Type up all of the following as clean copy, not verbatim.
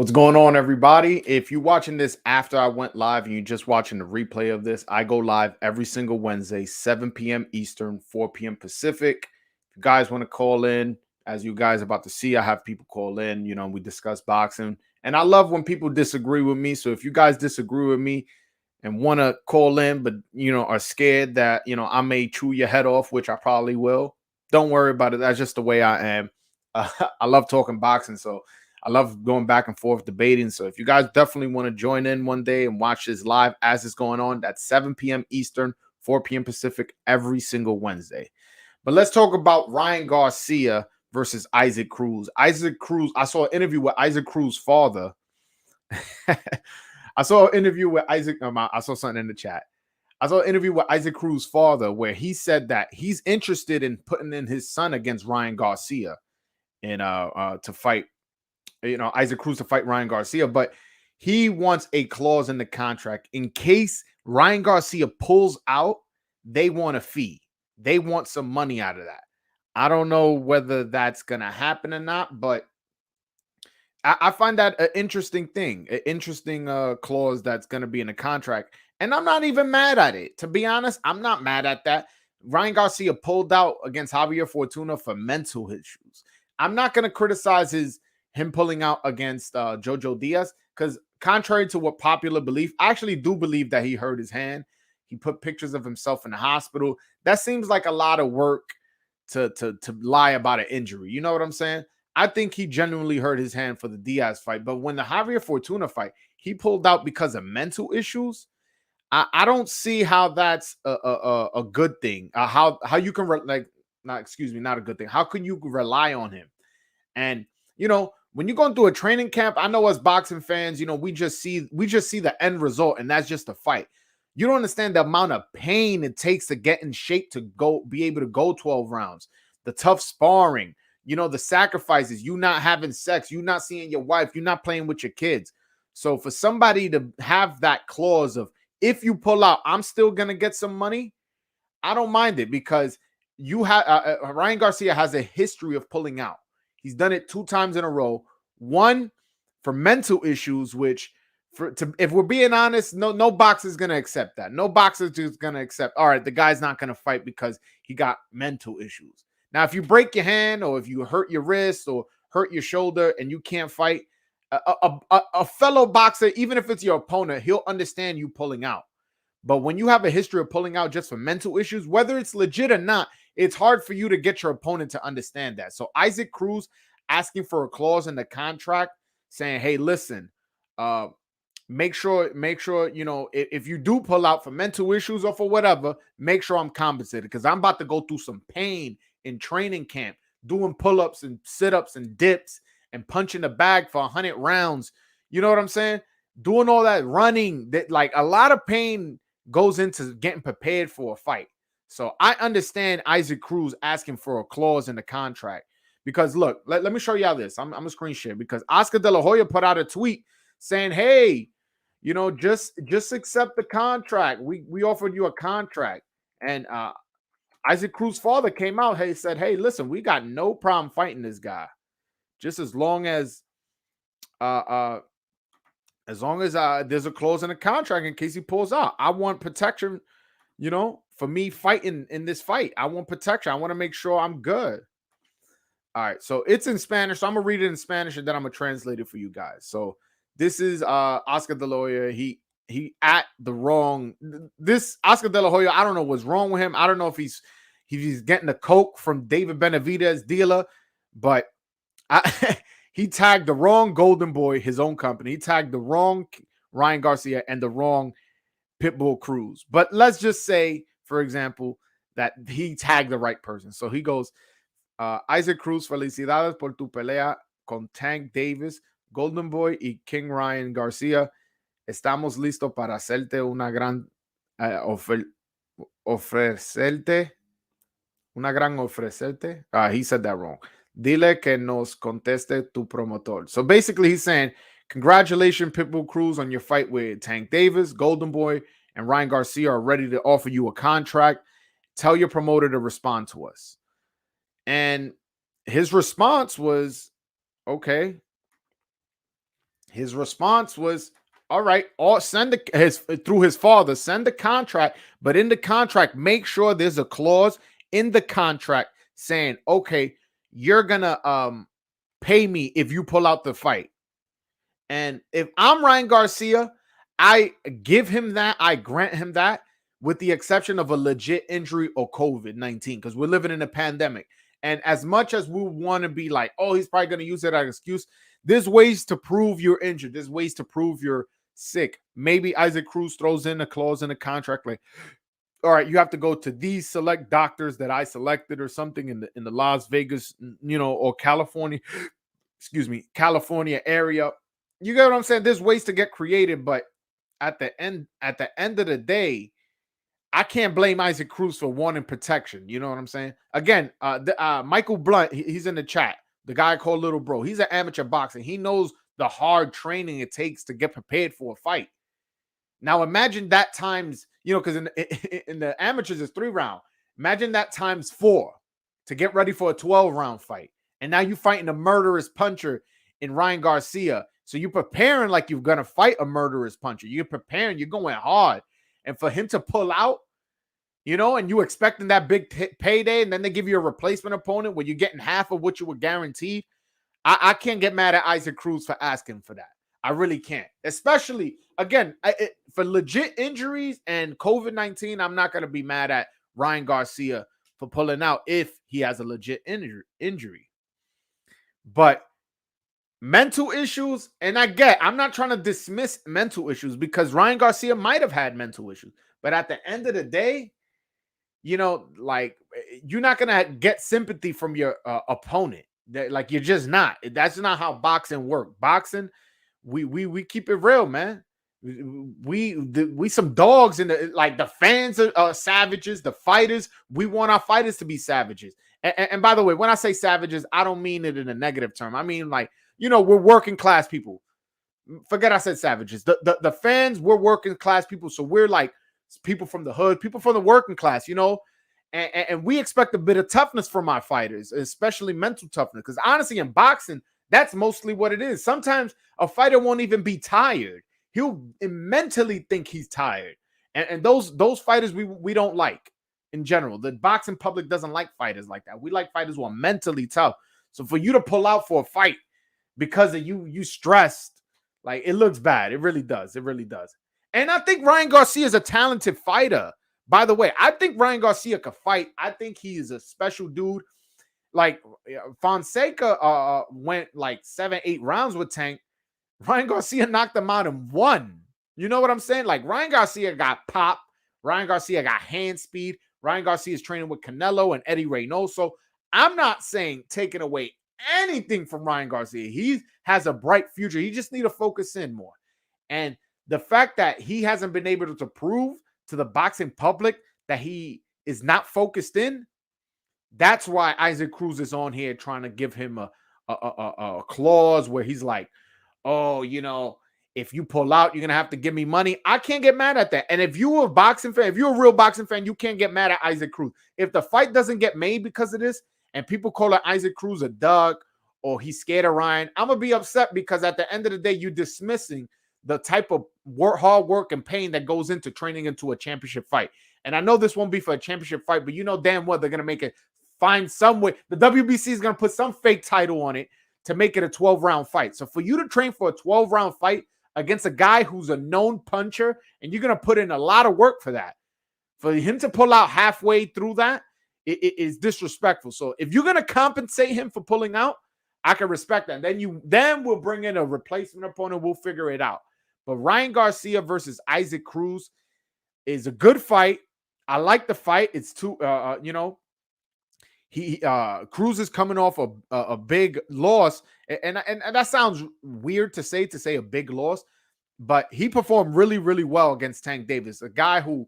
What's going on, everybody? If you're watching this after I went live and you're just watching the replay of this, I go live every single Wednesday, 7 p.m. Eastern, 4 p.m. Pacific. If you guys want to call in, as you guys are about to see, I have people call in. We discuss boxing. And I love when people disagree with me. So if you guys disagree with me and want to call in, but, are scared that, I may chew your head off, which I probably will, don't worry about it. That's just the way I am. I love talking boxing. So I love going back and forth debating. So if you guys definitely want to join in one day and watch this live as it's going on, that's 7 p.m. Eastern, 4 p.m. Pacific every single Wednesday. But let's talk about Ryan Garcia versus Issac Cruz. Issac Cruz, I saw an interview with Issac Cruz's father. I saw an interview with Issac. I saw something in the chat. I saw an interview with Issac Cruz's father where he said that he's interested in putting in his son against Ryan Garcia and to fight. Issac Cruz to fight Ryan Garcia, but he wants a clause in the contract in case Ryan Garcia pulls out. They want a fee. They want some money out of that. I don't know whether that's gonna happen or not, but I find that an interesting thing, an interesting clause that's gonna be in the contract, and I'm not even mad at it. To be honest, I'm not mad at that. Ryan Garcia pulled out against Javier Fortuna for mental issues. I'm not gonna criticize him pulling out against Jojo Diaz, because contrary to what popular belief, I actually do believe that he hurt his hand. He put pictures of himself in the hospital. That seems like a lot of work to lie about an injury. You know what I'm saying? I think he genuinely hurt his hand for the Diaz fight. But when the Javier Fortuna fight, he pulled out because of mental issues. I don't see how that's a good thing. How you can not a good thing. How can you rely on him? And when you're going through a training camp, I know as boxing fans, we just see the end result, and that's just a fight. You don't understand the amount of pain it takes to get in shape to be able to go 12 rounds, the tough sparring, the sacrifices, you not having sex, you not seeing your wife, you not playing with your kids. So for somebody to have that clause of, if you pull out, I'm still going to get some money, I don't mind it, because you have Ryan Garcia has a history of pulling out. He's done it 2 times in a row. One for mental issues, which, if we're being honest, no boxer is going to accept that. No boxer is just going to accept, all right, the guy's not going to fight because he got mental issues. Now, if you break your hand, or if you hurt your wrist or hurt your shoulder and you can't fight, a fellow boxer, even if it's your opponent, he'll understand you pulling out. But when you have a history of pulling out just for mental issues, whether it's legit or not, it's hard for you to get your opponent to understand that. So Issac Cruz asking for a clause in the contract saying, hey, listen, make sure, if you do pull out for mental issues or for whatever, make sure I'm compensated, because I'm about to go through some pain in training camp, doing pull-ups and sit-ups and dips and punching the bag for 100 rounds. You know what I'm saying? Doing all that running, that like a lot of pain goes into getting prepared for a fight. So I understand Issac Cruz asking for a clause in the contract, because look, let me show y'all this. I'm a screen share, because Oscar De La Hoya put out a tweet saying, hey, just accept the contract. We offered you a contract. And Issac Cruz's father came out, said, hey, listen, we got no problem fighting this guy, just as long as there's a clause in the contract in case he pulls out. I want protection, for me fighting in this fight. I want protection. I want to make sure I'm good. All right, so it's in Spanish, so I'm gonna read it in Spanish and then I'm gonna translate it for you guys. So this is Oscar De La Hoya. He at the wrong. This Oscar De La Hoya, I don't know what's wrong with him. I don't know if he's getting the coke from David Benavidez dealer, but he tagged the wrong Golden Boy, his own company. He tagged the wrong Ryan Garcia and the wrong Pitbull Cruz. But let's just say, for example, that he tagged the right person. So he goes, Issac Cruz, felicidades por tu pelea con Tank Davis, Golden Boy y King Ryan Garcia. Estamos listos para hacerte una gran ofrecerte. Una gran ofrecerte. He said that wrong. Dile que nos conteste tu promotor. So basically he's saying, congratulations, Pitbull Cruz, on your fight with Tank Davis. Golden Boy and Ryan Garcia are ready to offer you a contract. Tell your promoter to respond to us. And his response was, okay. His response was, all right, or send through his father, send the contract, but in the contract, make sure there's a clause in the contract saying, okay, you're gonna pay me if you pull out the fight. And if I'm Ryan Garcia, I give him that, I grant him that, with the exception of a legit injury or COVID-19, because we're living in a pandemic. And as much as we want to be like, oh, he's probably going to use it as an excuse, there's ways to prove you're injured. There's ways to prove you're sick. Maybe Issac Cruz throws in a clause in the contract like, all right, you have to go to these select doctors that I selected or something in the Las Vegas, or California, California area. You get what I'm saying? There's ways to get creative, but at the end of the day, I can't blame Issac Cruz for wanting protection. You know what I'm saying? Again, Michael Blunt, he's in the chat. The guy called Little Bro. He's an amateur boxer. He knows the hard training it takes to get prepared for a fight. Now imagine that times, because in the amateurs it's 3 rounds. Imagine that times 4 to get ready for a 12-round fight. And now you're fighting a murderous puncher in Ryan Garcia. So you're preparing like you're going to fight a murderous puncher. You're preparing, you're going hard. And for him to pull out, and you expecting that big payday, and then they give you a replacement opponent where you're getting half of what you were guaranteed, I can't get mad at Issac Cruz for asking for that. I really can't. Especially, again, for legit injuries and COVID-19, I'm not going to be mad at Ryan Garcia for pulling out if he has a legit injury. But mental issues, and I'm not trying to dismiss mental issues because Ryan Garcia might have had mental issues. But at the end of the day, you're not going to get sympathy from your opponent. Like, you're just not. That's not how boxing works. Boxing, we keep it real, man. We some dogs in the fans are savages. The fighters, we want our fighters to be savages. And by the way, when I say savages, I don't mean it in a negative term. I mean, we're working class people. Forget I said savages. The fans, we're working class people. So we're like people from the hood, people from the working class, and we expect a bit of toughness from our fighters, especially mental toughness. Because honestly, in boxing, that's mostly what it is. Sometimes a fighter won't even be tired. He'll mentally think he's tired. And those fighters we don't like in general. The boxing public doesn't like fighters like that. We like fighters who are mentally tough. So for you to pull out for a fight because of you stressed, it looks bad. It really does. It really does. And I think Ryan Garcia is a talented fighter. By the way, I think Ryan Garcia could fight. I think he is a special dude. Fonseca went 7-8 rounds with Tank. Ryan Garcia knocked him out in 1. You know what I'm saying? Ryan Garcia got pop. Ryan Garcia got hand speed. Ryan Garcia is training with Canelo and Eddie Reynoso. I'm not saying taking away anything from Ryan Garcia. He has a bright future. He just need to focus in more. And the fact that he hasn't been able to prove to the boxing public that he is not focused in, that's why Issac Cruz is on here trying to give him a clause where he's like, oh, if you pull out, you're going to have to give me money. I can't get mad at that. And if you're a boxing fan, if you're a real boxing fan, you can't get mad at Issac Cruz. If the fight doesn't get made because of this and people call it Issac Cruz a dog or he's scared of Ryan, I'm going to be upset because at the end of the day, you're dismissing the type of hard work and pain that goes into training into a championship fight. And I know this won't be for a championship fight, but damn well they're going to make it, find some way. The WBC is going to put some fake title on it to make it a 12-round fight. So for you to train for a 12-round fight against a guy who's a known puncher, and you're going to put in a lot of work for that, for him to pull out halfway through that, it is disrespectful. So if you're going to compensate him for pulling out, I can respect that. And then we'll bring in a replacement opponent. We'll figure it out. But Ryan Garcia versus Issac Cruz is a good fight. I like the fight. It's too, Cruz is coming off a big loss, and that sounds weird to say a big loss, but he performed really, really well against Tank Davis, a guy who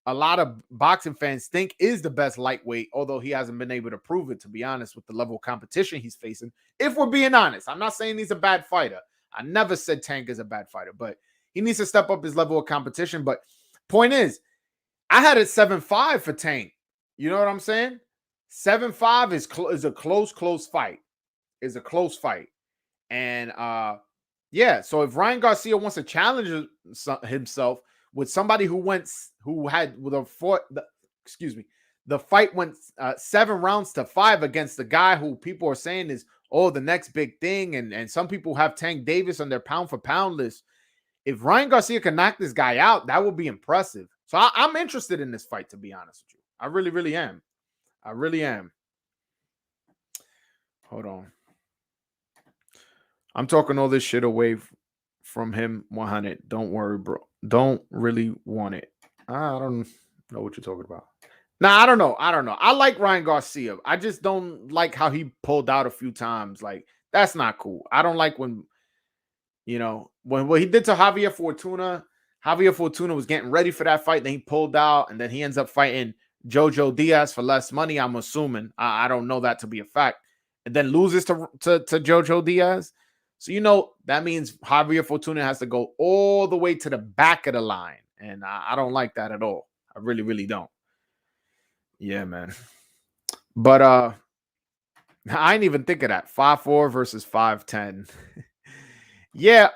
a lot of boxing fans think is the best lightweight, although he hasn't been able to prove it, to be honest, with the level of competition he's facing. If we're being honest, I'm not saying he's a bad fighter. I never said Tank is a bad fighter, but he needs to step up his level of competition. But point is, I had it 7-5 for Tank. You know what I'm saying? 7-5 is a close fight. Is a close fight. And Yeah. So if Ryan Garcia wants to challenge himself with somebody who had with a excuse me, the fight went 7 rounds to 5 against the guy who people are saying is the next big thing, and some people have Tank Davis on their pound for pound list. If Ryan Garcia can knock this guy out, that would be impressive. So I'm interested in this fight, to be honest with you. I really, really am. I really am. Hold on. I'm talking all this shit away from him 100. Don't worry, bro. Don't really want it. I don't know what you're talking about. Nah, I don't know. I like Ryan Garcia. I just don't like how he pulled out a few times. Like, that's not cool. I don't like when, when what he did to Javier Fortuna. Javier Fortuna was getting ready for that fight. Then he pulled out, and then he ends up fighting Jojo Diaz for less money, I'm assuming. I don't know that to be a fact. And then loses to Jojo Diaz. So, that means Javier Fortuna has to go all the way to the back of the line. And I don't like that at all. I really, really don't. Yeah, man. But I didn't even think of that. 5'4" versus 5'10". Yeah,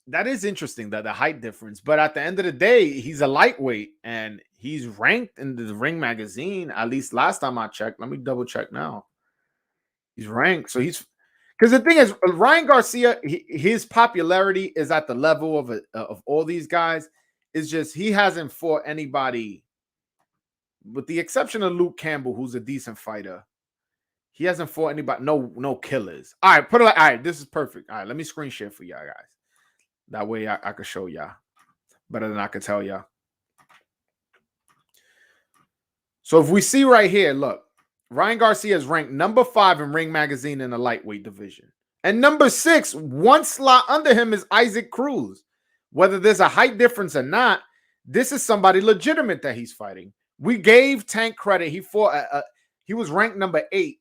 that is interesting, that the height difference. But at the end of the day, he's a lightweight and he's ranked in the Ring magazine. At least last time I checked. Let me double check now. He's ranked. So because the thing is, Ryan Garcia, his popularity is at the level of all these guys. It's just he hasn't fought anybody, with the exception of Luke Campbell, who's a decent fighter. He hasn't fought anybody, no killers. All right, all right, this is perfect. All right, let me screen share for y'all guys. That way I could show y'all better than I could tell y'all. So if we see right here, look, Ryan Garcia is ranked number 5 in Ring Magazine in the lightweight division. And number 6, one slot under him, is Issac Cruz. Whether there's a height difference or not, this is somebody legitimate that he's fighting. We gave Tank credit. He fought, he was ranked number 8.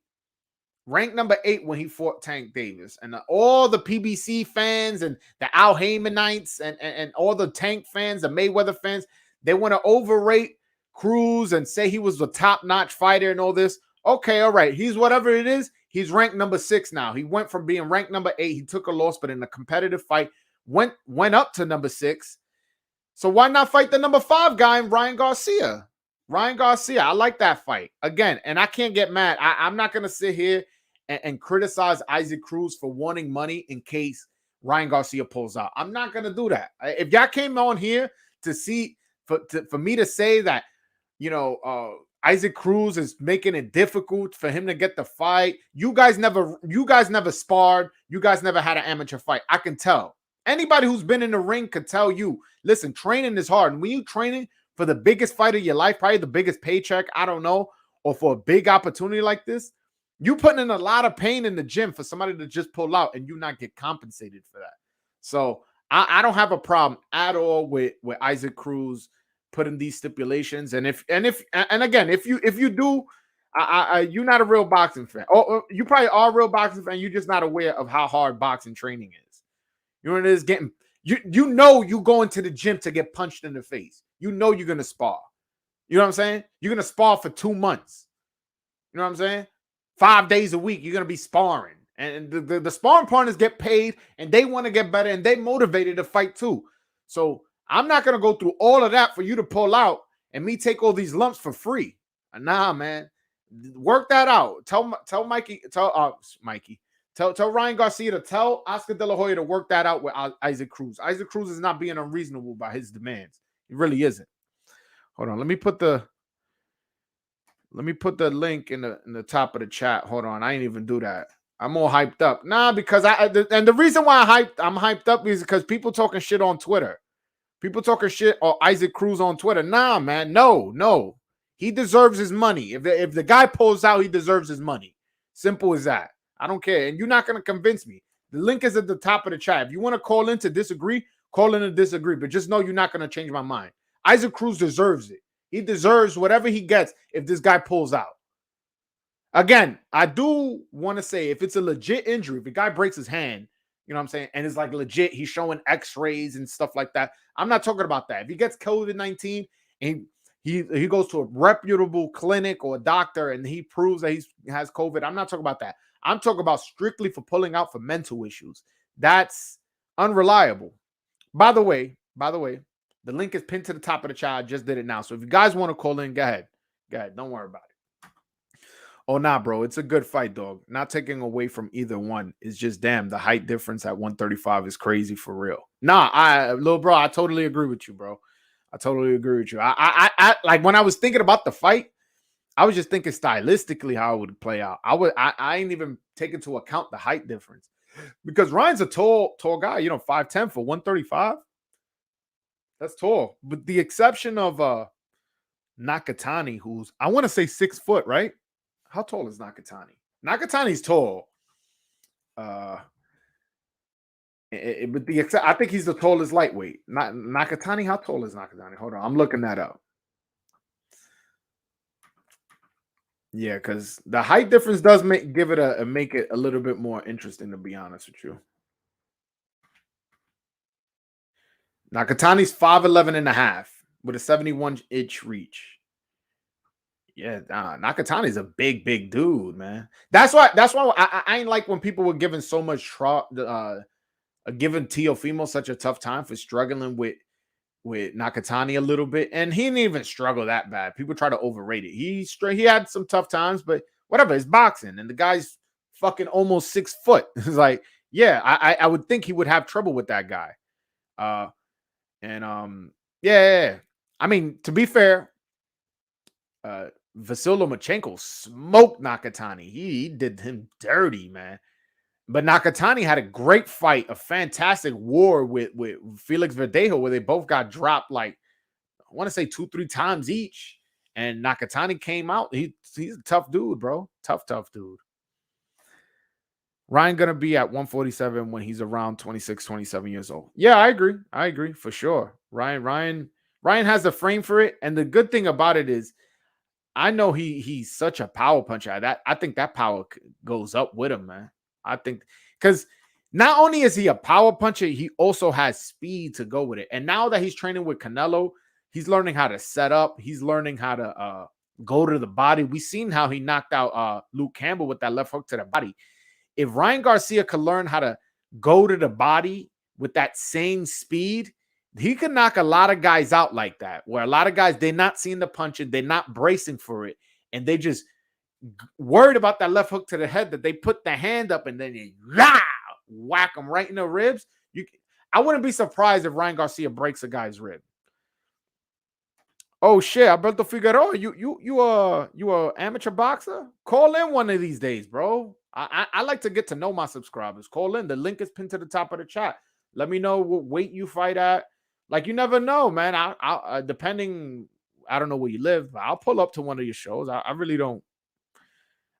Ranked number 8 when he fought Tank Davis. And all the PBC fans and the Al Haymanites and all the Tank fans, the Mayweather fans, they want to overrate Cruz and say he was the top-notch fighter and all this. Okay, all right. He's whatever it is. He's ranked number 6 now. He went from being ranked number 8. He took a loss, but in a competitive fight, went up to number 6. So why not fight the number 5 guy, Ryan Garcia? Ryan Garcia, I like that fight. Again, and I can't get mad. I'm not going to sit here and criticize Issac Cruz for wanting money in case Ryan Garcia pulls out. I'm not going to do that. If y'all came on here to see, for me to say that, Issac Cruz is making it difficult for him to get the fight. You guys never sparred. You guys never had an amateur fight. I can tell. Anybody who's been in the ring could tell you, listen, training is hard. And when you training for the biggest fight of your life, probably the biggest paycheck, I don't know, or for a big opportunity like this, you putting in a lot of pain in the gym for somebody to just pull out and you not get compensated for that. So I don't have a problem at all with Issac Cruz putting these stipulations. And again, if you do, you're not a real boxing fan. Or you probably are a real boxing fan. You're just not aware of how hard boxing training is. You know what it is? You go into the gym to get punched in the face. You know you're gonna spar. You know what I'm saying? You're gonna spar for 2 months. You know what I'm saying? 5 days a week, you're gonna be sparring. And the sparring partners get paid and they want to get better and they motivated to fight too. So I'm not gonna go through all of that for you to pull out and me take all these lumps for free. Nah, man. Work that out. Tell Ryan Garcia to tell Oscar De La Hoya to work that out with Issac Cruz. Issac Cruz is not being unreasonable by his demands. He really isn't. Hold on. Let me put the link in the top of the chat. Hold on. I ain't even do that. I'm all hyped up. Nah, because the reason why I'm hyped up is because people talking shit on Twitter. People talking shit or Issac Cruz on Twitter. Nah, man. No. He deserves his money. If the guy pulls out, he deserves his money. Simple as that. I don't care. And you're not going to convince me. The link is at the top of the chat. If you want to call in to disagree, call in to disagree. But just know you're not going to change my mind. Issac Cruz deserves it. He deserves whatever he gets if this guy pulls out. Again, I do want to say if it's a legit injury, if the guy breaks his hand, you know what I'm saying, and it's like legit, he's showing x-rays and stuff like that. I'm not talking about that. If he gets COVID-19 and he goes to a reputable clinic or a doctor and he proves that he has COVID, I'm not talking about that. I'm talking about strictly for pulling out for mental issues. That's unreliable. By the way, the link is pinned to the top of the chat. I just did it now. So if you guys want to call in, go ahead. Go ahead. Don't worry about it. Oh, nah, bro. It's a good fight, dog. Not taking away from either one. It's just, damn, the height difference at 135 is crazy for real. Nah, little bro, I totally agree with you, bro. I totally agree with you. I like when I was thinking about the fight, I was just thinking stylistically how it would play out. I ain't even take into account the height difference because Ryan's a tall guy, 5'10" for 135. That's tall. But the exception of Nakatani, who's I want to say 6 foot, right? How tall is Nakatani? Nakatani's tall. But I think he's the tallest lightweight. Nakatani, how tall is Nakatani? Hold on, I'm looking that up. Yeah, because the height difference does make it a little bit more interesting, to be honest with you. Nakatani's 5'11" and a half with a 71-inch reach. Yeah, Nakatani's a big dude, man. That's why I ain't like when people were giving so much giving Teofimo such a tough time for struggling with Nakatani a little bit, and he didn't even struggle that bad. People try to overrate it. He had some tough times, but whatever. It's boxing, and the guy's fucking almost 6 foot. It's like, yeah, I would think he would have trouble with that guy. Yeah. I mean, to be fair, Vasyl Lomachenko smoked Nakatani. He did him dirty, man. But Nakatani had a great fight, a fantastic war with Felix Verdejo, where they both got dropped like, I want to say 2-3 times each. And Nakatani came out. He's a tough dude, bro. Tough dude. Ryan gonna be at 147 when he's around 26, 27 years old. Yeah, I agree for sure. Ryan has the frame for it. And the good thing about it is, I know he's such a power puncher. I think that power goes up with him, man. I think because not only is he a power puncher, he also has speed to go with it. And now that he's training with Canelo, he's learning how to set up. He's learning how to go to the body. We've seen how he knocked out Luke Campbell with that left hook to the body. If Ryan Garcia could learn how to go to the body with that same speed, he could knock a lot of guys out like that, where a lot of guys, they're not seeing the punching, they're not bracing for it, and they just worried about that left hook to the head that they put the hand up and then you whack them right in the ribs. I wouldn't be surprised if Ryan Garcia breaks a guy's rib. Oh shit, Alberto Figueroa, you a amateur boxer? Call in one of these days, bro. I like to get to know my subscribers. Call in. The link is pinned to the top of the chat. Let me know what weight you fight at. Like, you never know, man. I depending, I don't know where you live, but I'll pull up to one of your shows. I really don't.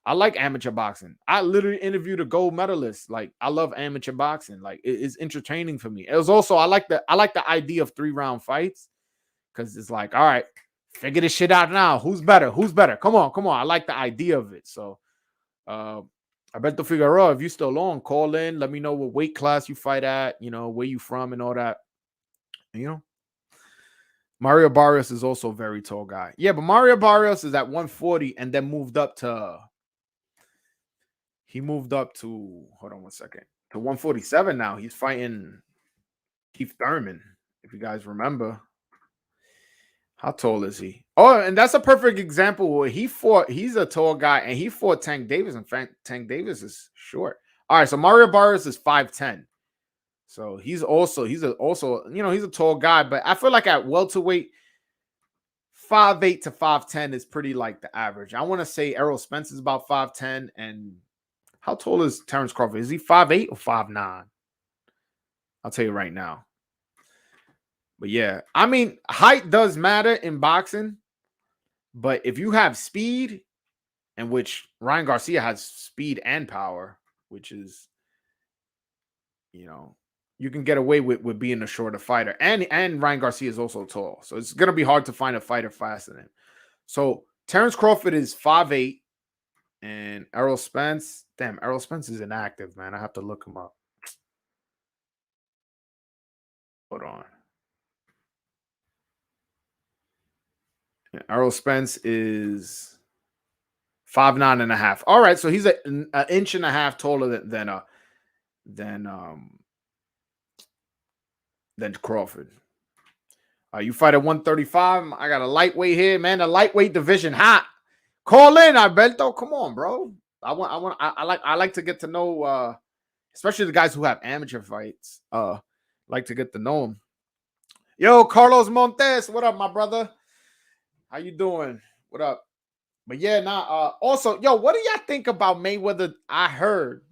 I like amateur boxing. I literally interviewed a gold medalist. Like, I love amateur boxing. Like, it's entertaining for me. It was also, I like the idea of 3-round fights, because it's like, all right, figure this shit out now. Who's better? Come on. I like the idea of it. So Alberto Figueroa, if you're still on, call in. Let me know what weight class you fight at, where you from and all that. Mario Barrios is also a very tall guy. Yeah, but Mario Barrios is at 140 and then moved up to, hold on one second, to 147 now. He's fighting Keith Thurman, if you guys remember. How tall is he? Oh, and that's a perfect example where he's a tall guy, and he fought Tank Davis, and Tank Davis is short. All right, so Mario Barrios is 5'10". So he's a tall guy, but I feel like at welterweight, 5'8" to 5'10" is pretty like the average. I want to say Errol Spence is about 5'10", and how tall is Terence Crawford? Is he 5'8" or 5'9"? I'll tell you right now. But yeah, I mean, height does matter in boxing, but if you have speed, and which Ryan Garcia has speed and power, which is, you can get away with being a shorter fighter. And Ryan Garcia is also tall. So it's going to be hard to find a fighter faster than him. So Terence Crawford is 5'8", and Errol Spence, Errol Spence is inactive, man. I have to look him up. Hold on. Errol Spence is 5'9.5". All right, so he's an inch and a half taller than than Crawford. You fight at 135. I got a lightweight here, man. The lightweight division hot. Call in, Alberto. Come on, bro. I like to get to know, especially the guys who have amateur fights. Like to get to know them. Yo, Carlos Montes, what up, my brother? How you doing? What up? But yeah, also, yo, what do y'all think about Mayweather? I heard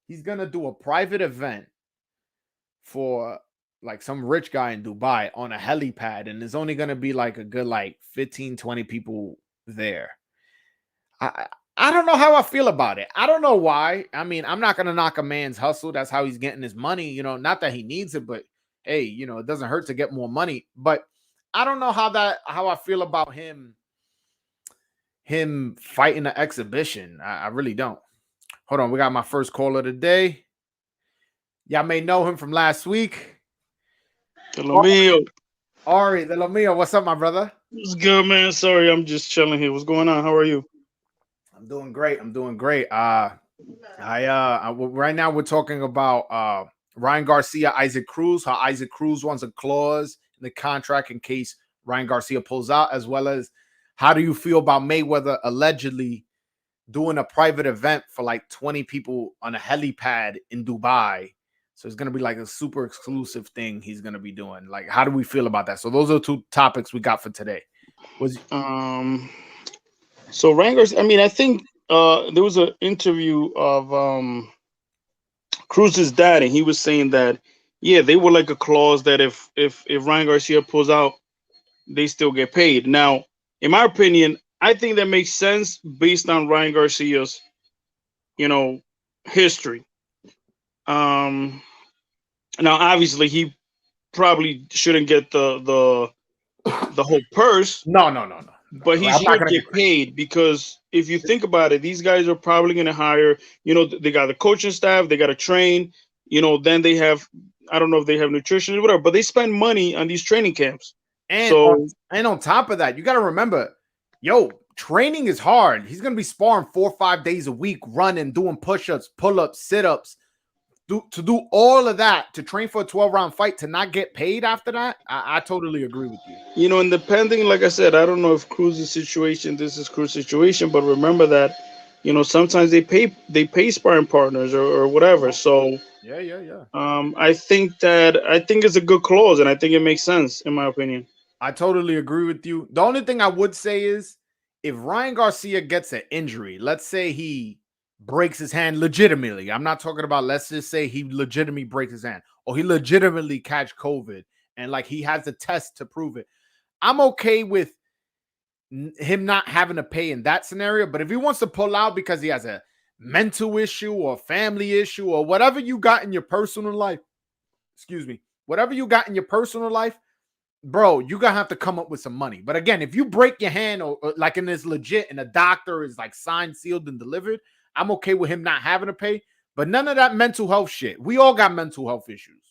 he's gonna do a private event for like some rich guy in Dubai on a helipad, and there's only gonna be like a good like 15, 20 people there. I don't know how I feel about it. I don't know why. I mean, I'm not gonna knock a man's hustle. That's how he's getting his money. You know, not that he needs it, but hey, you know, it doesn't hurt to get more money. But I don't know how I feel about him fighting an exhibition. I really don't. Hold on, we got my first caller today. Y'all may know him from last week. De lo mío. Ari, de lo mío. What's up, my brother? What's good, man? Sorry, I'm just chilling here. What's going on? How are you? I'm doing great. Right now we're talking about Ryan Garcia, Issac Cruz, how Issac Cruz wants a clause in the contract in case Ryan Garcia pulls out, as well as how do you feel about Mayweather allegedly doing a private event for like 20 people on a helipad in Dubai? So it's going to be like a super exclusive thing he's going to be doing. Like, how do we feel about that? So those are two topics we got for today. So Rangers, I mean, I think there was an interview of Cruz's dad, and he was saying that yeah, they were like a clause that if Ryan Garcia pulls out, they still get paid. Now, in my opinion, I think that makes sense based on Ryan Garcia's, history. Now, obviously, he probably shouldn't get the whole purse. No. But he should get paid because if you think about it, these guys are probably going to hire, they got the coaching staff, they got to train, then they have, I don't know if they have nutrition or whatever, but they spend money on these training camps. And on top of that, you got to remember, training is hard. He's going to be sparring 4 or 5 days a week, running, doing push-ups, pull-ups, sit-ups. To do all of that, to train for a 12-round fight, to not get paid after that, I totally agree with you. And depending, like I said, I don't know if Cruz's situation, this is Cruz's situation, but remember that, sometimes they pay sparring partners or whatever. So yeah. I think it's a good clause, and I think it makes sense in my opinion. I totally agree with you. The only thing I would say is if Ryan Garcia gets an injury, let's say he breaks his hand legitimately. I'm not talking about, let's just say he legitimately breaks his hand or he legitimately catch COVID and like he has a test to prove it. I'm okay with him not having to pay in that scenario. But if he wants to pull out because he has a mental issue or family issue or whatever you got in your personal life, bro, you're gonna have to come up with some money. But again, if you break your hand or like in this legit and a doctor is like signed, sealed, and delivered, I'm okay with him not having to pay, but none of that mental health shit. We all got mental health issues.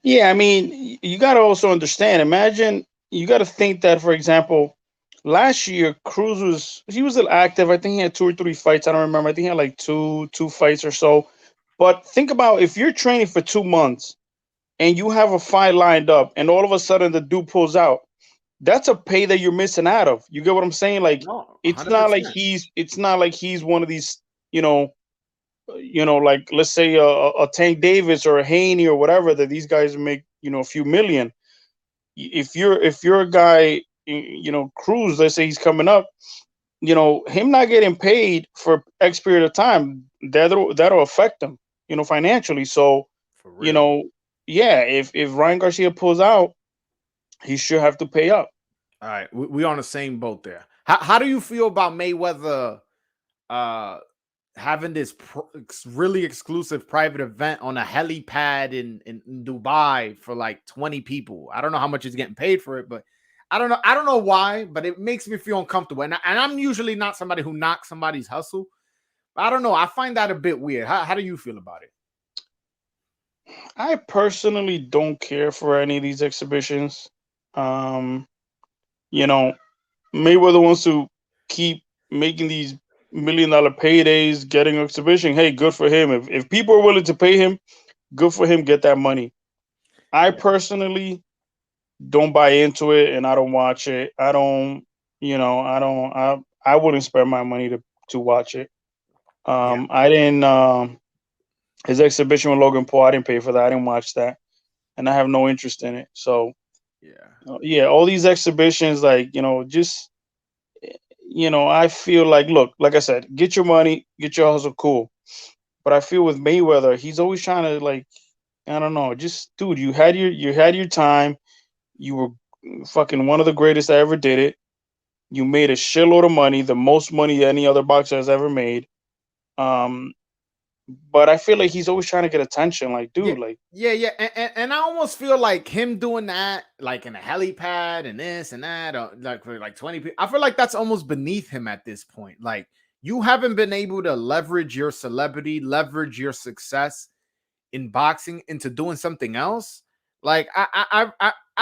Yeah, I mean, you got to also understand. Imagine, you got to think that, for example, last year Cruz was still active. I think he had 2 or 3 fights. I don't remember. I think he had like two fights or so. But think about if you're training for 2 months and you have a fight lined up, and all of a sudden the dude pulls out. That's a pay that you're missing out of. You get what I'm saying? Like, it's not like he's one of these, like let's say a Tank Davis or a Haney or whatever, that these guys make, a few million. If you're a guy, Cruz, let's say he's coming up, him not getting paid for X period of time, that'll affect him, financially. So, if Ryan Garcia pulls out, he should have to pay up. All right, we on the same boat there. How do you feel about Mayweather having this really exclusive private event on a helipad in Dubai for like 20 people? I don't know how much he's getting paid for it, but I don't know why, but it makes me feel uncomfortable. And I'm usually not somebody who knocks somebody's hustle. But I don't know. I find that a bit weird. How do you feel about it? I personally don't care for any of these exhibitions. Mayweather wants to keep making these $1 million paydays, getting an exhibition. Hey, good for him. If people are willing to pay him Good for him. Get that money. I personally don't buy into it, and I don't watch it. I don't, I don't. I wouldn't spend my money to watch it. Yeah, I didn't. His exhibition with Logan Paul, I didn't pay for that. I didn't watch that, and I have no interest in it. So, yeah, yeah, all these exhibitions, like just I feel like, look, like I said, get your money, get your hustle, cool. But I feel with Mayweather, he's always trying to, like, I don't know, just dude, you had your time. You were fucking one of the greatest that ever did it. You made a shitload of money, the most money any other boxer has ever made. Um, but I feel like he's always trying to get attention. Like, yeah, dude, like, yeah. And I almost feel like him doing that, like in a helipad and this and that, like for like 20 people. I feel like that's almost beneath him at this point. Like you haven't been able to leverage your celebrity, leverage your success in boxing into doing something else. Like I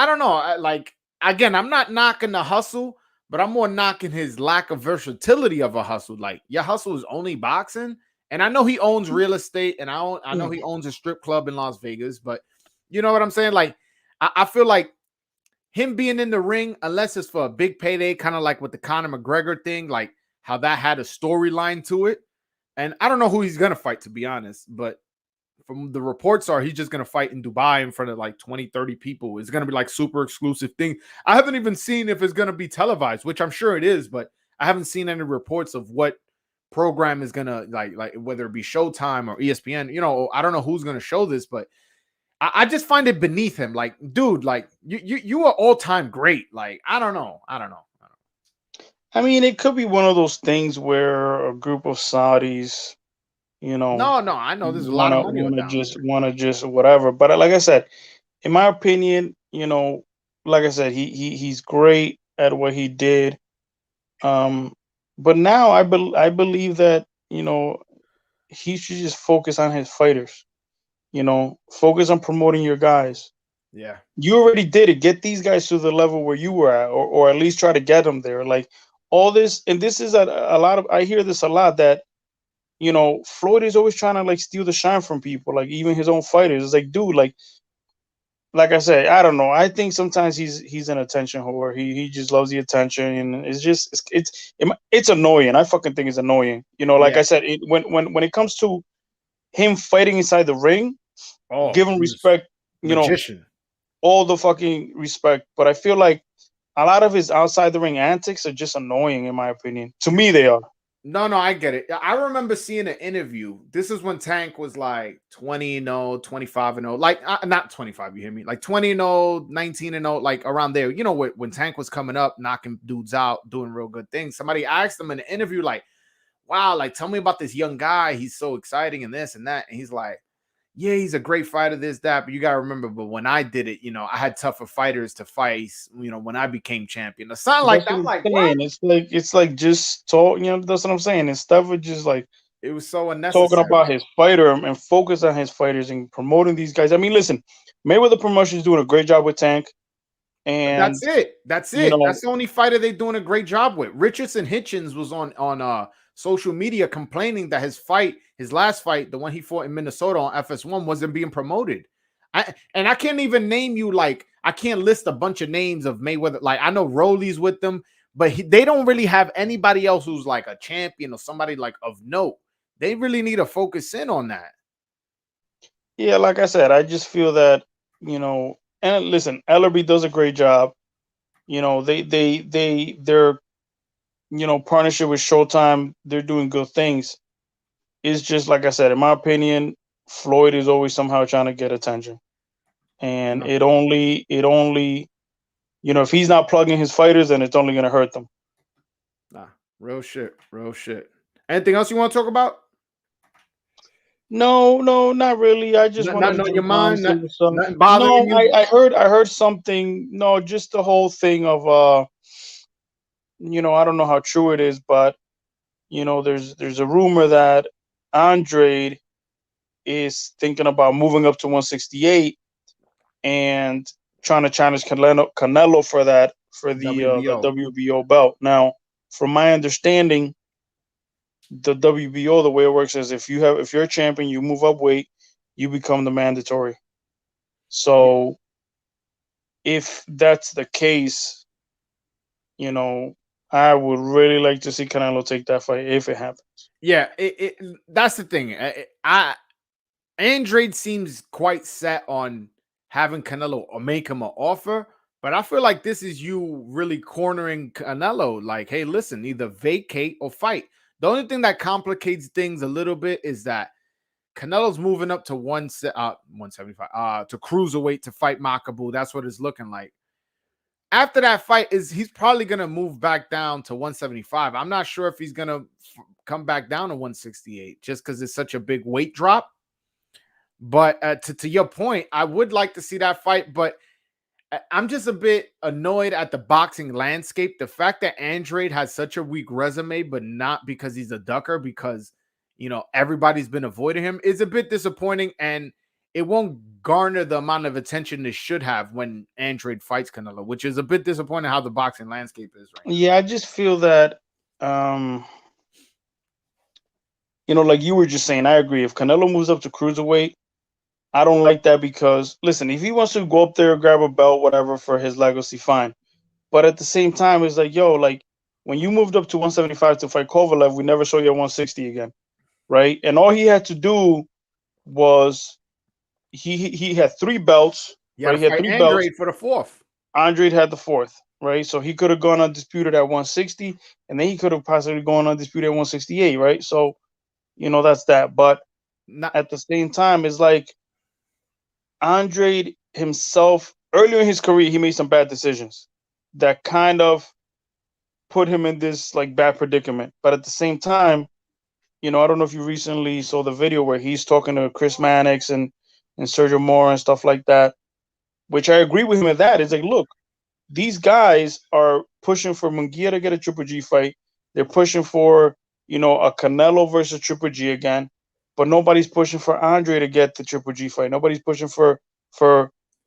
don't know. Like again, I'm not knocking the hustle, but I'm more knocking his lack of versatility of a hustle. Like your hustle is only boxing, and I know he owns real estate, and I know he owns a strip club in Las Vegas, but you know what I'm saying? Like I feel like him being in the ring, unless it's for a big payday, kind of like with the Conor McGregor thing, like how that had a storyline to it. And I don't know who he's gonna fight, to be honest, but from the reports are he's just going to fight in Dubai in front of like 20, 30 people. It's going to be like super exclusive thing. I haven't even seen if it's going to be televised, which I'm sure it is, but I haven't seen any reports of what program is going to like whether it be Showtime or ESPN. I don't know who's going to show this, but I just find it beneath him. Like, dude, like you are all time great. Like, I don't know. I mean, it could be one of those things where a group of Saudis, you know, No, I know there's a lot of wanna money wanna down just there. wanna just whatever. But like I said, in my opinion, like I said, he's great at what he did. Um, but now I believe that he should just focus on his fighters. Focus on promoting your guys. Yeah. You already did it. Get these guys to the level where you were at, or at least try to get them there. Like all this, and this is a lot of. I hear this a lot that Floyd is always trying to like steal the shine from people, like even his own fighters. It's like, dude, like I said, I don't know. I think sometimes he's an attention whore. He just loves the attention, and it's annoying. I fucking think it's annoying. Like Yeah. I said, when it comes to him fighting inside the ring, Oh, give him he's respect. magician. All the fucking respect. But I feel like a lot of his outside the ring antics are just annoying, in my opinion. To me, they are. No, I get it. I remember seeing an interview. This is when Tank was like 20-0, 25-0. Like not 25, you hear me? Like 20-0, 19-0, like around there. When Tank was coming up, knocking dudes out, doing real good things. Somebody asked him in the interview, like, wow, like tell me about this young guy. He's so exciting and this and that. And he's like, yeah, he's a great fighter, this, that. But you got to remember, but when I did it, I had tougher fighters to fight, when I became champion. Or something like That's that. what I'm I'm like, what? saying. It's like just talk. That's what I'm saying. Instead of just like It was so talking unnecessary. about his fighter and focus on his fighters and promoting these guys. I mean, listen, Mayweather Promotions doing a great job with Tank, and That's it. That's you it. know, That's the only fighter they're doing a great job with. Richardson Hitchens was on social media complaining that his last fight, the one he fought in Minnesota on FS1, wasn't being promoted. I can't even name you, like I can't list a bunch of names of Mayweather. Like I know Rolly's with them, but they don't really have anybody else who's like a champion or somebody like of note. They really need to focus in on that. yeah, like I said, I just feel that and listen, Ellerby does a great job. They're partnership with Showtime, they're doing good things. It's just like I said, in my opinion, Floyd is always somehow trying to get attention, and No, it only if he's not plugging his fighters, then it's only going to hurt them. nah, real shit, real shit. Anything else you want to talk about? No, no, not really. I just wanted to Nothing on your jump on, mind? see what's up. Nothing No, bothering you? I heard something. No, just the whole thing of I don't know how true it is, but there's a rumor that Andre is thinking about moving up to 168 and trying to challenge Canelo for that, for the WBO. WBO belt. Now, from my understanding, the WBO, the way it works is if you're a champion, you move up weight, you become the mandatory. So if that's the case, you know, I would really like to see Canelo take that fight if it happens. Yeah, that's the thing. Andrade seems quite set on having Canelo or make him an offer, but I feel like this is you really cornering Canelo. Like, hey, listen, either vacate or fight. The only thing that complicates things a little bit is that Canelo's moving up to 175 to cruiserweight to fight Makabu. That's what it's looking like. After that fight, he's probably gonna move back down to 175. I'm not sure if he's gonna come back down to 168 just because it's such a big weight drop. But to your point, I would like to see that fight, but I'm just a bit annoyed at the boxing landscape. The fact that Andrade has such a weak resume, but not because he's a ducker, because everybody's been avoiding him, is a bit disappointing, and it won't garner the amount of attention it should have when Andrade fights Canelo, which is a bit disappointing how the boxing landscape is right now. Yeah, I just feel that like you were just saying, I agree. If Canelo moves up to cruiserweight, I don't like that because, listen, if he wants to go up there, grab a belt, whatever, for his legacy, fine. But at the same time, it's like, yo, like, when you moved up to 175 to fight Kovalev, we never saw you at 160 again, right? And all he had to do was he had 3 belts, right? He had 3 belts. Andrade for the 4th. Andrade had the 4th, right? So he could have gone undisputed at 160, and then he could have possibly gone undisputed at 168, right? So, that's that. But at the same time, it's like Andrade himself, earlier in his career, he made some bad decisions that kind of put him in this like bad predicament. But at the same time, I don't know if you recently saw the video where he's talking to Chris Mannix and Sergio Mora and stuff like that, which I agree with him at that. It's like, look, these guys are pushing for Munguia to get a Triple G fight. They're pushing for, a Canelo versus Triple G again, but nobody's pushing for Andre to get the Triple G fight. Nobody's pushing for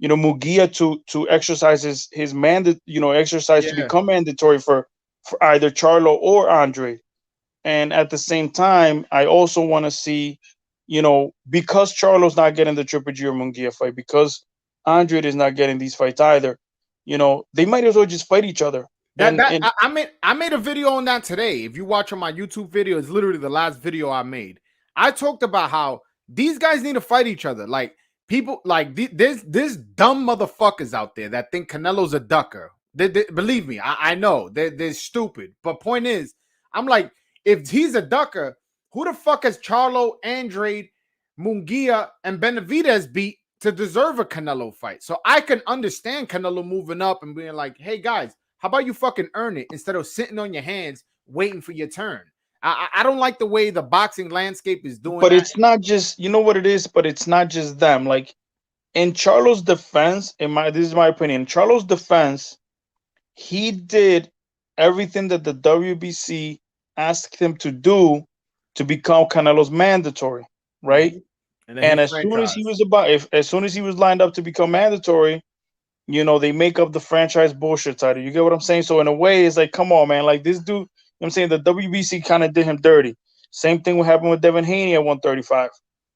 Munguia to exercise his exercise to become mandatory for either Charlo or Andre. And at the same time, I also want to see, because Charlo's not getting the Triple G or Munguia fight, because Andre is not getting these fights either, they might as well just fight each other. I made a video on that today. If you watch on my YouTube video, it's literally the last video I made. I talked about how these guys need to fight each other. Like, people, like, there's dumb motherfuckers out there that think Canelo's a ducker. Believe me, I know they're stupid. But point is, I'm like, if he's a ducker, who the fuck has Charlo, Andrade, Munguia, and Benavidez beat to deserve a Canelo fight? So I can understand Canelo moving up and being like, hey guys, how about you fucking earn it instead of sitting on your hands waiting for your turn? I don't like the way the boxing landscape is doing. But it's not just, you know what it is, but it's not just them. Like, in Charlo's defense, this is my opinion, Charlo's defense, he did everything that the WBC asked him to do to become Canelo's mandatory, right? And as soon as he was lined up to become mandatory, they make up the franchise bullshit title. You get what I'm saying? So in a way, it's like, come on, man. Like, this dude, I'm saying, the WBC kind of did him dirty. Same thing what happened with Devin Haney at 135,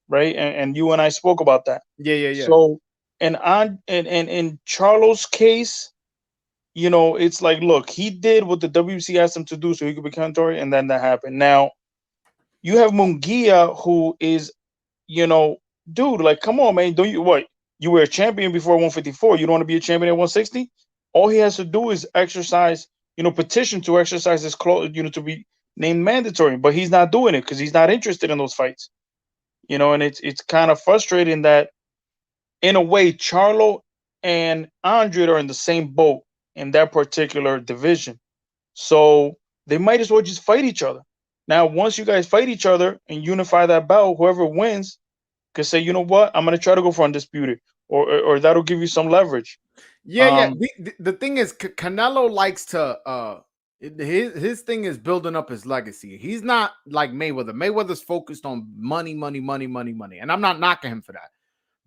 right? And you and I spoke about that. Yeah. So, and in Charlo's case, it's like, look, he did what the WBC asked him to do so he could become mandatory, and then that happened. Now, you have Munguia, who is, dude, like, come on, man. You were a champion before 154. You don't want to be a champion at 160? All he has to do is exercise, petition to exercise his clause, to be named mandatory. But he's not doing it because he's not interested in those fights. And it's kind of frustrating that, in a way, Charlo and Andre are in the same boat in that particular division. So they might as well just fight each other. Now, once you guys fight each other and unify that belt, whoever wins could say, you know what, I'm going to try to go for undisputed, or that'll give you some leverage. Yeah. The thing is, Canelo likes to his thing is building up his legacy. He's not like Mayweather. Mayweather's focused on money, and I'm not knocking him for that.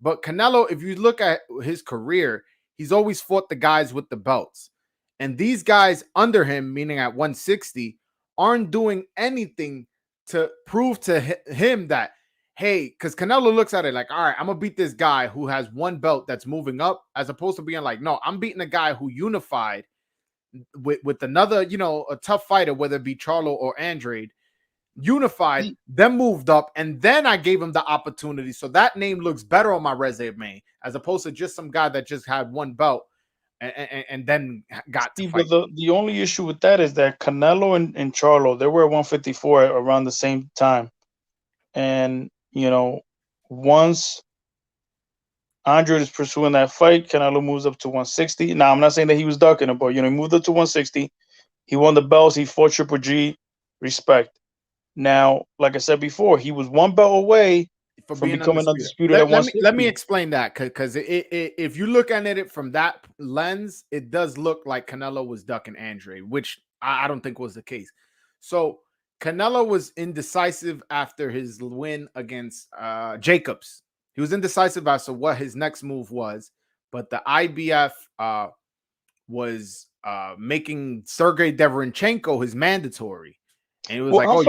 But Canelo, if you look at his career, he's always fought the guys with the belts, and these guys under him, meaning at 160, aren't doing anything to prove to him that, hey, because Canelo looks at it like, all right, I'm gonna beat this guy who has one belt that's moving up, as opposed to being like, no, I'm beating a guy who unified with another, a tough fighter, whether it be Charlo or Andrade, unified, then moved up, and then I gave him the opportunity. So that name looks better on my resume, as opposed to just some guy that just had one belt and then got to fight. But the only issue with that is that Canelo and Charlo, they were at 154 around the same time. And, once Andre is pursuing that fight, Canelo moves up to 160. Now, I'm not saying that he was ducking it, but, he moved up to 160. He won the belts. He fought Triple G. Respect. Now, like I said before, he was one belt away from becoming undisputed at 160. Let me explain that, because if you look at it from that lens, it does look like Canelo was ducking Andre, which I don't think was the case. So Canelo was indecisive after his win against Jacobs. He was indecisive as to what his next move was, but the IBF was making Sergey Deverenchenko his mandatory. And it was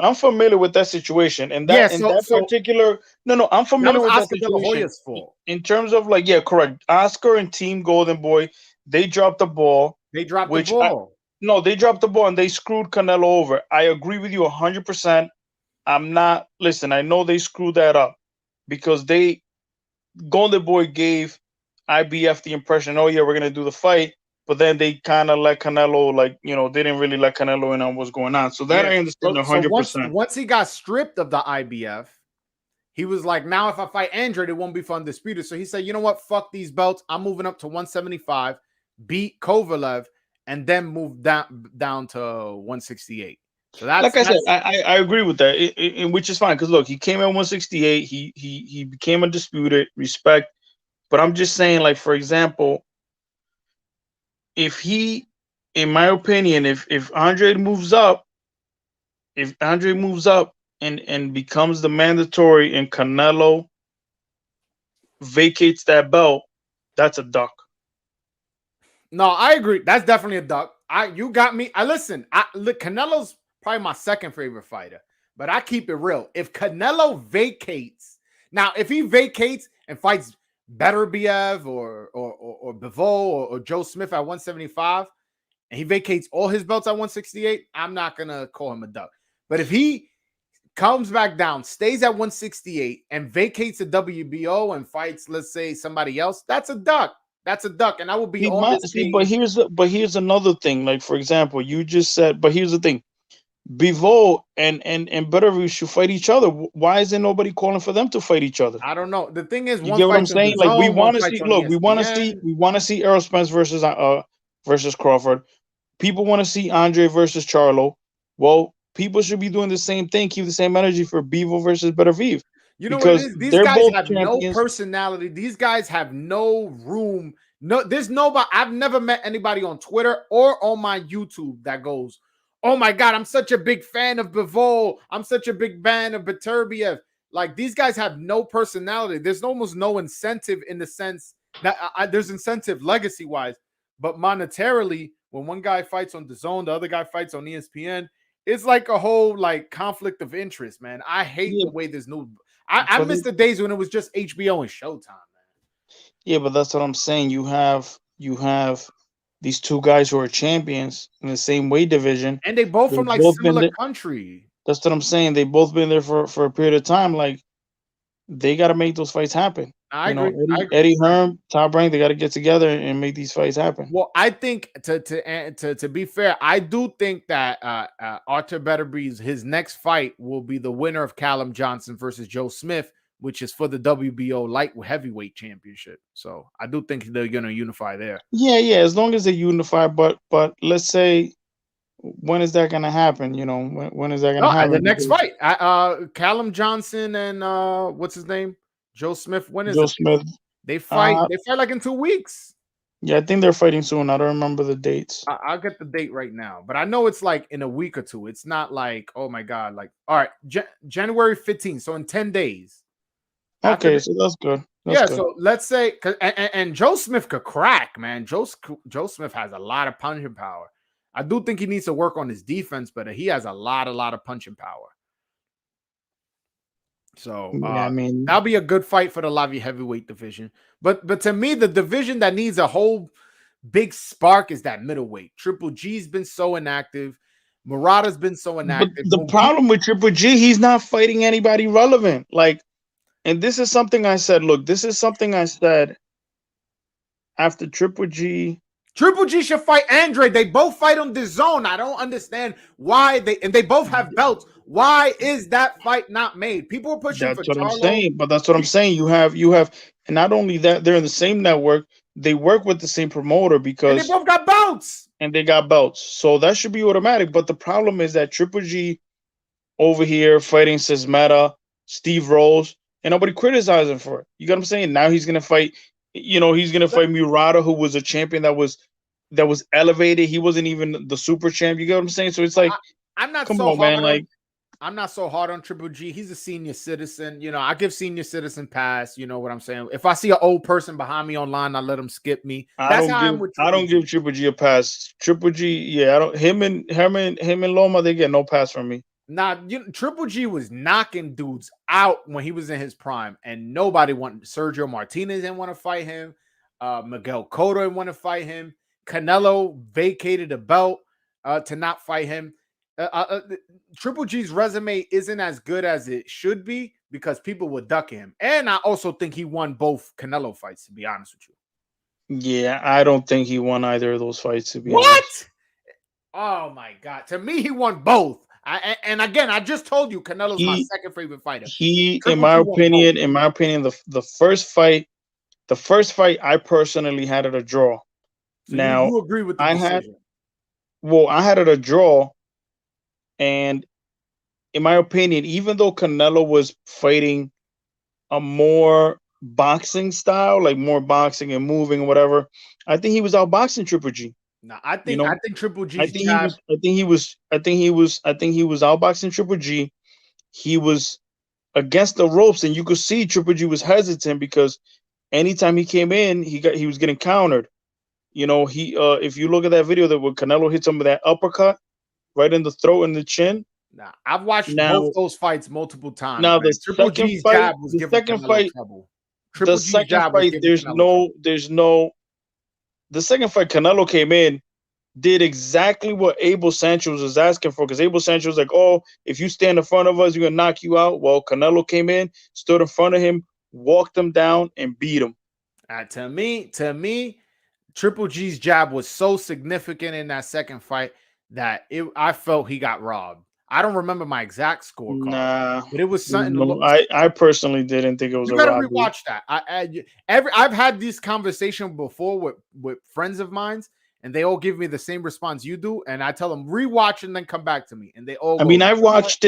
I'm familiar with that situation. And that particular I'm familiar with that situation. In terms of correct. Oscar and Team Golden Boy, they dropped the ball. They dropped the ball. They dropped the ball and they screwed Canelo over. I agree with you 100%. I know they screwed that up because Golden Boy gave IBF the impression, oh yeah, we're gonna do the fight. But then they kind of let Canelo, they didn't really let Canelo in on what's going on. So that I understand 100%. So once he got stripped of the IBF, he was like, now if I fight Andrade, it won't be for undisputed. So he said, you know what? Fuck these belts. I'm moving up to 175, beat Kovalev, and then move down to 168. So that's like I said, I agree with that, which is fine. Because look, he came in 168. He became undisputed. Respect. But I'm just saying, for example, in my opinion, if Andre moves up and becomes the mandatory and Canelo vacates that belt, that's a duck. No, I agree. That's definitely a duck. You got me. Look, Canelo's probably my second favorite fighter, but I keep it real. If Canelo vacates, now if he vacates and fights Beterbiev or Bivol or Joe Smith at 175, and he vacates all his belts at 168, I'm not gonna call him a duck. But if he comes back down, stays at 168, and vacates the WBO and fights, let's say, somebody else, that's a duck. That's a duck, and I will be on this page. But here's another thing. For example, you just said. But here's the thing: Bivol and Beterbiev should fight each other. Why isn't nobody calling for them to fight each other? I don't know. The thing is, you get what I'm saying? We want to see. Look, we want to see Errol Spence versus Crawford. People want to see Andre versus Charlo. Well, people should be doing the same thing. Keep the same energy for Bivol versus Beterbiev. You know what it is? These guys have no personality. These guys have no room. No, there's nobody. I've never met anybody on Twitter or on my YouTube that goes, oh my God, I'm such a big fan of Bivol. I'm such a big fan of Beterbiev. These guys have no personality. There's almost no incentive in the sense that there's incentive legacy-wise, but monetarily, when one guy fights on DAZN, the other guy fights on ESPN, it's like a whole conflict of interest, man. I hate the way there's no. I miss the days when it was just HBO and Showtime, man. Yeah, but that's what I'm saying. You have these two guys who are champions in the same weight division, and they both from similar country. That's what I'm saying. They both been there for a period of time. They got to make those fights happen. I agree. Eddie Hearn, Top Rank, they got to get together and make these fights happen. Well, I think to be fair, I do think that Artur Beterbiev, his next fight will be the winner of Callum Johnson versus Joe Smith, which is for the WBO light heavyweight championship. So I do think they're going to unify there. Yeah. As long as they unify, but let's say, when is that going to happen? When is that going to happen? The next fight, Callum Johnson and what's his name? Joe Smith. When is Joe Smith? They fight. They fight in 2 weeks. Yeah, I think they're fighting soon. I don't remember the dates. I'll get the date right now, but I know it's in a week or two. It's not oh my God, all right, January 15th. So in 10 days. Okay, so that's good. That's good. So let's say, and Joe Smith could crack, man. Joe Smith has a lot of punching power. I do think he needs to work on his defense, but he has a lot of punching power. So Yeah, I mean, that'll be a good fight for the light heavyweight division. But to me, the division that needs a whole big spark is that middleweight. Triple G's been so inactive. Murata's been so but inactive. the problem with Triple G, he's not fighting anybody relevant. Like, and this is something I said. Look, this is something I said after Triple G. Triple G should fight Andre. They both fight on the zone. I don't understand why they both have belts. Why is that fight not made? People are pushing for That's what I'm Charlo. saying. But that's what I'm saying. You have, and not only that, they're in the same network. They work with the same promoter And because they both got belts. and they got belts. So that should be automatic. But the problem is that Triple G over here fighting Sismeta, Steve Rose, and nobody criticized him for it. You get what I'm saying? Now he's gonna fight. He's gonna fight Murata, who was a champion that was elevated. He wasn't even the super champ. You get what I'm saying? So it's like, I'm not come so on, hard man. Like, I'm not so hard on Triple G. He's a senior citizen. I give senior citizen pass. You know what I'm saying? If I see an old person behind me online, I let him skip me. That's how I'm with Triple I don't give Triple G a pass. Triple G, yeah, I don't. Him and Loma, they get no pass from me. Nah, Triple G was knocking dudes out when he was in his prime, and nobody wanted. Sergio Martinez didn't want to fight him. Miguel Cotto didn't want to fight him. Canelo vacated the belt to not fight him. Triple G's resume isn't as good as it should be because people would duck him. And I also think he won both Canelo fights, to be honest with you. Yeah, I don't think he won either of those fights, to be honest. Oh my God. To me, he won both. And again, I just told you Canelo's my second favorite fighter. In my opinion, the first fight, I personally had it a draw. So now you agree with the decision? I had it a draw, and in my opinion, even though Canelo was fighting a more boxing style, like more boxing and moving and whatever, I think he was outboxing Triple G. No, I think Triple G. I think he was outboxing Triple G. He was against the ropes, and you could see Triple G was hesitant because anytime he came in, he was getting countered. If you look at that video that when Canelo hits him with that uppercut right in the throat and the chin. Nah, I've watched both those fights multiple times. Now the Triple G's jab was giving Canelo trouble. The second fight, the second fight, Canelo came in, did exactly what Abel Sanchez was asking for, because Abel Sanchez was like, "Oh, if you stand in front of us, we're gonna knock you out." Well, Canelo came in, stood in front of him, walked him down, and beat him. To me, Triple G's jab was so significant in that second fight that I felt he got robbed. I don't remember my exact scorecard, but it was something. No, I personally didn't think it was. You gotta rewatch that. I've had this conversation before with friends of mine, and they all give me the same response you do, and I tell them rewatch and then come back to me, and they all. I've watched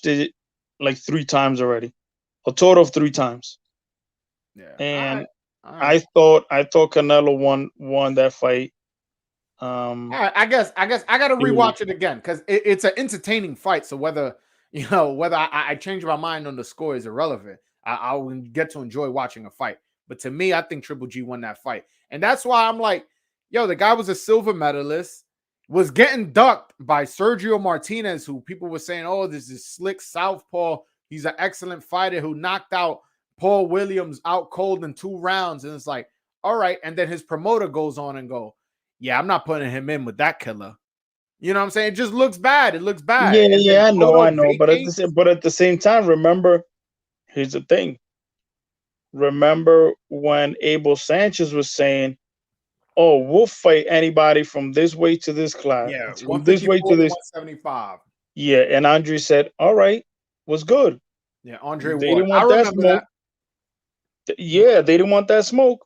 it like 3 times already, a total of 3 times. Yeah, and I thought Canelo won that fight. I guess I got to rewatch it again because it's an entertaining fight. So whether I change my mind on the score is irrelevant. I will get to enjoy watching a fight. But to me, I think Triple G won that fight, and that's why I'm like, yo, the guy was a silver medalist, was getting ducked by Sergio Martinez, who people were saying, oh, this is slick southpaw. He's an excellent fighter who knocked out Paul Williams out cold in 2 rounds, and it's like, all right, and then his promoter goes on and go, yeah, I'm not putting him in with that killer. You know what I'm saying? It just looks bad. It looks bad. Yeah, I know. But at the same time, remember, here's the thing. Remember when Abel Sanchez was saying, "Oh, we'll fight anybody from this weight to this class, from this weight to this 175." Yeah, and Andre said, "All right, was good." Yeah, Andre Ward. Didn't want that smoke. Yeah, they didn't want that smoke.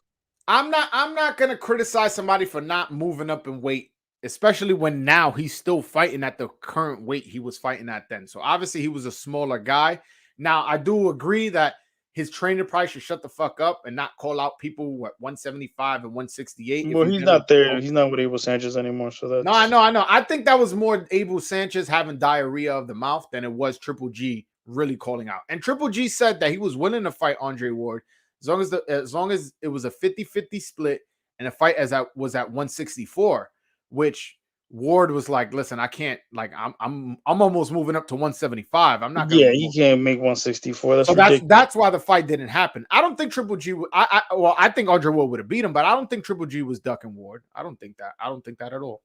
I'm not gonna criticize somebody for not moving up in weight, especially when now he's still fighting at the current weight he was fighting at then. So obviously he was a smaller guy. Now I do agree that his trainer probably should shut the fuck up and not call out people at 175 and 168. Well, he's not there. He's not with Abel Sanchez anymore. So that's... No, I know. I think that was more Abel Sanchez having diarrhea of the mouth than it was Triple G really calling out. And Triple G said that he was willing to fight Andre Ward as long as it was a 50-50 split and a fight was at 164, which Ward was like, "Listen, I can't. Like, I'm almost moving up to 175. I'm not gonna Yeah, move." he can't make 164. That's So ridiculous. that's why the fight didn't happen. I don't think Triple G. I think Andre Ward would have beat him, but I don't think Triple G was ducking Ward. I don't think that. I don't think that at all.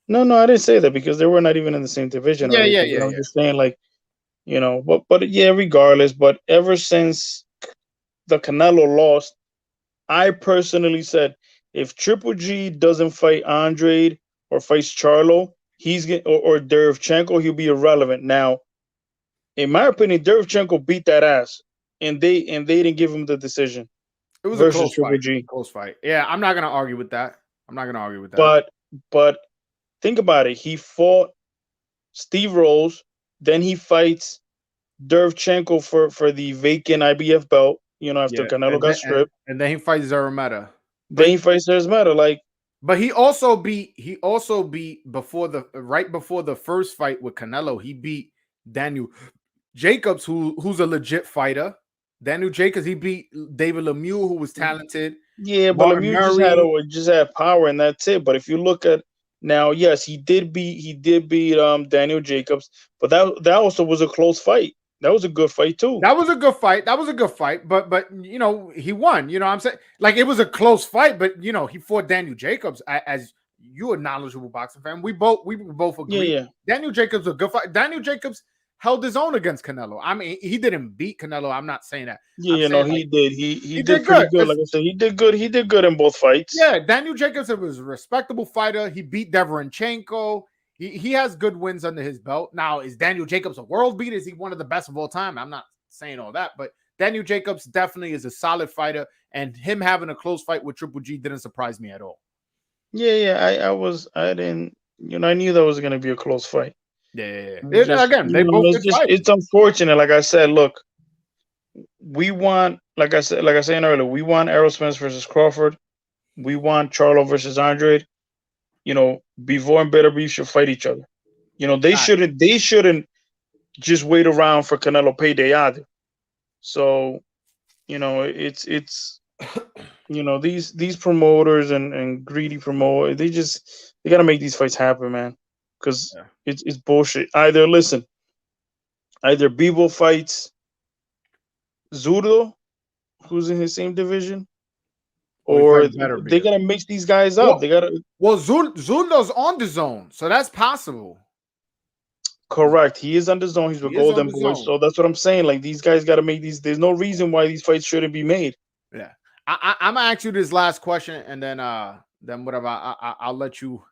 No, I didn't say that because they were not even in the same division or Yeah, yeah, anything. yeah, I'm yeah. just saying, like, but yeah, regardless. But ever since the Canelo lost, I personally said if Triple G doesn't fight Andrade or fights Charlo, he's get or Derevchenko, he'll be irrelevant. Now, in my opinion, Derevchenko beat that ass, and they didn't give him the decision It was a versus close Triple fight. G. Close fight. Yeah, I'm not gonna argue with that. I'm not gonna argue with that. But think about it. He fought Steve Rose, then he fights Derevchenko for the vacant IBF belt. After Yeah, Canelo got stripped, and then he fights Zarameta. then he fights Serrano. Like, but he also beat right before the first fight with Canelo. He beat Daniel Jacobs, who's a legit fighter. Daniel Jacobs, he beat David Lemieux, who was talented. yeah, but Martin Lemieux Murray. just had power, and that's it. But if you look at now, yes, he did beat Daniel Jacobs, but that also was a close fight. That was a good fight too. That was a good fight. But he won. You know what I'm saying? Like, it was a close fight, but he fought Daniel Jacobs. As you're a knowledgeable boxing fan, we both agree. Yeah. Daniel Jacobs a good fight. Daniel Jacobs held his own against Canelo. I mean, he didn't beat Canelo. I'm not saying that. Yeah, he did. He did good. pretty good. Like I said, he did good. He did good in both fights. Yeah, Daniel Jacobs was a respectable fighter. He beat Deverenchenko. He has good wins under his belt. Now, is Daniel Jacobs a world beater? Is he one of the best of all time? I'm not saying all that, but Daniel Jacobs definitely is a solid fighter, and him having a close fight with Triple G didn't surprise me at all. Yeah. I didn't. I knew that was going to be a close fight. Yeah. Again, they both it's unfortunate. Like I said, look, we want, like I said earlier, we want Errol Spence versus Crawford. We want Charlo versus Andrade. Bivol and Beterbiev should fight each other. They shouldn't just wait around for Canelo payday either. So, it's these promoters and greedy promoters, they got to make these fights happen, man, because it's bullshit. Either Bivol fights Zurdo, who's in his same division, or they gotta mix these guys up. Zurdo's on the zone, so that's possible. Correct. He is on the zone. He's with Golden Boy. So that's what I'm saying. Like, these guys got to make these. There's no reason why these fights shouldn't be made. Yeah. I'm gonna ask you this last question, and then whatever. I'll let you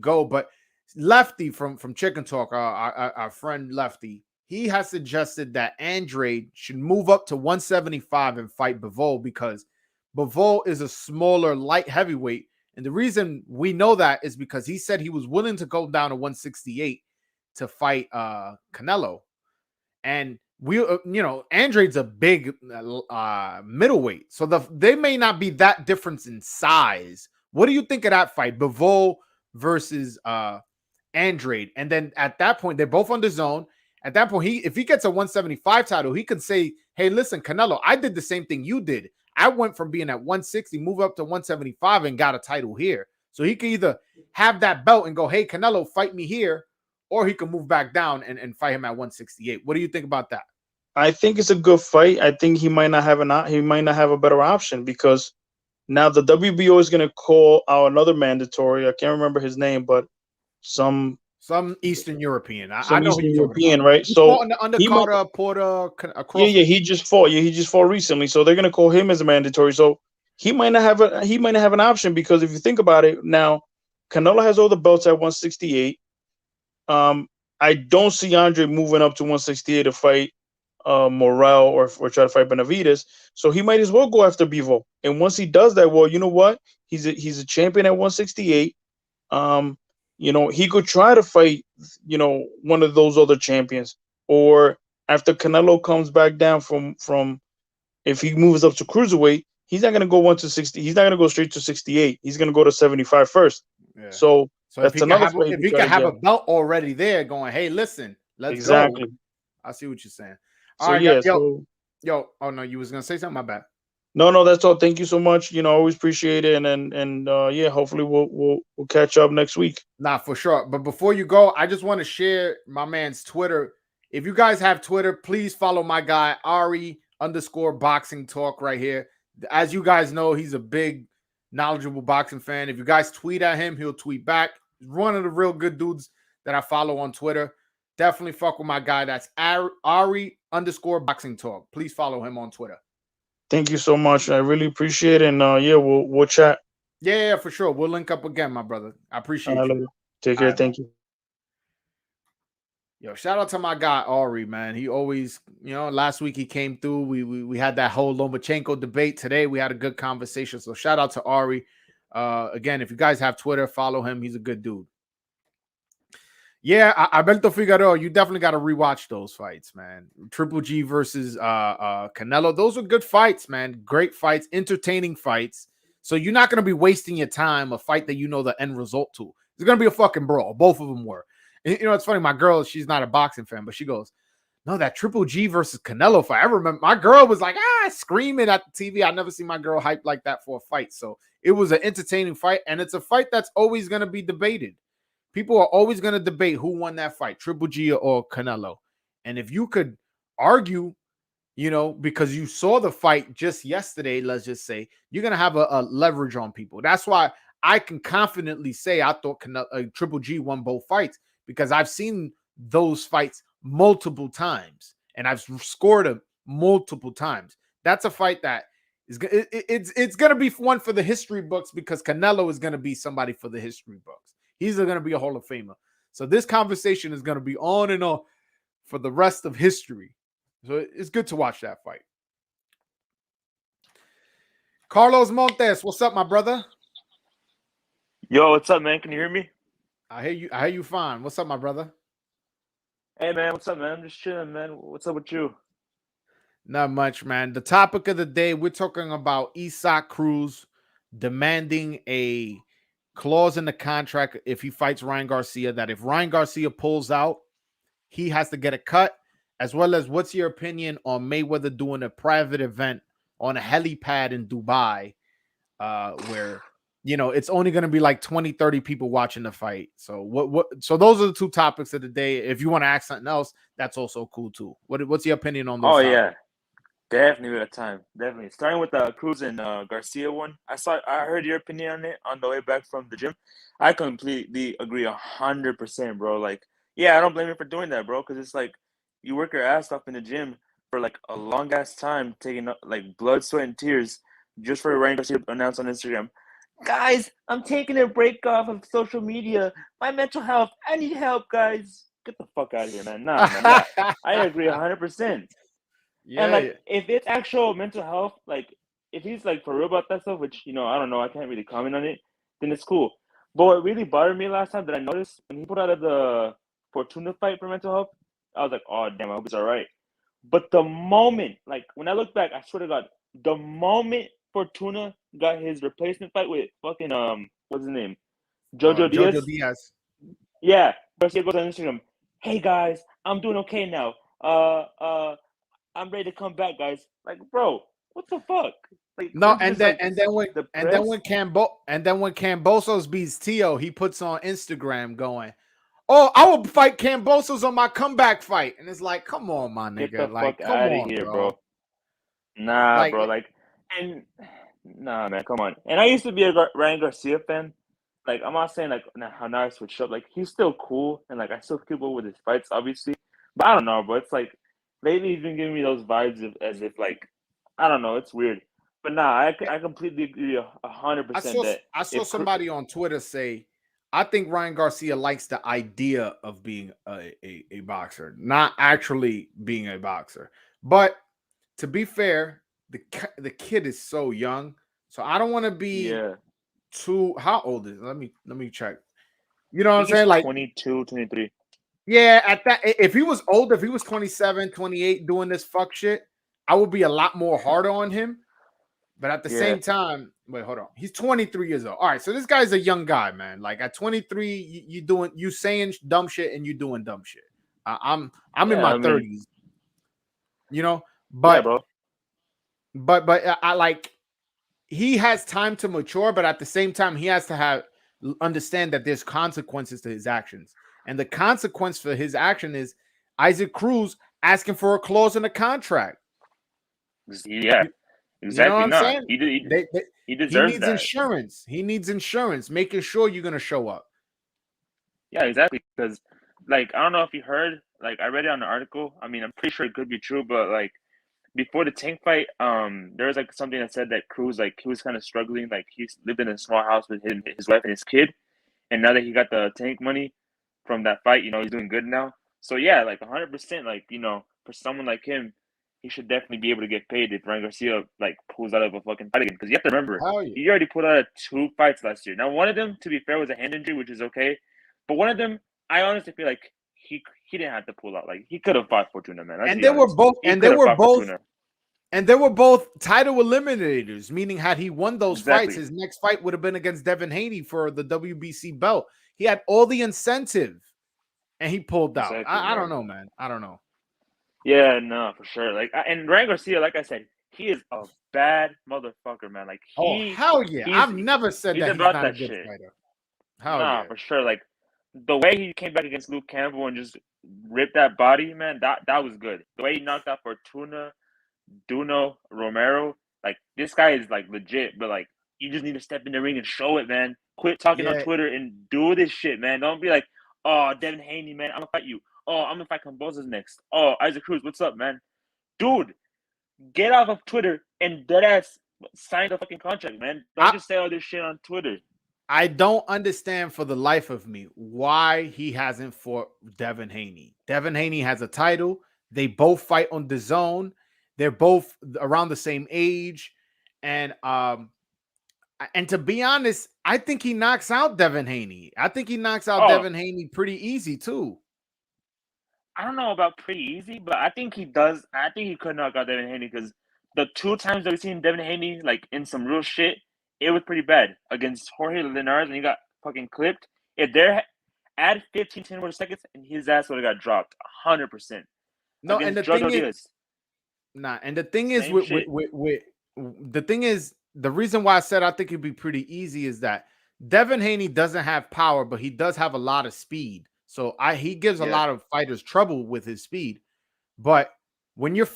go. But Lefty from Chicken Talk, our friend Lefty, he has suggested that Andrade should move up to 175 and fight Bivol, because Bivol is a smaller light heavyweight, and the reason we know that is because he said he was willing to go down to 168 to fight Canelo. And we Andrade's a big middleweight, so they may not be that difference in size. What do you think of that fight, Bivol versus Andrade? And then at that point, they're both on the zone. At that point, if he gets a 175 title, he could say, hey, listen, Canelo, I did the same thing you did. I went from being at 160, move up to 175 and got a title here. So he could either have that belt and go, hey, Canelo, fight me here, or he can move back down and fight him at 168. What do you think about that? I think it's a good fight. I think he might not have a better option, because now the WBO is going to call out another mandatory. I can't remember his name, but some Eastern European. I know Eastern European, right? So on the undercard, Porter. Yeah, he just fought. Yeah, he just fought recently. So they're going to call him as a mandatory. So he might not have an option, because if you think about it, now Canelo has all the belts at 168. I don't see Andre moving up to 168 to fight Morel or try to fight Benavidez. So he might as well go after Bivol. And once he does that, well, you know what? He's a champion at 168. He could try to fight, one of those other champions. Or after Canelo comes back down from if he moves up to cruiserweight, he's not going to go 160. He's not going to go straight to 68. He's going to go to 75 first. Yeah. So that's another fight. If he can have a belt already there going, hey, listen, let's go. I see what you're saying. All right, yo. Oh no, you was gonna say something? My bad. No, that's all. Thank you so much. Always appreciate it, and yeah, hopefully we'll catch up next week. Nah, for sure. But before you go, I just want to share my man's Twitter. If you guys have Twitter, please follow my guy Ari_boxing talk right here. As you guys know, he's a big, knowledgeable boxing fan. If you guys tweet at him, he'll tweet back. He's one of the real good dudes that I follow on Twitter. Definitely fuck with my guy. That's Ari_boxing talk. Please follow him on Twitter. Thank you so much. I really appreciate it, and yeah, we'll chat. Yeah, for sure. We'll link up again, my brother. I appreciate you. Take care. Thank you. Yo, shout out to my guy Ari, man. He always, last week he came through. We had that whole Lomachenko debate. Today we had a good conversation. So shout out to Ari. Again, if you guys have Twitter, follow him. He's a good dude. Yeah, Alberto Figueroa, you definitely got to rewatch those fights, man. Triple G versus Canelo. Those were good fights, man. Great fights, entertaining fights. So you're not going to be wasting your time a fight that you know the end result to. It's going to be a fucking brawl. Both of them were. And, it's funny. My girl, she's not a boxing fan, but she goes, no, that Triple G versus Canelo fight. I remember my girl was like, screaming at the TV. I never seen my girl hyped like that for a fight. So it was an entertaining fight. And it's a fight that's always going to be debated. People are always going to debate who won that fight, Triple G or Canelo. And if you could argue, because you saw the fight just yesterday, let's just say, you're going to have a leverage on people. That's why I can confidently say I thought Triple G won both fights, because I've seen those fights multiple times and I've scored them multiple times. That's a fight that it's going to be one for the history books, because Canelo is going to be somebody for the history books. He's going to be a Hall of Famer. So this conversation is going to be on and on for the rest of history. So it's good to watch that fight. Carlos Montes, what's up, my brother? Yo, what's up, man? Can you hear me? I hear you fine. What's up, my brother? Hey, man, what's up, man? I'm just chilling, man. What's up with you? Not much, man. The topic of the day, we're talking about Issac Cruz demanding a clause in the contract if he fights Ryan Garcia, that if Ryan Garcia pulls out, he has to get a cut, as well as what's your opinion on Mayweather doing a private event on a helipad in Dubai, where it's only going to be like 20, 30 people watching the fight. So so those are the two topics of the day. If you want to ask something else, that's also cool too. What's your opinion on those topics? Yeah, definitely with a time. Definitely. Starting with the Cruz and Garcia one. I heard your opinion on it on the way back from the gym. I completely agree 100%, bro. Like, yeah, I don't blame you for doing that, bro, because it's like you work your ass off in the gym for like a long ass time, taking like blood, sweat, and tears just for Ryan Garcia to announce on Instagram, guys, I'm taking a break off of social media. My mental health, I need help, guys. Get the fuck out of here, man. Nah, man. I agree 100%. Yeah, and like, if it's actual mental health, like if he's like for real about that stuff, which I don't know, I can't really comment on it, then it's cool. But what really bothered me last time that I noticed when he put out of the Fortuna fight for mental health, I was like, oh damn, I hope he's all right. But the moment, like when I look back, I swear to God, the moment Fortuna got his replacement fight with fucking what's his name, Jojo Diaz. Yeah, Garcia goes on Instagram. Hey guys, I'm doing okay now. I'm ready to come back, guys. Like, bro, what the fuck? Like, no, and then when Cambosos beats Tio, he puts on Instagram going, "Oh, I will fight Cambosos on my comeback fight," and it's like, come on, my nigga, get the like, fuck come out on, of here, bro. Nah, like, bro, like, and nah, man, come on. And I used to be a Ryan Garcia fan. Like, I'm not saying like how now I switched up. Like, he's still cool, and like I still keep up with his fights, obviously. But I don't know, bro. It's like lately he's been giving me those vibes as if like I don't know. It's weird. But nah, I completely agree 100% I saw somebody on Twitter say, I think Ryan Garcia likes the idea of being a boxer, not actually being a boxer. But to be fair, the kid is so young, so I don't want to be too. How old is? Let me check. You know what I'm saying? Like 22, 23. Yeah, at that, if he was older, if he was 27, 28 doing this fuck shit, I would be a lot more harder on him. But at the same time, wait, hold on. He's 23 years old. All right, so this guy's a young guy, man. Like at 23, you saying dumb shit and you doing dumb shit. I'm in my 30s. But bro. but I like he has time to mature, but at the same time, he has to understand that there's consequences to his actions, and the consequence for his action is Issac Cruz asking for a clause in the contract. Yeah, You know what exactly. I'm No, saying? he He deserves needs that. insurance. He needs insurance, making sure you're gonna show up. Yeah, exactly. Because, like, I don't know if you heard. Like, I read it on an article. I mean, I'm pretty sure it could be true, but like before the Tank fight, there was like something that said that Cruz, like, he was kind of struggling. Like, he lived in a small house with his wife and his kid, and now that he got the Tank money from that fight, he's doing good now. So yeah, like 100%. Like, for someone like him, he should definitely be able to get paid if Ryan Garcia like pulls out of a fucking fight again. Because you have to remember, Hell yeah. he already pulled out of 2 fights last year. Now, one of them, to be fair, was a hand injury, which is okay. But one of them, I honestly feel like he didn't have to pull out. Like, he could have fought Fortuna, man. Let's And be honest. they were both title eliminators, meaning had he won those fights, Exactly. his next fight would have been against Devin Haney for the WBC belt. He had all the incentive, and he pulled out. Exactly, I don't man. know, man. I don't know. Yeah, no, for sure. Like, and Ryan Garcia, like I said, he is a bad motherfucker, man. Like, Hell yeah! I've never said he's that he's about not a that good shit. fighter. Hell Nah, yeah, for sure. Like, the way he came back against Luke Campbell and just ripped that body, man, that was good. The way he knocked out Fortuna, Duno, Romero, like, this guy is like legit. But like, you just need to step in the ring and show it, man. Quit talking on yeah. Twitter and do this shit, man. Don't be like, oh, Devin Haney, man, I'm gonna fight you. Oh, I'm gonna fight Camboza's next. Oh, Isaac Cruz, what's up, man? Dude, get off of Twitter and deadass sign the fucking contract, man. Don't just say all this shit on Twitter. I don't understand for the life of me why he hasn't fought Devin Haney. Devin Haney has a title. They both fight on the zone. They're both around the same age. And to be honest, I think he knocks out Devin Haney. I think he knocks out Devin Haney pretty easy too. I don't know about pretty easy, but I think he does. I think he could knock out Devin Haney because the 2 times that we've seen Devin Haney like in some real shit, it was pretty bad against Jorge Linares and he got fucking clipped. If they're add 15, 10 more seconds and his ass would have got dropped 100%. No, against and the Joe thing Diaz. is, and the thing is with the thing is the reason why I said I think it'd be pretty easy is that Devin Haney doesn't have power, but he does have a lot of speed. So he gives a lot of fighters trouble with his speed. But when you're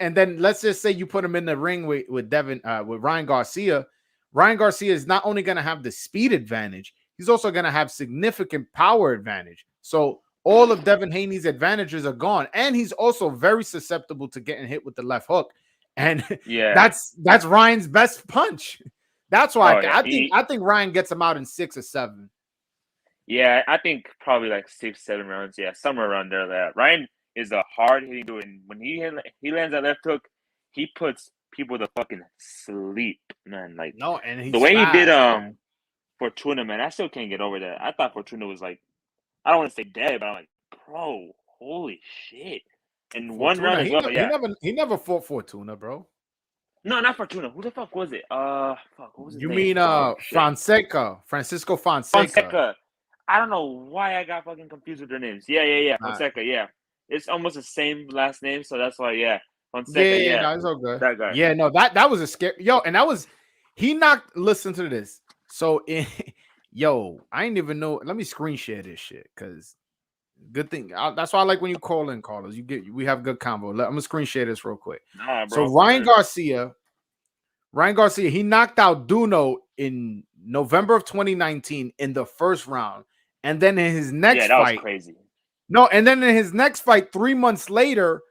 and then let's just say you put him in the ring with Ryan Garcia. Ryan Garcia is not only going to have the speed advantage, he's also going to have significant power advantage. So all of Devin Haney's advantages are gone, and he's also very susceptible to getting hit with the left hook. And that's Ryan's best punch. That's why I think Ryan gets him out in 6 or 7. Yeah, I think probably like 6, 7 rounds. Yeah, somewhere around there. That Ryan is a hard hitting dude, and when he lands that left hook, he puts people to fucking sleep, man. Like and the way fast, he did Fortuna, man. I still can't get over that. I thought Fortuna was like, I don't want to say dead, but I'm like, bro, holy shit. And Fortuna, 1 round as well. He never fought Fortuna, bro. No, not Fortuna. Who the fuck was it? What was his name? You mean Francisco Fonseca. I don't know why I got fucking confused with their names. Yeah. Fonseca, yeah. It's almost the same last name, so that's why, yeah. Fonseca, yeah. No, it's all good. That guy. Yeah, no, that was a scary. And that was, he knocked, listen to this. So, I didn't even know. Let me screen share this shit, because good thing. That's why I like when you call in, callers. We have good combo. I'm going to screen share this real quick. Nah, bro, so, Ryan Garcia, he knocked out Duno in November of 2019 in the first round. And then in his next that fight, was crazy. No, and then in his next fight, 3 months later,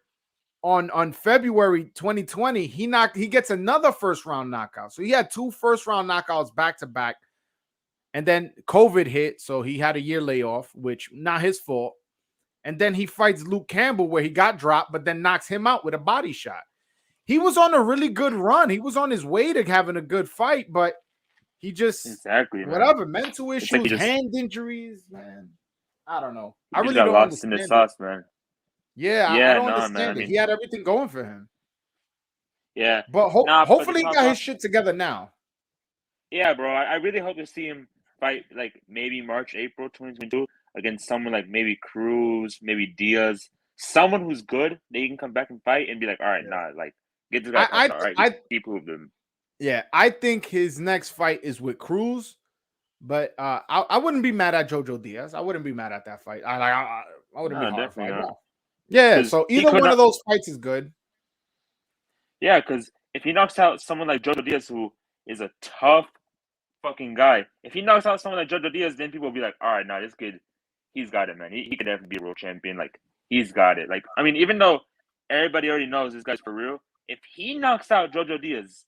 on February 2020, he gets another first round knockout. So he had 2 first round knockouts back to back, and then COVID hit, so he had a year layoff, which not his fault. And then he fights Luke Campbell, where he got dropped, but then knocks him out with a body shot. He was on a really good run. He was on his way to having a good fight, but he just whatever, mental issues, hand injuries, man. I don't know. I really got don't lost understand in the sauce, man. Yeah, I don't understand it. He had everything going for him. Yeah, but hopefully he got his shit together now. Yeah, bro. I really hope to see him fight like maybe March, April 2022 against someone like maybe Cruz, maybe Diaz, someone who's good that he can come back and fight and be like, all right, like Get this guy knocked out. All right, he proved him. Yeah, I think his next fight is with Cruz, but I wouldn't be mad at Jojo Diaz. I wouldn't be mad at that fight. I wouldn't be horrified. No. Yeah, so either one of those fights is good. Yeah, because if he knocks out someone like Jojo Diaz, who is a tough fucking guy, if he knocks out someone like Jojo Diaz, then people will be like, all right, this kid, he's got it, man. He could definitely be a world champion. Like, he's got it. Like, I mean, even though everybody already knows this guy's for real, if he knocks out Jojo Diaz,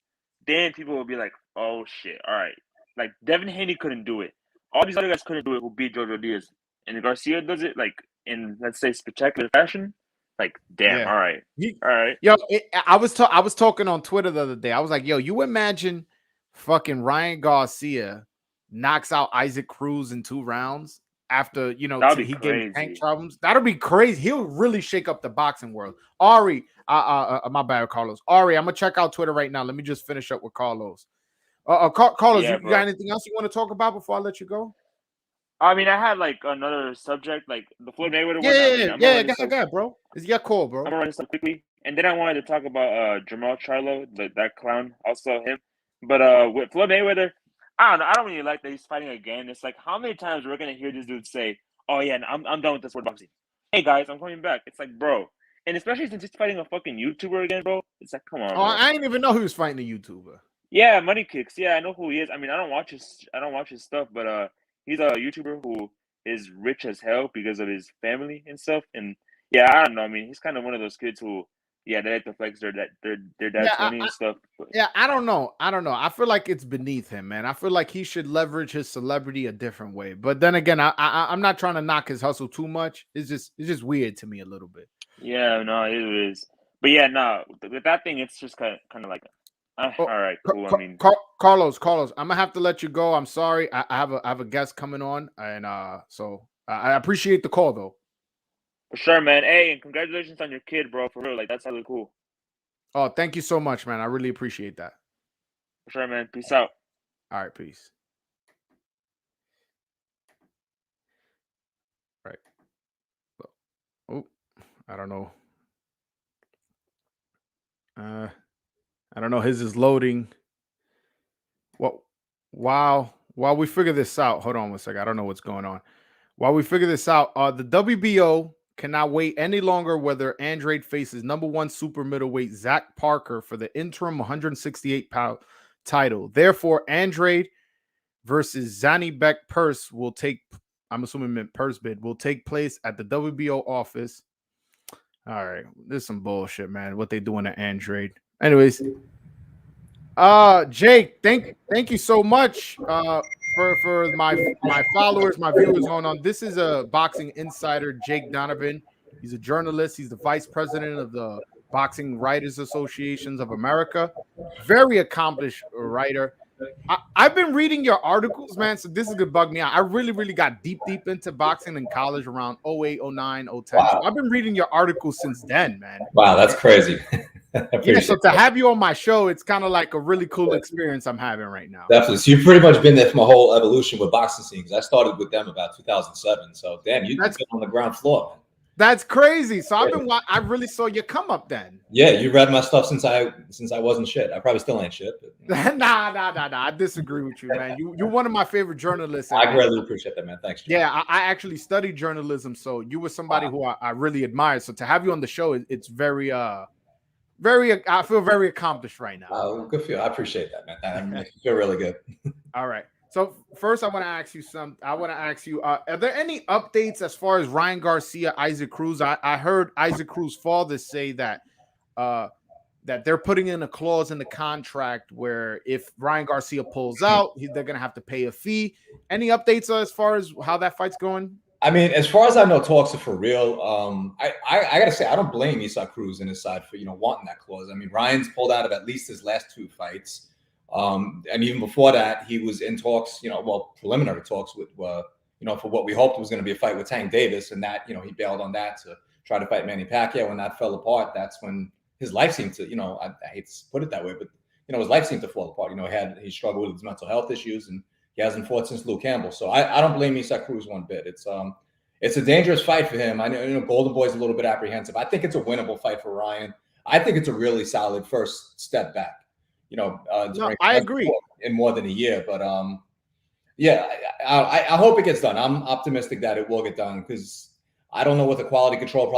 then people will be like, oh shit, all right. Like, Devin Haney couldn't do it. All these other guys couldn't do it who beat Jojo Diaz. And Garcia does it, like, in, let's say, spectacular fashion. Like, damn, Yeah. all right. All right. Yo, I was talking on Twitter the other day. I was like, yo, you imagine fucking Ryan Garcia knocks out Issac Cruz in 2 rounds after, he gave tank problems. That'll be crazy. He'll really shake up the boxing world. Ari, my bad, Carlos. Ari, I'm gonna check out Twitter right now. Let me just finish up with Carlos. Carlos, you got anything else you want to talk about before I let you go? I mean, I had like another subject, like the Floyd Mayweather one. Yeah, go ahead, bro. It's your call, bro. I'm gonna run this up quickly, and then I wanted to talk about Jamal Charlo, that clown, also him. But with Floyd Mayweather, I don't know. I don't really like that he's fighting again. It's like, how many times we're gonna hear this dude say, "Oh yeah, I'm done with this sport boxing. Hey guys, I'm coming back." It's like, bro, and especially since he's fighting a fucking YouTuber again, bro. It's like, come on. Oh, bro. I didn't even know he was fighting a YouTuber. Yeah, Money Kicks. Yeah, I know who he is. I mean, I don't watch his stuff, but he's a YouTuber who is rich as hell because of his family and stuff. And yeah, I don't know. I mean, he's kind of one of those kids who, they like to flex their dad's money and stuff. But. Yeah, I don't know. I feel like it's beneath him, man. I feel like he should leverage his celebrity a different way. But then again, I'm not trying to knock his hustle too much. It's just weird to me a little bit. Yeah, no, it is. But yeah, no, with that thing, it's just kind of like. All right, cool. I mean, Carlos, I'm gonna have to let you go. I'm sorry. I have a guest coming on, and so I appreciate the call though. For sure, man. Hey, and congratulations on your kid, bro. For real, like that's really cool. Oh, thank you so much, man. I really appreciate that. For sure, man. Peace out. All right, peace. Right. Oh, I don't know. I don't know. His is loading. Well, while we figure this out, hold on one second. I don't know what's going on. While we figure this out, the WBO cannot wait any longer whether Andrade faces #1 super middleweight Zach Parker for the interim 168-pound title. Therefore, Andrade versus Zanny Beck Purse will take, I'm assuming meant purse bid, will take place at the WBO office. All right, this is some bullshit, man. What they doing to Andrade? Anyways, Jake, thank you so much for my followers, my viewers on. This is a boxing insider, Jake Donovan. He's a journalist. He's the vice president of the Boxing Writers Associations of America. Very accomplished writer. I've been reading your articles, man, so this is gonna bug me out. I really got deep into boxing in college around 08, 09, 010. Wow. So I've been reading your articles since then, man. Wow, that's crazy. Yeah, so to have you on my show, it's kind of like a really cool experience I'm having right now. Definitely. So you've pretty much been there for my whole evolution with boxing scenes. I started with them about 2007. So damn, you've been on the ground floor, man. That's crazy. So I really saw your come up then. Yeah, you read my stuff since I wasn't shit. I probably still ain't shit. But, Nah. I disagree with you, man. You're one of my favorite journalists. I greatly appreciate that, man. Thanks, John. Yeah, I actually studied journalism, so you were somebody who I really admire. So to have you on the show, it's very I feel very accomplished right now. Good for you. I appreciate that, man. That makes me feel really good. All right. So first, I want to ask you are there any updates as far as Ryan Garcia, Issac Cruz? I heard Issac Cruz's father say that that they're putting in a clause in the contract where if Ryan Garcia pulls out, they're going to have to pay a fee. Any updates as far as how that fight's going? I mean, as far as I know, talks are for real. I gotta say, I don't blame Issac Cruz and his side for wanting that clause. I mean, Ryan's pulled out of at least his last 2 fights. And even before that, he was in talks, preliminary talks with, for what we hoped was going to be a fight with Tank Davis. And that, he bailed on that to try to fight Manny Pacquiao. When that fell apart, that's when his life seemed to, I hate to put it that way, but, his life seemed to fall apart. He struggled with his mental health issues and he hasn't fought since Luke Campbell. So I don't blame Issac Cruz one bit. It's a dangerous fight for him. I know, Golden Boy's a little bit apprehensive. I think it's a winnable fight for Ryan. I think it's a really solid first step back. No, I agree. In more than a year, but yeah, I hope it gets done. I'm optimistic that it will get done because I don't know what the quality control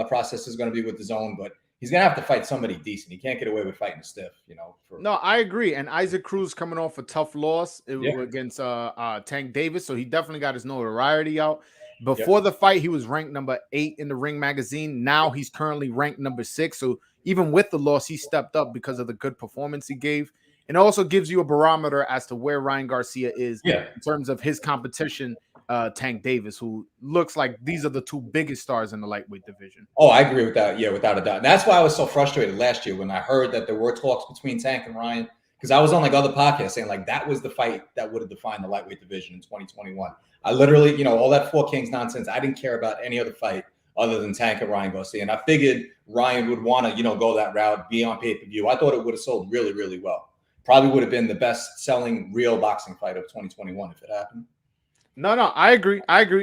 process is going to be with the zone, but he's going to have to fight somebody decent. He can't get away with fighting a stiff, No, I agree. And Issac Cruz coming off a tough loss against Tank Davis, so he definitely got his notoriety out. Before the fight, he was ranked number 8 in the Ring magazine. Now he's currently ranked number 6. So even with the loss, he stepped up because of the good performance he gave. And it also gives you a barometer as to where Ryan Garcia is in terms of his competition, Tank Davis, who looks like these are the 2 biggest stars in the lightweight division. Oh, I agree with that. Yeah, without a doubt. And that's why I was so frustrated last year when I heard that there were talks between Tank and Ryan, because I was on like other podcasts saying like that was the fight that would have defined the lightweight division in 2021. I literally, all that 4 Kings nonsense, I didn't care about any other fight other than Tank and Ryan Garcia. And I figured Ryan would want to, go that route, be on pay-per-view. I thought it would have sold really, really well. Probably would have been the best-selling real boxing fight of 2021 if it happened. No, I agree.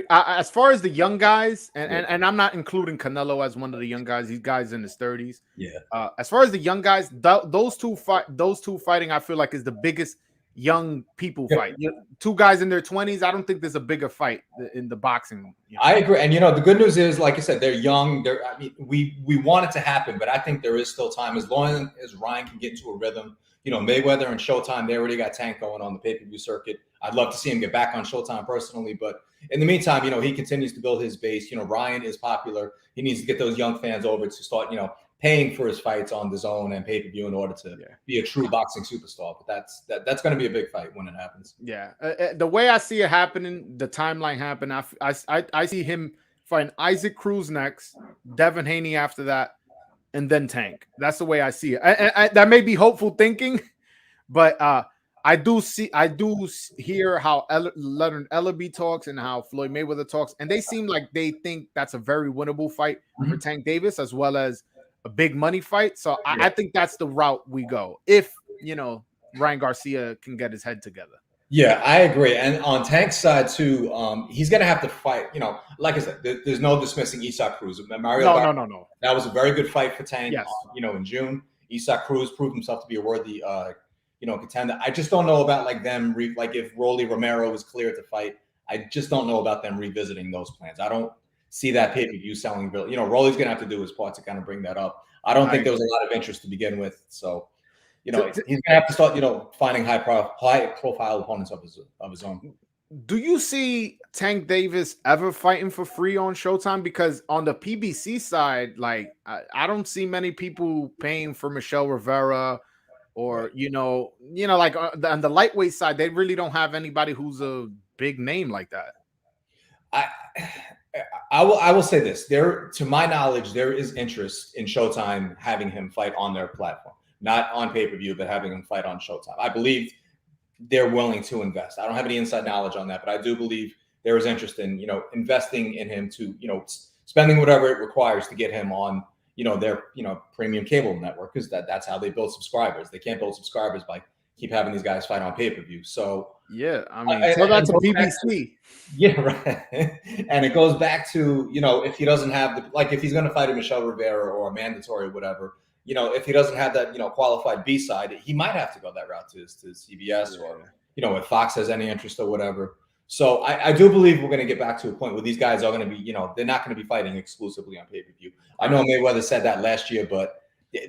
As far as the young guys, and I'm not including Canelo as one of the young guys. These guys in his 30s. Yeah. As far as the young guys, those two fighting, I feel like is the biggest young people fight. 2 guys in their 20s. I don't think there's a bigger fight in the boxing. I agree. And the good news is, like I said, they're young. We want it to happen, but I think there is still time as long as Ryan can get into a rhythm. Mayweather and Showtime, they already got Tank going on the pay-per-view circuit. I'd love to see him get back on Showtime personally, but in the meantime, he continues to build his base. Ryan is popular. He needs to get those young fans over to start, paying for his fights on the zone and pay-per-view in order to be a true boxing superstar. But that's going to be a big fight when it happens. Yeah. The way I see it happening, the timeline happen, I see him fighting Issac Cruz next, Devin Haney after that, and then Tank. That's the way I see it. That may be hopeful thinking, but I do hear how Leonard Ellaby talks and how Floyd Mayweather talks, and they seem like they think that's a very winnable fight for Tank Davis as well as a big money fight. So I think that's the route we go if Ryan Garcia can get his head together. Yeah, I agree. And on Tank's side too, he's going to have to fight. Like I said, there's no dismissing Issac Cruz. No. That was a very good fight for Tank. Yes. In June, Issac Cruz proved himself to be a worthy, contender. I just don't know about like them. If Rolly Romero was clear to fight, I just don't know about them revisiting those plans. I don't see that pay-per-view selling. Rolly's going to have to do his part to kind of bring that up. I don't think there was a lot of interest to begin with. So. He's going to have to start, finding high profile opponents of his own. Do you see Tank Davis ever fighting for free on Showtime? Because on the PBC side, like I don't see many people paying for Michelle Rivera, or like on the lightweight side, they really don't have anybody who's a big name like that. I will say this: to my knowledge, there is interest in Showtime having him fight on their platform. Not on pay-per-view, but having him fight on Showtime. I believe they're willing to invest. I don't have any inside knowledge on that, but I do believe there is interest in, investing in him to, spending whatever it requires to get him on, their, premium cable network, because that's how they build subscribers. They can't build subscribers by keep having these guys fight on pay-per-view. So yeah, I mean, so that's a PBC. Yeah, right. And it goes back to, if he doesn't have if he's going to fight a Michelle Rivera or a mandatory or whatever, if he doesn't have that, qualified B side, he might have to go that route to CBS or, if Fox has any interest or whatever. So I do believe we're going to get back to a point where these guys are going to be, they're not going to be fighting exclusively on pay-per-view. I know Mayweather said that last year, but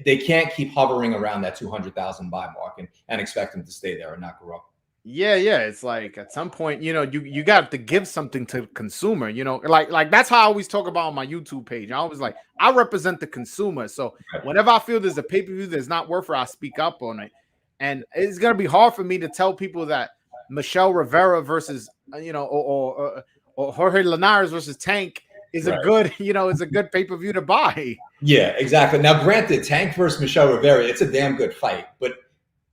they can't keep hovering around that 200,000 buy mark and expect them to stay there and not grow. Yeah. It's like at some point, you got to give something to the consumer, like that's how I always talk about on my YouTube page. I always I represent the consumer. So whenever I feel there's a pay-per-view that's not worth it, I speak up on it. And it's going to be hard for me to tell people that Michelle Rivera versus, or Jorge Linares versus Tank is a good, is a good pay-per-view to buy. Yeah, exactly. Now, granted, Tank versus Michelle Rivera, it's a damn good fight, but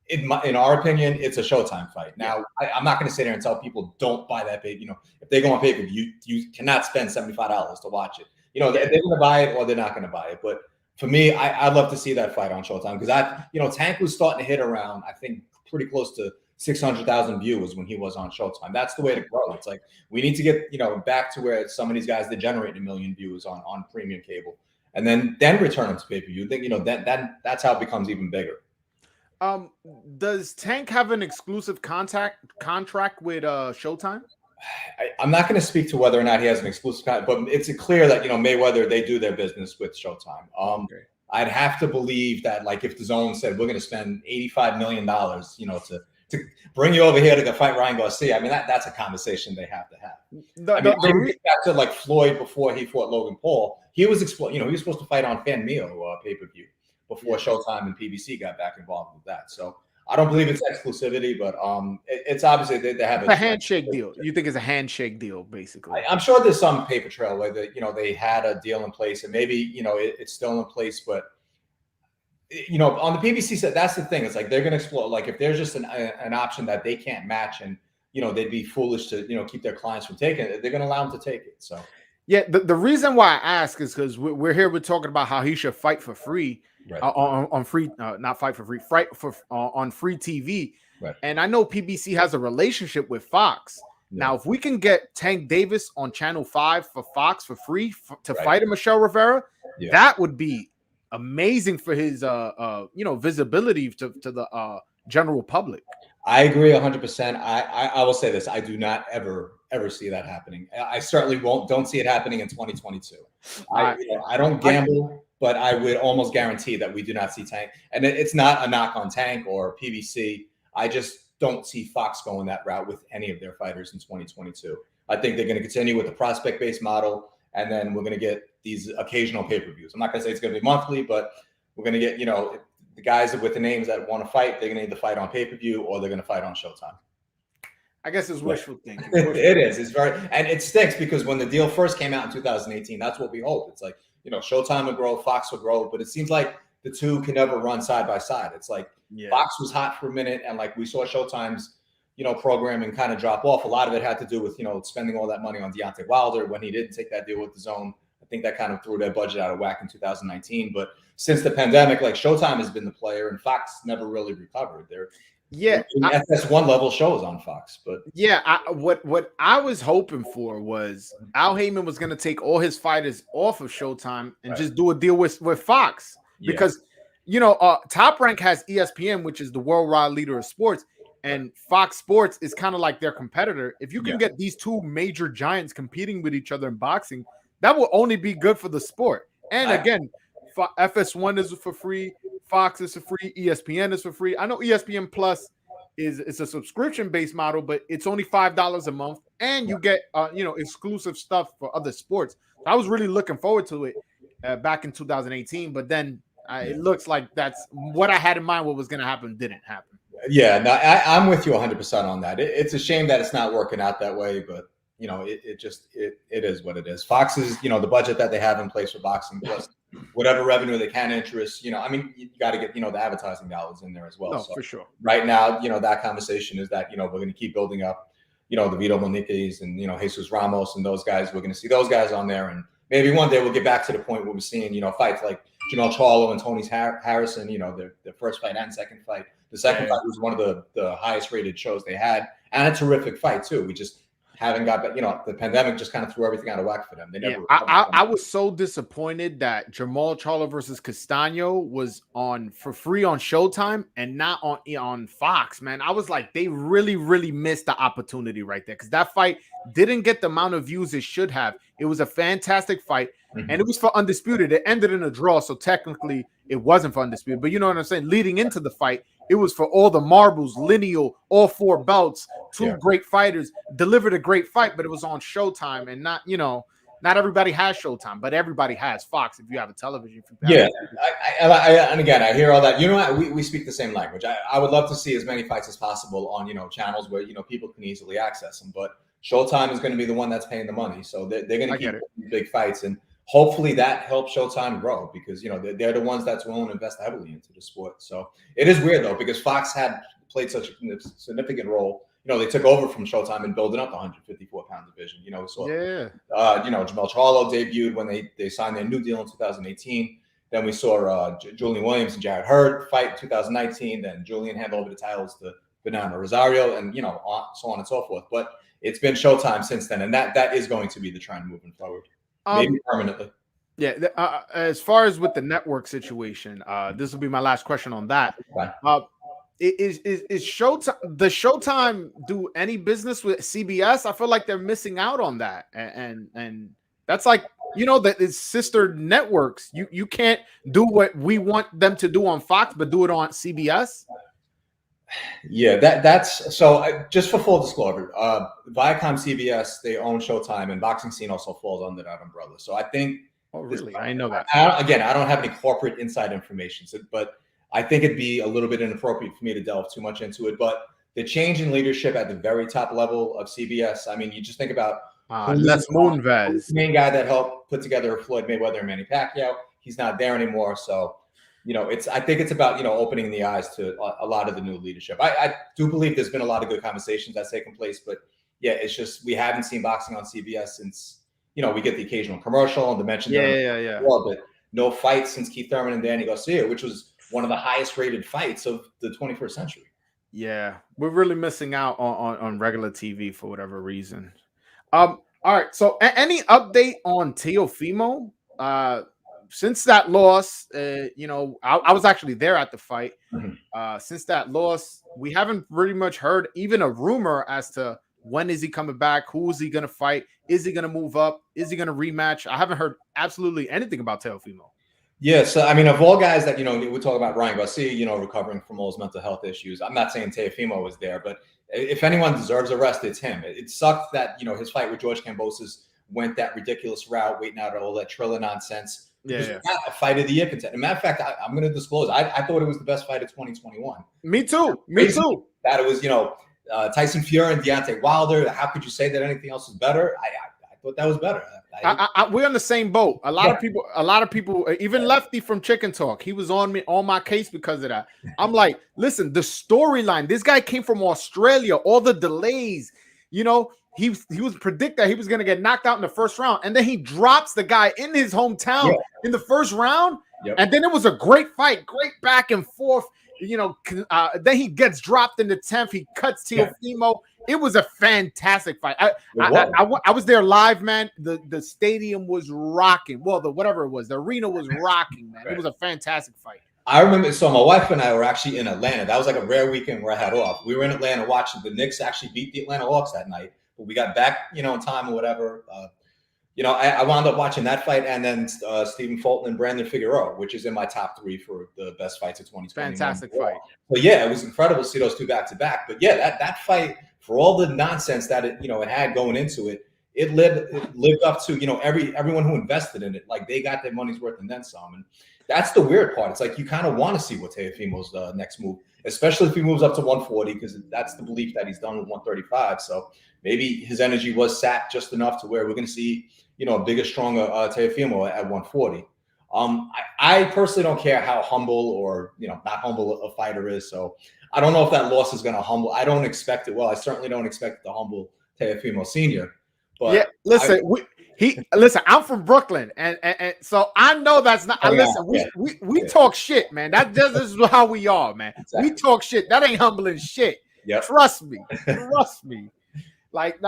in our opinion, it's a Showtime fight. Now, I'm not going to sit there and tell people don't buy that pay. If they go on pay-per-view, you cannot spend $75 to watch it. They're going to buy it or they're not going to buy it. But for me, I'd love to see that fight on Showtime because Tank was starting to hit around, I think, pretty close to 600,000 viewers when he was on Showtime. That's the way to grow. It's like we need to get back to where some of these guys, they're generating 1 million viewers on premium cable. and then return them to pay-per-view. Think, that's how it becomes even bigger. Does Tank have an exclusive contract with Showtime? I'm not going to speak to whether or not he has an exclusive contract, but it's clear that Mayweather, they do their business with Showtime. Okay. I'd have to believe that, like, if the Zone said we're going to spend $85 million, to bring you over here to go fight Ryan Garcia, I mean that's a conversation they have to have. Back to like Floyd before he fought Logan Paul, he was he was supposed to fight on Fan Meal pay-per-view before Showtime and PBC got back involved with that. So I don't believe it's exclusivity, but it's obviously they have a handshake deal. You think it's a handshake deal, basically? I'm sure there's some paper trail where they had a deal in place, and maybe it's still in place, but on the PBC side, that's the thing. It's like they're going to explore. Like if there's just an option that they can't match, and they'd be foolish to keep their clients from taking it, they're going to allow them to take it. So yeah, the reason why I ask is because we're here. We're talking about how he should fight for free. Right. On free, not fight for free, fight for on free TV. Right. And I know PBC has a relationship with Fox. Yeah. Now, if we can get Tank Davis on Channel 5 for Fox for free to fight Michelle Rivera, that would be amazing for his visibility to the general public. I agree 100%. I will say this: I do not ever see that happening. I certainly don't see it happening in 2022. I don't gamble. But I would almost guarantee that we do not see Tank. And it's not a knock on Tank or PBC. I just don't see Fox going that route with any of their fighters in 2022. I think they're going to continue with the prospect-based model, and then we're going to get these occasional pay-per-views. I'm not going to say it's going to be monthly, but we're going to get, the guys with the names that want to fight, they're going to either fight on pay-per-view or they're going to fight on Showtime. I guess it's wishful thinking. It is. It's and it stinks because when the deal first came out in 2018, that's what we hope. It's like, Showtime will grow, Fox will grow, but it seems like the two can never run side by side. It's like Fox was hot for a minute, and like we saw Showtime's, programming kind of drop off. A lot of it had to do with, spending all that money on Deontay Wilder when he didn't take that deal with the Zone. I think that kind of threw their budget out of whack in 2019. But since the pandemic, like Showtime has been the player, and Fox never really recovered. They're FS1 level shows on Fox, but what I was hoping for was Al Heyman was going to take all his fighters off of Showtime and just do a deal with Fox because Top Rank has ESPN, which is the worldwide leader of sports, and Fox Sports is kind of like their competitor. If you can get these two major giants competing with each other in boxing, that will only be good for the sport. And again, FS1 is for free. Fox is for free. ESPN is for free. I know ESPN Plus it's a subscription-based model, but it's only $5 a month, and you get exclusive stuff for other sports. I was really looking forward to it back in 2018, but then it looks like that's what I had in mind. What was going to happen didn't happen. Yeah, no, I'm with you 100% on that. It's a shame that it's not working out that way, but it is what it is. Fox is the budget that they have in place for boxing plus whatever revenue they can interest, I mean, you got to get, the advertising dollars in there as well. No, so for sure. Right now, that conversation is that, we're going to keep building up, the Vito Moniquez and, Jesus Ramos and those guys. We're going to see those guys on there. And maybe one day we'll get back to the point where we're seeing, fights like Jamel Charlo and Tony Harrison, their first fight and second fight. The second fight was one of the highest rated shows they had, and a terrific fight too. We just haven't got back, the pandemic just kind of threw everything out of whack for them. They never. I was so disappointed that Jamal Charlo versus Castano was on for free on Showtime and not on Fox. Man, I was like, they really, really missed the opportunity right there because that fight didn't get the amount of views it should have. It was a fantastic fight, and it was for Undisputed. It ended in a draw, so technically it wasn't for Undisputed. But you know what I'm saying? Leading into the fight, it was for all the marbles, lineal, all four belts, two great fighters, delivered a great fight, but it was on Showtime and not, not everybody has Showtime, but everybody has Fox if you have a television. And again, I hear all that. We speak the same language. I would love to see as many fights as possible on, channels where, people can easily access them. But Showtime is going to be the one that's paying the money. So they're going to keep these big fights. And hopefully that helps Showtime grow because, they're the ones that's willing to invest heavily into the sport. So it is weird, though, because Fox had played such a significant role. They took over from Showtime and building up the 154-pound division. So, Jamel Charlo debuted when they signed their new deal in 2018. Then we saw Julian Williams and Jarrett Hurd fight in 2019. Then Julian handed over the titles to Fernando Rosario and, so on and so forth. But it's been Showtime since then, and that is going to be the trend moving forward. Maybe permanently. Yeah, as far as with the network situation, this will be my last question on that. Okay. Is Showtime, the Showtime do any business with CBS? I feel like they're missing out on that, and that's like, you know, that it's sister networks. You can't do what we want them to do on Fox, but do it on CBS. Yeah, that's so. Just for full disclosure, Viacom, CBS, they own Showtime, and Boxing Scene also falls under that umbrella. So I think. Oh, really? I know that. Again, I don't have any corporate inside information, but I think it'd be a little bit inappropriate for me to delve too much into it. But the change in leadership at the very top level of CBS, I mean, you just think about Les Moonves, the main guy that helped put together Floyd Mayweather and Manny Pacquiao. He's not there anymore. So, you know, I think it's about, you know, opening the eyes to a lot of the new leadership. I do believe there's been a lot of good conversations that's taken place, but yeah, it's just we haven't seen boxing on CBS since, you know, we get the occasional commercial and the mention. Yeah. Well, but no fight since Keith Thurman and Danny Garcia, which was one of the highest rated fights of the 21st century. Yeah, we're really missing out on regular TV for whatever reason. All right. So any update on Teofimo? Since that loss, you know, I was actually there at the fight. Since that loss, we haven't pretty much heard even a rumor as to when is he coming back? Who is he going to fight? Is he going to move up? Is he going to rematch? I haven't heard absolutely anything about Teofimo. Yeah, so I mean, of all guys that, you know, we talk about Ryan Garcia, you know, recovering from all his mental health issues. I'm not saying Teofimo was there, but if anyone deserves a rest, it's him. It sucked that, you know, his fight with George Kambosos went that ridiculous route, waiting out all that Triller nonsense. Yeah. A fight of the year contender. Matter of fact, I'm going to disclose. I thought it was the best fight of 2021. Me too. That it was, you know, Tyson Fury and Deontay Wilder. How could you say that anything else was better? I thought that was better. We're on the same boat. A lot of people, even Lefty from Chicken Talk, he was on my case because of that. I'm like, listen, the storyline. This guy came from Australia. All the delays, you know, he was predict that he was going to get knocked out in the first round, and then he drops the guy in his hometown in the first round, and then it was a great fight, great back and forth. You know, then he gets dropped in the 10th. He cuts Teofimo. It was a fantastic fight. I was there live, man. The stadium was rocking. Well, whatever it was, the arena was rocking, man. It was a fantastic fight. I remember. So my wife and I were actually in Atlanta. That was like a rare weekend where I had off. We were in Atlanta watching the Knicks actually beat the Atlanta Hawks that night. But we got back, you know, in time or whatever. You know, I wound up watching that fight and then Stephen Fulton and Brandon Figueroa, which is in my top 3 for the best fights of 2020. Fantastic fight. But yeah, it was incredible to see those two back to back. But yeah, that fight, for all the nonsense that it had going into it, it lived up to, you know, everyone who invested in it. Like, they got their money's worth and then some. And that's the weird part. It's like you kind of want to see what Teofimo's next move, especially if he moves up to 140, because that's the belief that he's done with 135. So maybe his energy was sapped just enough to where we're going to see, you know, a bigger, stronger Teofimo at 140. I personally don't care how humble or, you know, not humble a fighter is. So I don't know if that loss is going to humble. I don't expect it. Well, I certainly don't expect it to humble Teofimo Sr. But yeah, listen, listen. I'm from Brooklyn, and so I know that's not. Listen, we talk shit, man. This is how we are, man. Exactly. We talk shit. That ain't humbling shit. Yep. Trust me. Like,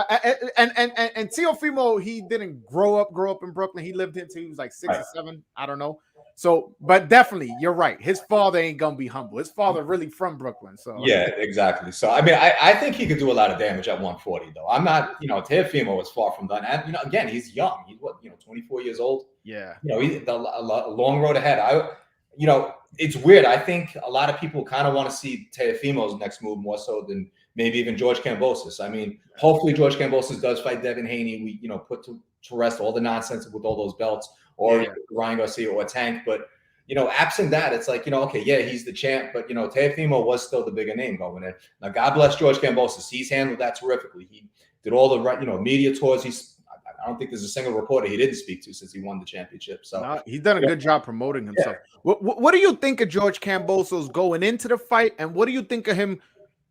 and Teofimo, he didn't grow up in Brooklyn. He lived here until he was like 6 or 7. I don't know. So, but definitely, you're right. His father ain't gonna be humble. His father really from Brooklyn. So yeah, exactly. So I mean, I think he could do a lot of damage at 140, though. I'm not, you know, Teofimo is far from done. And, you know, again, he's young. He's 24 years old. Yeah. You know, he's a long road ahead. You know, it's weird. I think a lot of people kind of want to see Teofimo's next move more so than maybe even George Kambosos. I mean, hopefully George Kambosos does fight Devin Haney. We, you know, put to rest all the nonsense with all those belts, or Ryan Garcia or Tank. But, you know, absent that, it's like, you know, okay, yeah, he's the champ, but, you know, Teofimo was still the bigger name going in. Now, God bless George Kambosos. He's handled that terrifically. He did all the right, you know, media tours. I don't think there's a single reporter he didn't speak to since he won the championship. So he's done a good job promoting himself. Yeah. What do you think of George Kambosos going into the fight, and what do you think of him,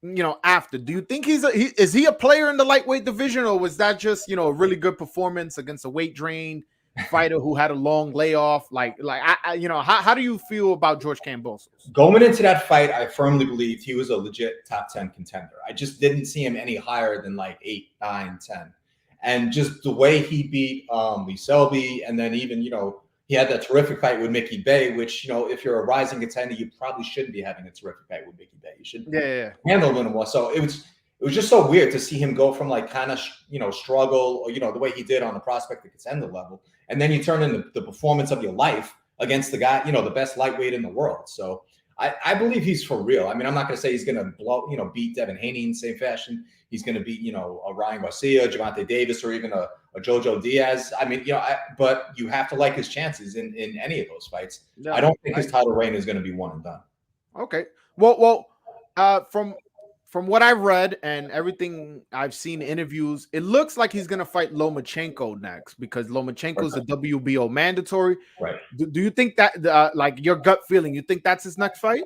you know, after? Do you think is he a player in the lightweight division, or was that just, you know, a really good performance against a weight drained fighter who had a long layoff? Like I you know, how do you feel about George Kambosos? Going into that fight, I firmly believed he was a legit top 10 contender. I just didn't see him any higher than like 8, 9, 10. And just the way he beat Lee Selby, and then even, you know, He had that terrific fight with Mickey Bay, which, if you're a rising contender, you probably shouldn't be having a terrific fight with Mickey Bay. You should handle a little more. So it was just so weird to see him go from like kind of, struggle or, the way he did on the prospect to contender level. And then you turn in the performance of your life against the guy, the best lightweight in the world. So I believe he's for real. I mean, I'm not going to say he's going to beat Devin Haney in the same fashion. He's going to beat, a Ryan Garcia, Gervonta Davis, or even a Jojo Diaz. I mean, but you have to like his chances in any of those fights. No, I don't think his title reign is going to be one and done. Okay. Well, from what I've read and everything I've seen interviews, it looks like he's going to fight Lomachenko next because Lomachenko's a WBO mandatory. Right. Do you think that, like your gut feeling, you think that's his next fight?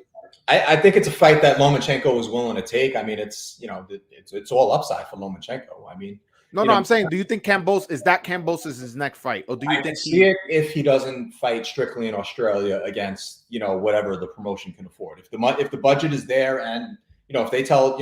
I think it's a fight that Lomachenko is willing to take. I mean, it's all upside for Lomachenko. I mean, I'm saying, do you think Kambosos' his next fight, or do you think see it if he doesn't fight strictly in Australia against whatever the promotion can afford? If the budget is there, and if they tell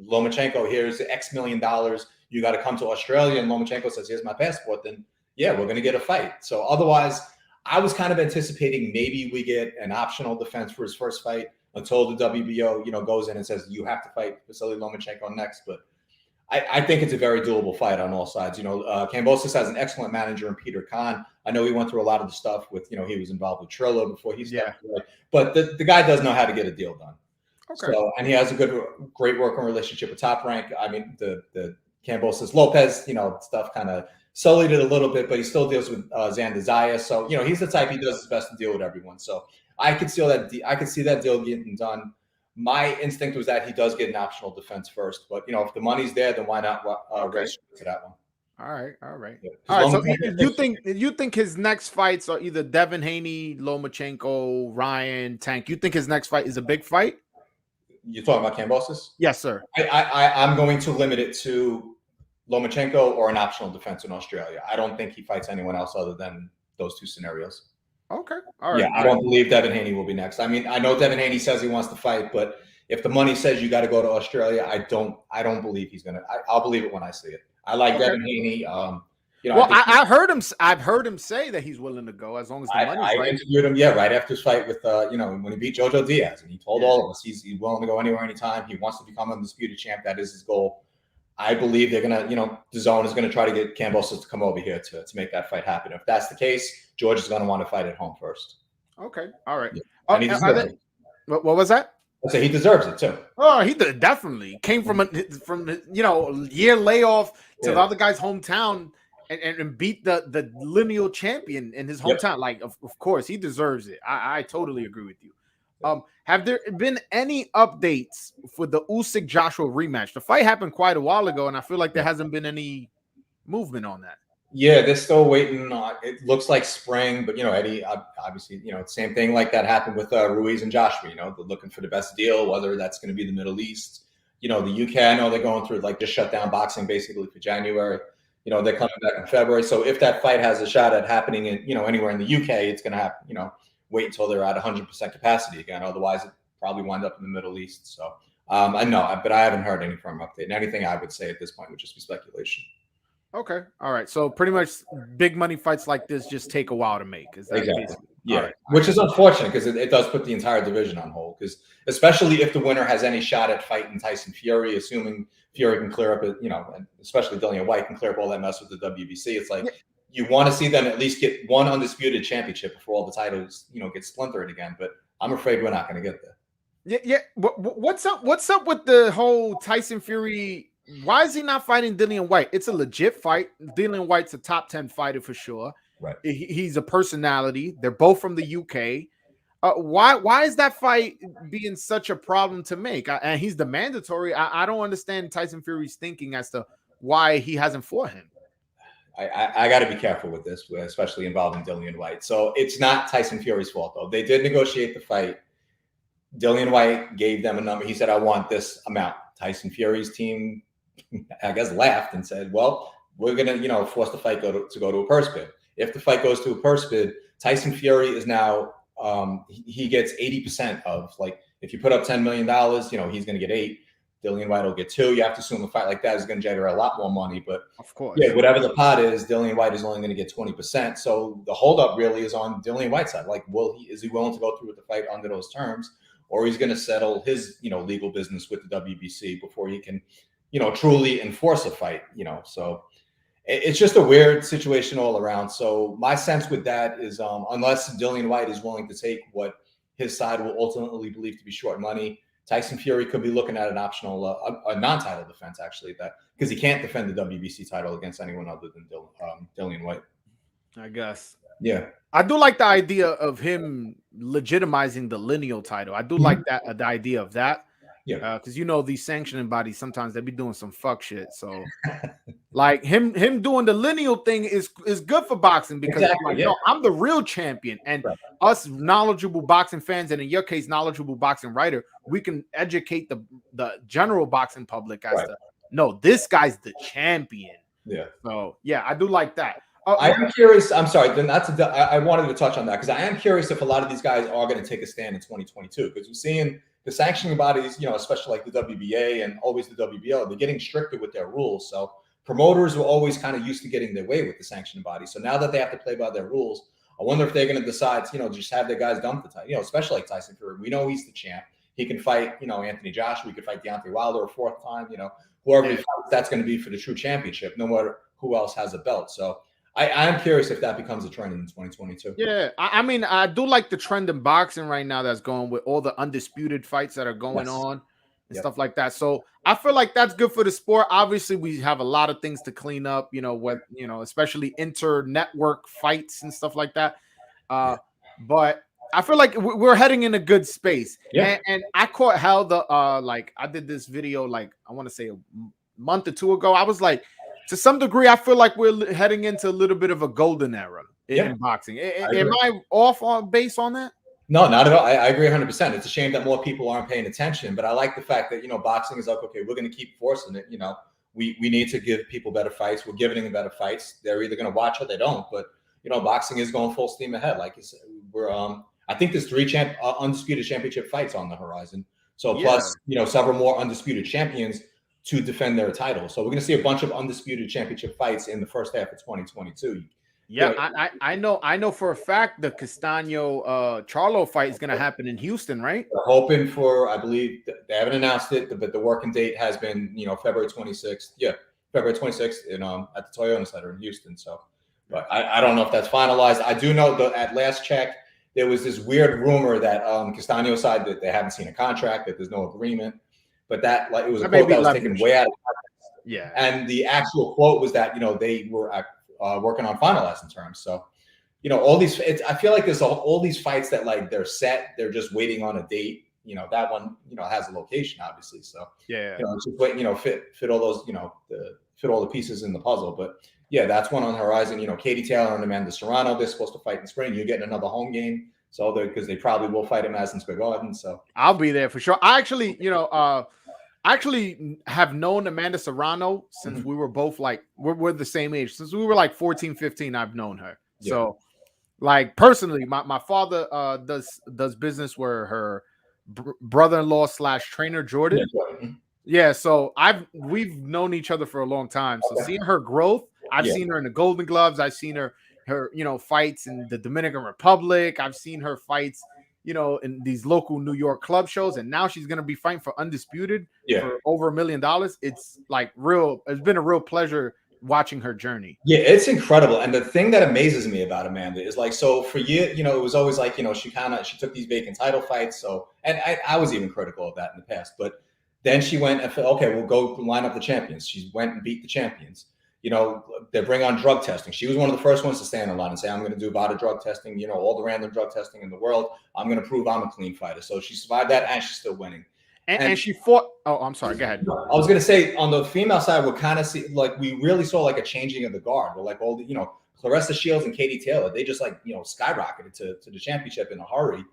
Lomachenko, here's X million dollars, you got to come to Australia, and Lomachenko says, here's my passport, then yeah, we're going to get a fight. So otherwise, I was kind of anticipating maybe we get an optional defense for his first fight until the WBO, goes in and says you have to fight Vasily Lomachenko next. But I think it's a very doable fight on all sides. Kambosos has an excellent manager in Peter Khan. I know he went through a lot of the stuff with, he was involved with Trillo before he stepped away. But the guy does know how to get a deal done. Okay. So, and he has a great working relationship with Top Rank. I mean, the Kambosos Lopez, stuff kind of sullied it a little bit, but he still deals with Xander Zayas. So, he's the type, he does his best to deal with everyone. So I could see that deal getting done. My instinct was that he does get an optional defense first, but if the money's there, then why not race to that one? All right. Yeah. All right. So you think his next fights are either Devin Haney, Lomachenko, Ryan, Tank? You think his next fight is a big fight? You're talking about Kambosos? Yes, sir. I'm going to limit it to Lomachenko or an optional defense in Australia. I don't think he fights anyone else other than those two scenarios. Okay. All right. Yeah, I don't believe Devin Haney will be next. I mean, I know Devin Haney says he wants to fight, but if the money says you got to go to Australia, I don't believe he's gonna. I'll believe it when I see it. I like Devin Haney. I've heard him say that he's willing to go as long as the money's right. I interviewed him, right after his fight with when he beat Jojo Diaz, and he told all of us he's willing to go anywhere, anytime. He wants to become an undisputed champ. That is his goal. I believe they're gonna, the zone is gonna try to get Kambosos to come over here to make that fight happen. If that's the case, George is gonna want to fight at home first. Okay, all right. Yeah. And he deserves it. What was that? I say he deserves it too. Oh, he definitely came from year layoff to the other guy's hometown and beat the lineal champion in his hometown. Yep. Like, of course, he deserves it. I totally agree with you. Have there been any updates for the Usyk Joshua rematch? The fight happened quite a while ago, and I feel like there hasn't been any movement on that. Yeah, they're still waiting. It looks like spring, but Eddie, obviously, same thing like that happened with Ruiz and Joshua. They're looking for the best deal, whether that's going to be the Middle East. The UK, I know they're going through just shut down boxing basically for January. They're coming back in February. So if that fight has a shot at happening in anywhere in the UK, it's going to happen. Wait until they're at 100% capacity again. Otherwise, it probably wind up in the Middle East. So I know, but I haven't heard any firm update. And anything I would say at this point would just be speculation. Okay. All right. So pretty much big money fights like this just take a while to make. Is that exactly? Yeah. Right. Which is unfortunate because it does put the entire division on hold. Because especially if the winner has any shot at fighting Tyson Fury, assuming Fury can clear up, and especially Dillian White can clear up all that mess with the WBC. It's like you want to see them at least get one undisputed championship before all the titles, get splintered again. But I'm afraid we're not going to get there. Yeah. What's up with the whole Tyson Fury? Why is he not fighting Dillian White? It's a legit fight. Dillian White's a top 10 fighter for sure. Right. He's a personality. They're both from the UK. Why is that fight being such a problem to make? And he's the mandatory. I don't understand Tyson Fury's thinking as to why he hasn't fought him. I got to be careful with this, especially involving Dillian White. So it's not Tyson Fury's fault, though. They did negotiate the fight. Dillian White gave them a number. He said, I want this amount. Tyson Fury's team, I guess, laughed and said, well, we're going to, force the fight to go to a purse bid. If the fight goes to a purse bid, Tyson Fury is now, he gets 80% of, if you put up $10 million, he's going to get $8. Dillian White will get 2. You have to assume a fight like that is going to generate a lot more money. But Of course. yeah, whatever the pot is, Dillian White is only going to get 20%. So the holdup really is on Dillian White's side. Like, is he willing to go through with the fight under those terms, or he's going to settle his, legal business with the WBC before he can, truly enforce a fight, So it's just a weird situation all around. So my sense with that is, unless Dillian White is willing to take what his side will ultimately believe to be short money, Tyson Fury could be looking at an optional, a non-title defense, actually, because he can't defend the WBC title against anyone other than Dillian White. I guess. Yeah. I do like the idea of him legitimizing the lineal title. I do like that, the idea of that. Yeah. Because these sanctioning bodies, sometimes they be doing some fuck shit. So like him doing the lineal thing is good for boxing, because no, I'm the real champion, and us knowledgeable boxing fans, and in your case, knowledgeable boxing writer, we can educate the general boxing public as to, no, this guy's the champion. Yeah. So yeah, I do like that. I am curious. I'm sorry. Then I wanted to touch on that, because I am curious if a lot of these guys are going to take a stand in 2022, because we're seeing the sanctioning bodies, especially like the WBA and always the WBO, they're getting stricter with their rules. So promoters were always kind of used to getting their way with the sanctioning bodies. So now that they have to play by their rules, I wonder if they're going to decide, just have their guys dump the title, especially like Tyson Fury. We know he's the champ. He can fight, Anthony Joshua. He could fight Deontay Wilder a 4th time, whoever he fights, that's going to be for the true championship, no matter who else has a belt. So I am curious if that becomes a trend in 2022. Yeah, I mean, I do like the trend in boxing right now that's going with all the undisputed fights that are going on and stuff like that. So I feel like that's good for the sport. Obviously, we have a lot of things to clean up, especially inter-network fights and stuff like that. But I feel like we're heading in a good space. Yeah. And I caught how I did this video, I want to say a month or 2 ago. I was like, to some degree, I feel like we're heading into a little bit of a golden era in boxing. Am I off on base on that? No, not at all. I agree 100%. It's a shame that more people aren't paying attention, but I like the fact that, boxing is like, okay, we're going to keep forcing it. We need to give people better fights. We're giving them better fights. They're either going to watch or they don't. But, boxing is going full steam ahead. Like you said, I think there's 3 undisputed championship fights on the horizon. So plus, several more undisputed champions to defend their title. So we're going to see a bunch of undisputed championship fights in the first half of 2022. Yeah, I know for a fact the Castano Charlo fight is going to happen in Houston, right? We're hoping for, I believe they haven't announced it, but the working date has been, February 26th. Yeah, February 26th at the Toyota Center in Houston. So, but I don't know if that's finalized. I do know that at last check, there was this weird rumor that Castano side that they haven't seen a contract, that there's no agreement. But that, it was a quote that was taken way out of context. Yeah. And the actual quote was that, they were working on finalizing terms. So, all these, I feel like there's all these fights that they're set, they're just waiting on a date. That one, has a location, obviously. So, it's just wait, fit all those, fit all the pieces in the puzzle. But yeah, that's one on the horizon. Katie Taylor and Amanda Serrano, they're supposed to fight in spring. You're getting another home game. So because they probably will fight in Madison Square Garden. So I'll be there for sure. I actually, have known Amanda Serrano since we were both we're the same age. Since we were 14, 15, I've known her. Yeah. So personally, my father does business with her brother-in-law / trainer Jordan. Yeah, so we've known each other for a long time. So seeing her growth, I've seen her in the Golden Gloves. I've seen her fights in the Dominican Republic. I've seen her fights, in these local New York club shows, and now she's going to be fighting for undisputed for over $1 million. It's it's been a real pleasure watching her journey. Yeah, it's incredible. And the thing that amazes me about Amanda is so for you, it was always she took these vacant title fights. So, and I was even critical of that in the past, but then she went and said, okay, we'll go line up the champions. She went and beat the champions. They bring on drug testing. She was one of the first ones to stand in line and say, I'm going to do a lot of drug testing, all the random drug testing in the world. I'm going to prove I'm a clean fighter. So she survived that, and she's still winning. And she fought. Oh, I'm sorry. Go ahead. I was going to say, on the female side, we're kind of we really saw a changing of the guard. We're all the, Clarissa Shields and Katie Taylor, they just skyrocketed to the championship in a hurry.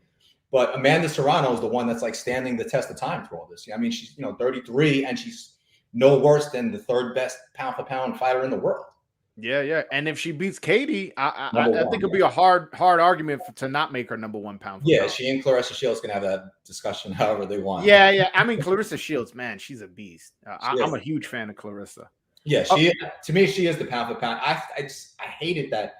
But Amanda Serrano is the one that's standing the test of time for all this. I mean, she's 33, and she's no worse than the 3rd best pound for pound fighter in the world. Yeah. And if she beats Katie, I Number think one, it'll be a hard argument to not make her number one pound. yeah, she and Clarissa Shields can have that discussion however they want. Yeah. I mean, Clarissa Shields, man, she's a beast. I'm a is. huge fan of Clarissa. Yeah, to me, she is the pound for pound. I hated that.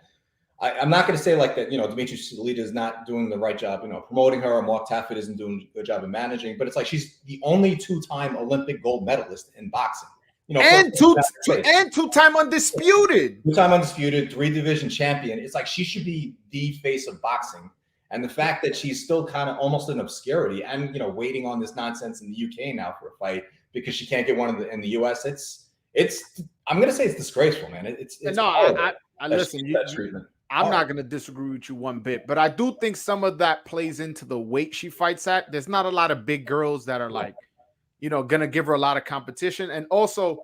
I'm not going to say like that, Dimitri Salita is not doing the right job, promoting her, or Mark Taffet isn't doing a good job of managing, but it's like she's the only two-time Olympic gold medalist in boxing. And two-time undisputed. Two-time undisputed, 3-division champion. It's like she should be the face of boxing. And the fact that she's still kind of almost in obscurity and, waiting on this nonsense in the UK now for a fight because she can't get one in the US, I'm going to say it's disgraceful, man. I listen. I'm not going to disagree with you one bit, but I do think some of that plays into the weight she fights at. There's not a lot of big girls that are like, going to give her a lot of competition. And also,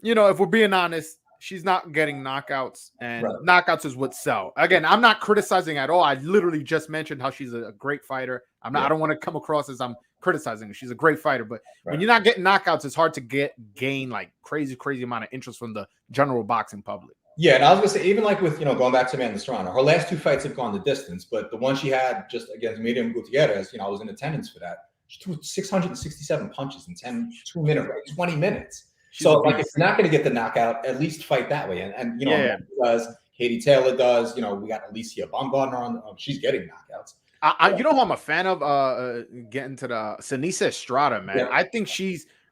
if we're being honest, she's not getting knockouts, and knockouts is what sell. Again, I'm not criticizing at all. I literally just mentioned how she's a great fighter. I don't want to come across as I'm criticizing her. She's a great fighter, but when you're not getting knockouts, it's hard to gain like crazy amount of interest from the general boxing public. Yeah, and I was gonna say, even like with going back to Amanda Serrano, her last 2 fights have gone the distance, but the one she had just against Miriam Gutierrez, I was in attendance for that. She threw 667 punches in 2 minutes, 20 minutes. So like, if you're not going to get the knockout, at least fight that way. And does Katie Taylor does? We got Alicia Baumgartner on. She's getting knockouts. You know who I'm a fan of? Getting to the Sinisa Estrada, man. Yeah. I think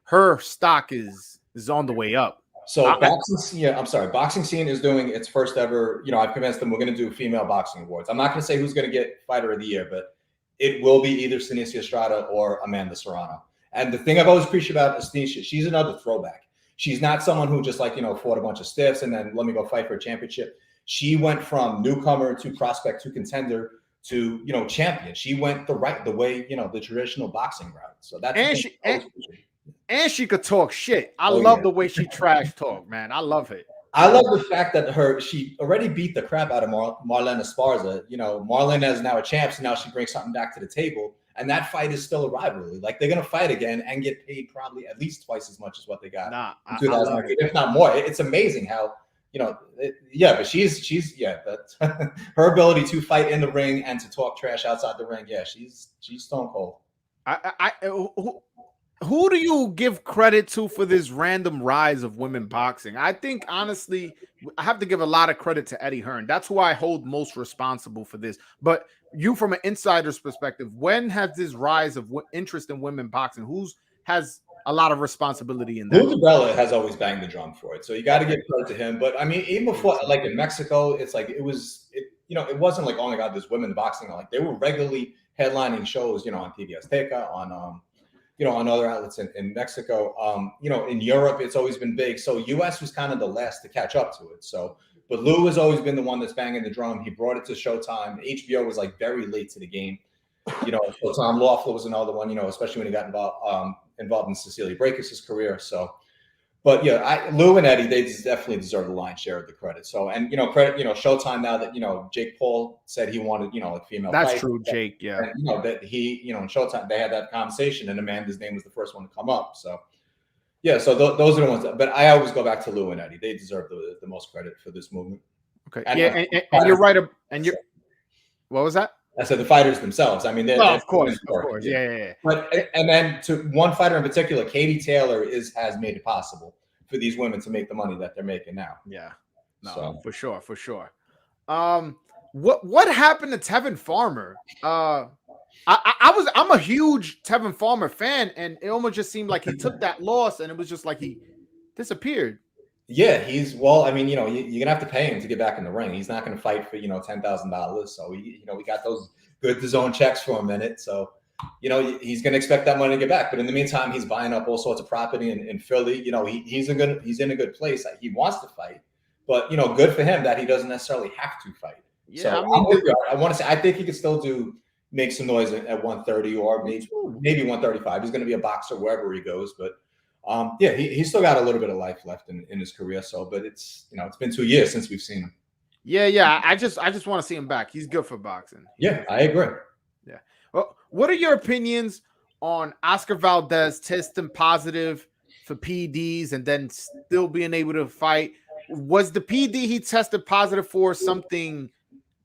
her stock is on the way up. So boxing scene is doing its first ever. I've convinced them we're going to do female boxing awards. I'm not going to say who's going to get Fighter of the Year, but it will be either Sinisa Estrada or Amanda Serrano. And the thing I've always appreciated about Sinisa, she's another throwback. She's not someone who just fought a bunch of stiffs and then let me go fight for a championship. She went from newcomer to prospect to contender to champion. She went the way the traditional boxing route. So that's and she could talk shit. I love the way she trash talk, man. I love it. I love the fact that she already beat the crap out of Marlene Esparza. Marlene is now a champ, so now she brings something back to the table. And that fight is still a rivalry. Like, they're going to fight again and get paid probably at least twice as much as what they got in 2019, if not more. It's amazing how, but she's her ability to fight in the ring and to talk trash outside the ring. Yeah, she's stone cold. Who do you give credit to for this random rise of women boxing? I think, honestly, I have to give a lot of credit to Eddie Hearn. That's who I hold most responsible for this. But you, from an insider's perspective, when has this rise of interest in women boxing? Who's has a lot of responsibility in that? Lou DiBella has always banged the drum for it, so you got to give credit to him. But I mean, even before, like in Mexico, it's like it wasn't like, oh my God, there's women boxing. Like, they were regularly headlining shows, on TV Azteca, on other outlets in Mexico. In Europe, it's always been big. So US was kind of the last to catch up to it. So, but Lou has always been the one that's banging the drum. He brought it to Showtime. HBO was like very late to the game. So Tom Loeffler was another one, especially when he got involved in Cecilia Brækhus' career. So, but yeah, Lou and Eddie, they definitely deserve the lion's share of the credit. So, and credit, Showtime now that Jake Paul said he wanted, like female. That's fight. true, Jake. Yeah. And, that he, in Showtime, they had that conversation, and Amanda's name was the first one to come up. So, yeah, so those are the ones. But I always go back to Lou and Eddie. They deserve the most credit for this movement. Okay. And you're right. And you're. What was that? I said the fighters themselves. I mean, they're of course. Yeah. But and then to one fighter in particular, Katie Taylor has made it possible for these women to make the money that they're making now. Yeah, no, for sure. What happened to Tevin Farmer? I'm a huge Tevin Farmer fan, and it almost just seemed like he took that loss, and it was just like he disappeared. Yeah, you're gonna have to pay him to get back in the ring. He's not gonna fight for $10,000. So we got those good DAZN checks for a minute. So he's gonna expect that money to get back. But in the meantime, he's buying up all sorts of property in Philly. He's in a good place. He wants to fight, but good for him that he doesn't necessarily have to fight. Yeah, so I want to say I think he could still make some noise at 130 or maybe 135. He's gonna be a boxer wherever he goes, but. He's still got a little bit of life left in his career. So, but it's been 2 years since we've seen him. Yeah. I just want to see him back. He's good for boxing. Yeah, I agree. Yeah. Well, what are your opinions on Oscar Valdez testing positive for PEDs and then still being able to fight? was the PD he tested positive for something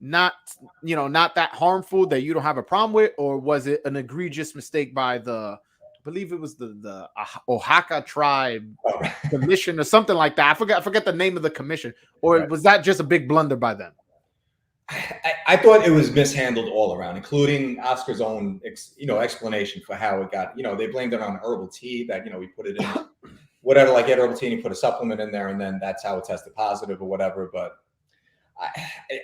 not that harmful that you don't have a problem with, or was it an egregious mistake by I believe it was the Oaxaca tribe commission or something like that? I forget the name of the commission, or was that just a big blunder by them? I thought it was mishandled all around, including Oscar's own, explanation for how it got. They blamed it on herbal tea that we put it in, whatever. Like, he had herbal tea, and he put a supplement in there, and then that's how it tested positive or whatever. But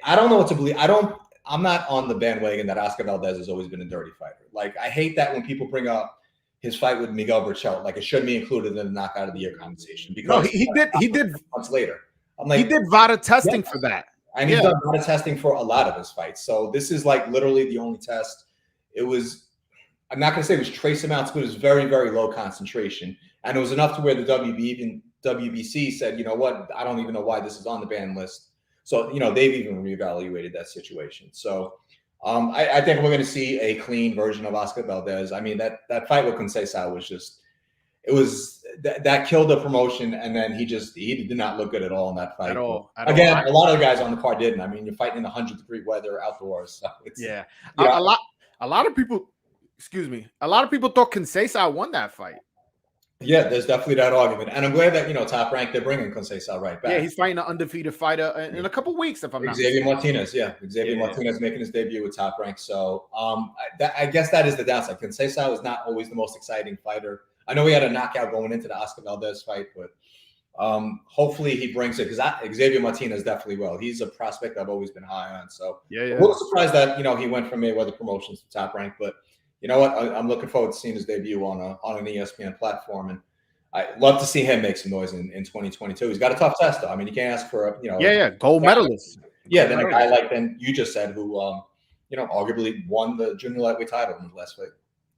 I don't know what to believe. I'm not on the bandwagon that Oscar Valdez has always been a dirty fighter. Like, I hate that when people bring up his fight with Miguel Berchelt, like it shouldn't be included in the knockout of the year conversation. Because he did months later. I'm like, he did VADA testing for that. And he's done a lot of testing for a lot of his fights. So this is like literally the only test. It was, I'm not going to say it was trace amounts, but it was very, very low concentration. And it was enough to where the WBC said, you know what, I don't even know why this is on the ban list. So, they've even reevaluated that situation. So I think we're going to see a clean version of Oscar Valdez. I mean, that fight with Conceição was just, that killed the promotion, and then he did not look good at all in that fight. At all. A lot of the guys on the card didn't. I mean, you're fighting in 100-degree weather outdoors. So it's, a lot of people thought Conceição won that fight. Yeah, there's definitely that argument, and I'm glad that Top Rank, they're bringing Conceição right back. Yeah, he's fighting an undefeated fighter in a couple weeks, if I'm not Xavier Martinez. Yeah, Martinez making his debut with Top Rank. So I guess that is the downside. Conceição is not always the most exciting fighter. I know he had a knockout going into the Oscar Valdez fight, but hopefully he brings it, because Xavier Martinez definitely will. He's a prospect I've always been high on. So yeah. I'm a little surprised that he went from Mayweather Promotions to Top Rank, but you know what? I'm looking forward to seeing his debut on an ESPN platform, and I'd love to see him make some noise in 2022. He's got a tough test, though. I mean, you can't ask for a gold medalist. Yeah, then a guy like you just said, who arguably won the junior lightweight title in the last fight.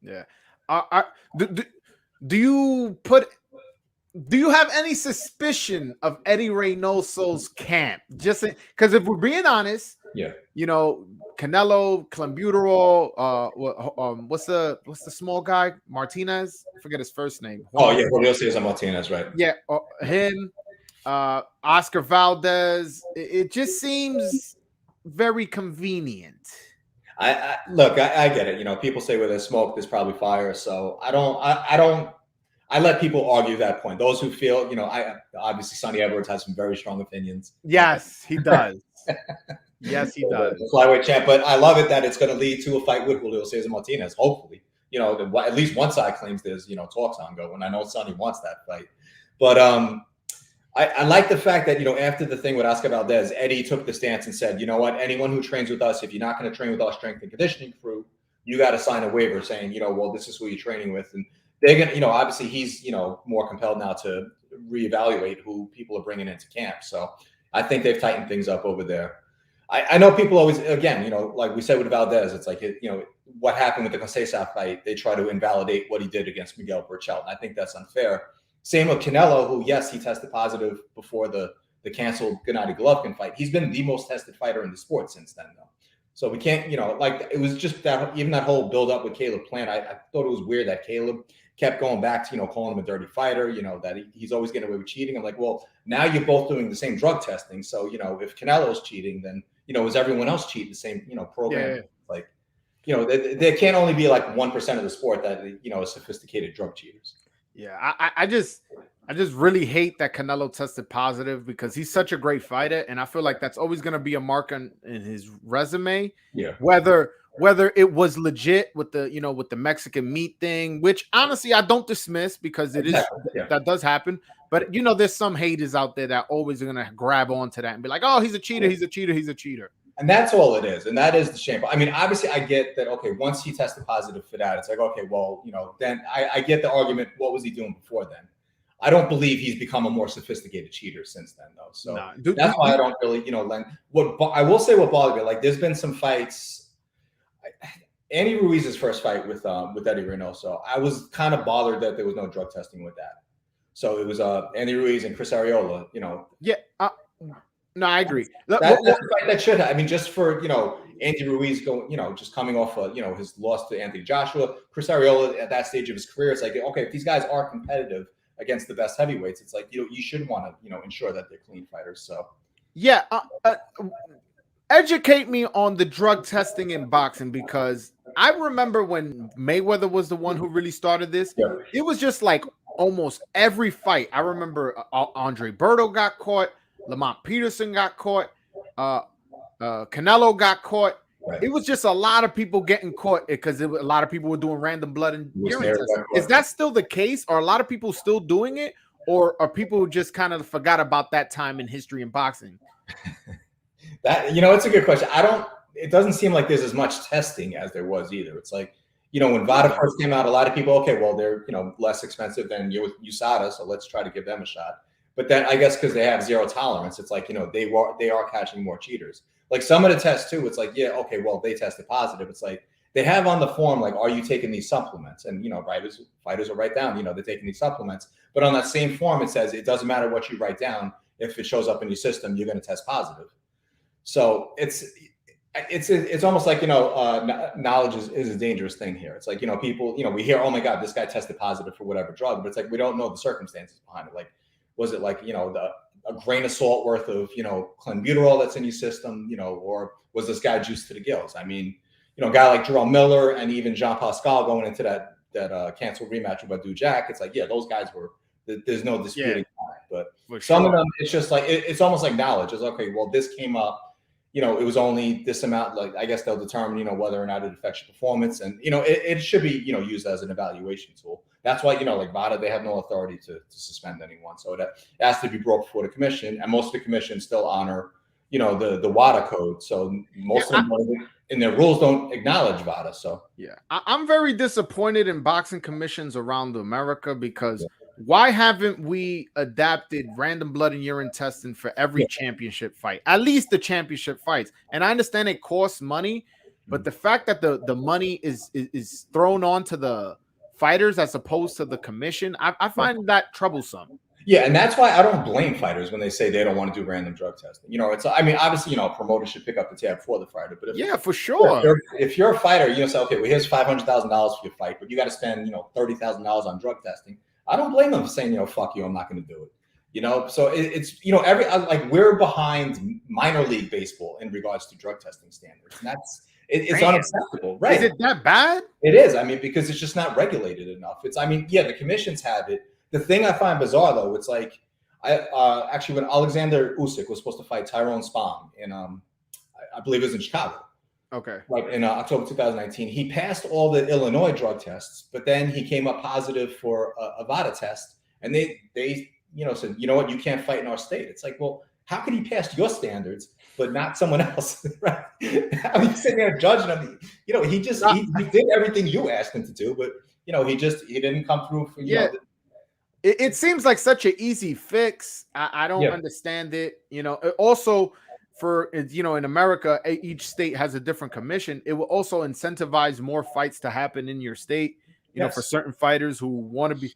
Yeah. Do you have any suspicion of Eddie Reynoso's camp? Just because if we're being honest, Canelo, Clenbuterol, what's the small guy? Martinez? I forget his first name. Julio Cesar Martinez, right? Yeah, him, Oscar Valdez. It just seems very convenient. I get it. People say where there's smoke, there's probably fire. So I let people argue that point. Those who feel, obviously Sonny Edwards has some very strong opinions. Yes, he does. Yes, he does. The flyweight champ, but I love it that it's going to lead to a fight with Julio Cesar Martinez. Hopefully, at least one side claims there's talks ongoing. I know Sonny wants that fight, but I like the fact that after the thing with Oscar Valdez, Eddie took the stance and said, you know what, anyone who trains with us, if you're not going to train with our strength and conditioning crew, you got to sign a waiver saying, well, this is who you're training with, and they're going to, obviously he's more compelled now to reevaluate who people are bringing into camp. So I think they've tightened things up over there. I know people always, again, like we said with Valdez, it's like, what happened with the Conceição fight, they try to invalidate what he did against Miguel Berchelt. And I think that's unfair. Same with Canelo, who, yes, he tested positive before the canceled Gennady Golovkin fight. He's been the most tested fighter in the sport since then, though. So we can't, it was just that, even that whole build up with Caleb Plant. I thought it was weird that Caleb kept going back to, calling him a dirty fighter, that he's always getting away with cheating. I'm like, well, now you're both doing the same drug testing. So, if Canelo's cheating, then, is everyone else cheating the same, program? Yeah. Like, there can't only be like 1% of the sport that, is sophisticated drug cheaters. Yeah. I just really hate that Canelo tested positive, because he's such a great fighter. And I feel like that's always going to be a mark in his resume. Yeah. Whether it was legit with the, with the Mexican meat thing, which honestly I don't dismiss, because it is that does happen. But there's some haters out there that always are gonna grab onto that and be like, oh, he's a cheater, he's a cheater, he's a cheater. And that's all it is. And that is the shame. I mean, obviously I get that, okay, once he tested positive for that, it's like, okay, well, then I get the argument, what was he doing before then? I don't believe he's become a more sophisticated cheater since then, though. So that's why I don't really, lend what I will say what bothered me, like there's been some fights. Andy Ruiz's first fight with Eddie Reynoso, I was kind of bothered that there was no drug testing with that. So it was Andy Ruiz and Chris Arreola, Yeah, no, I agree. That's a fight that should have. I mean, just for Andy Ruiz going, just coming off his loss to Anthony Joshua, Chris Arreola at that stage of his career, it's like, okay, if these guys are competitive, against the best heavyweights. It's like, you should want to, ensure that they're clean fighters. So yeah, educate me on the drug testing in boxing, because I remember when Mayweather was the one who really started this. Yeah. It was just like almost every fight. I remember Andre Berto got caught, Lamont Peterson got caught, Canelo got caught. Right. It was just a lot of people getting caught because a lot of people were doing random blood and urine testing. Is that still the case? Are a lot of people still doing it, or are people just kind of forgot about that time in history in boxing? That, it's a good question. It doesn't seem like there's as much testing as there was either. It's like, when VADA first came out, a lot of people, okay, well, they're, less expensive than USADA, so let's try to give them a shot. But then I guess because they have zero tolerance, it's like, they are catching more cheaters. Like some of the tests too, it's like, yeah, okay, well, they tested positive. It's like they have on the form, like, are you taking these supplements? And, fighters will write down, they're taking these supplements. But on that same form, it says it doesn't matter what you write down. If it shows up in your system, you're going to test positive. So it's almost like, knowledge is a dangerous thing here. It's like, people, we hear, oh my God, this guy tested positive for whatever drug, but it's like, we don't know the circumstances behind it. Like, was it like, a grain of salt worth of, clenbuterol that's in your system, or was this guy juiced to the gills? I mean, a guy like Jerome Miller and even Jean Pascal going into that canceled rematch with Badu Jack, it's like, yeah, those guys were, there's no disputing that. But some of them, it's just like, it's almost like knowledge. It's okay, well, this came up, it was only this amount, like, I guess they'll determine, whether or not it affects your performance. And, it should be, used as an evaluation tool. That's why, like VADA, they have no authority to suspend anyone. So it has to be brought before the commission. And most of the commissions still honor, the WADA code. So most of them in their rules don't acknowledge VADA. So yeah, I'm very disappointed in boxing commissions around America, because why haven't we adapted random blood and urine testing for every championship fight, at least the championship fights? And I understand it costs money, but the fact that the money is thrown onto the fighters as opposed to the commission, I find that troublesome. Yeah, and that's why I don't blame fighters when they say they don't want to do random drug testing. It's, I mean, obviously, promoters should pick up the tab for the fighter. But for sure. If you're a fighter, say, okay, well, here's $500,000 for your fight, but you got to spend, $30,000 on drug testing. I don't blame them for saying, fuck you, I'm not going to do it. So it's, we're behind minor league baseball in regards to drug testing standards. And it's unacceptable, right? Is it that bad? It is. I mean, because it's just not regulated enough. The commissions have it. The thing I find bizarre, though, it's like, actually, when Alexander Usyk was supposed to fight Tyrone Spong in, I believe it was in Chicago. Okay. Like in October 2019, he passed all the Illinois drug tests, but then he came up positive for a VADA test, and they said, you know what, you can't fight in our state. It's like, well, how could he pass your standards but not someone else? Right? I mean, sitting there judging him. He did everything you asked him to do, but he didn't come through for you. It seems like such an easy fix. I don't understand it. Also, for in America, each state has a different commission. It will also incentivize more fights to happen in your state. For certain fighters who want to be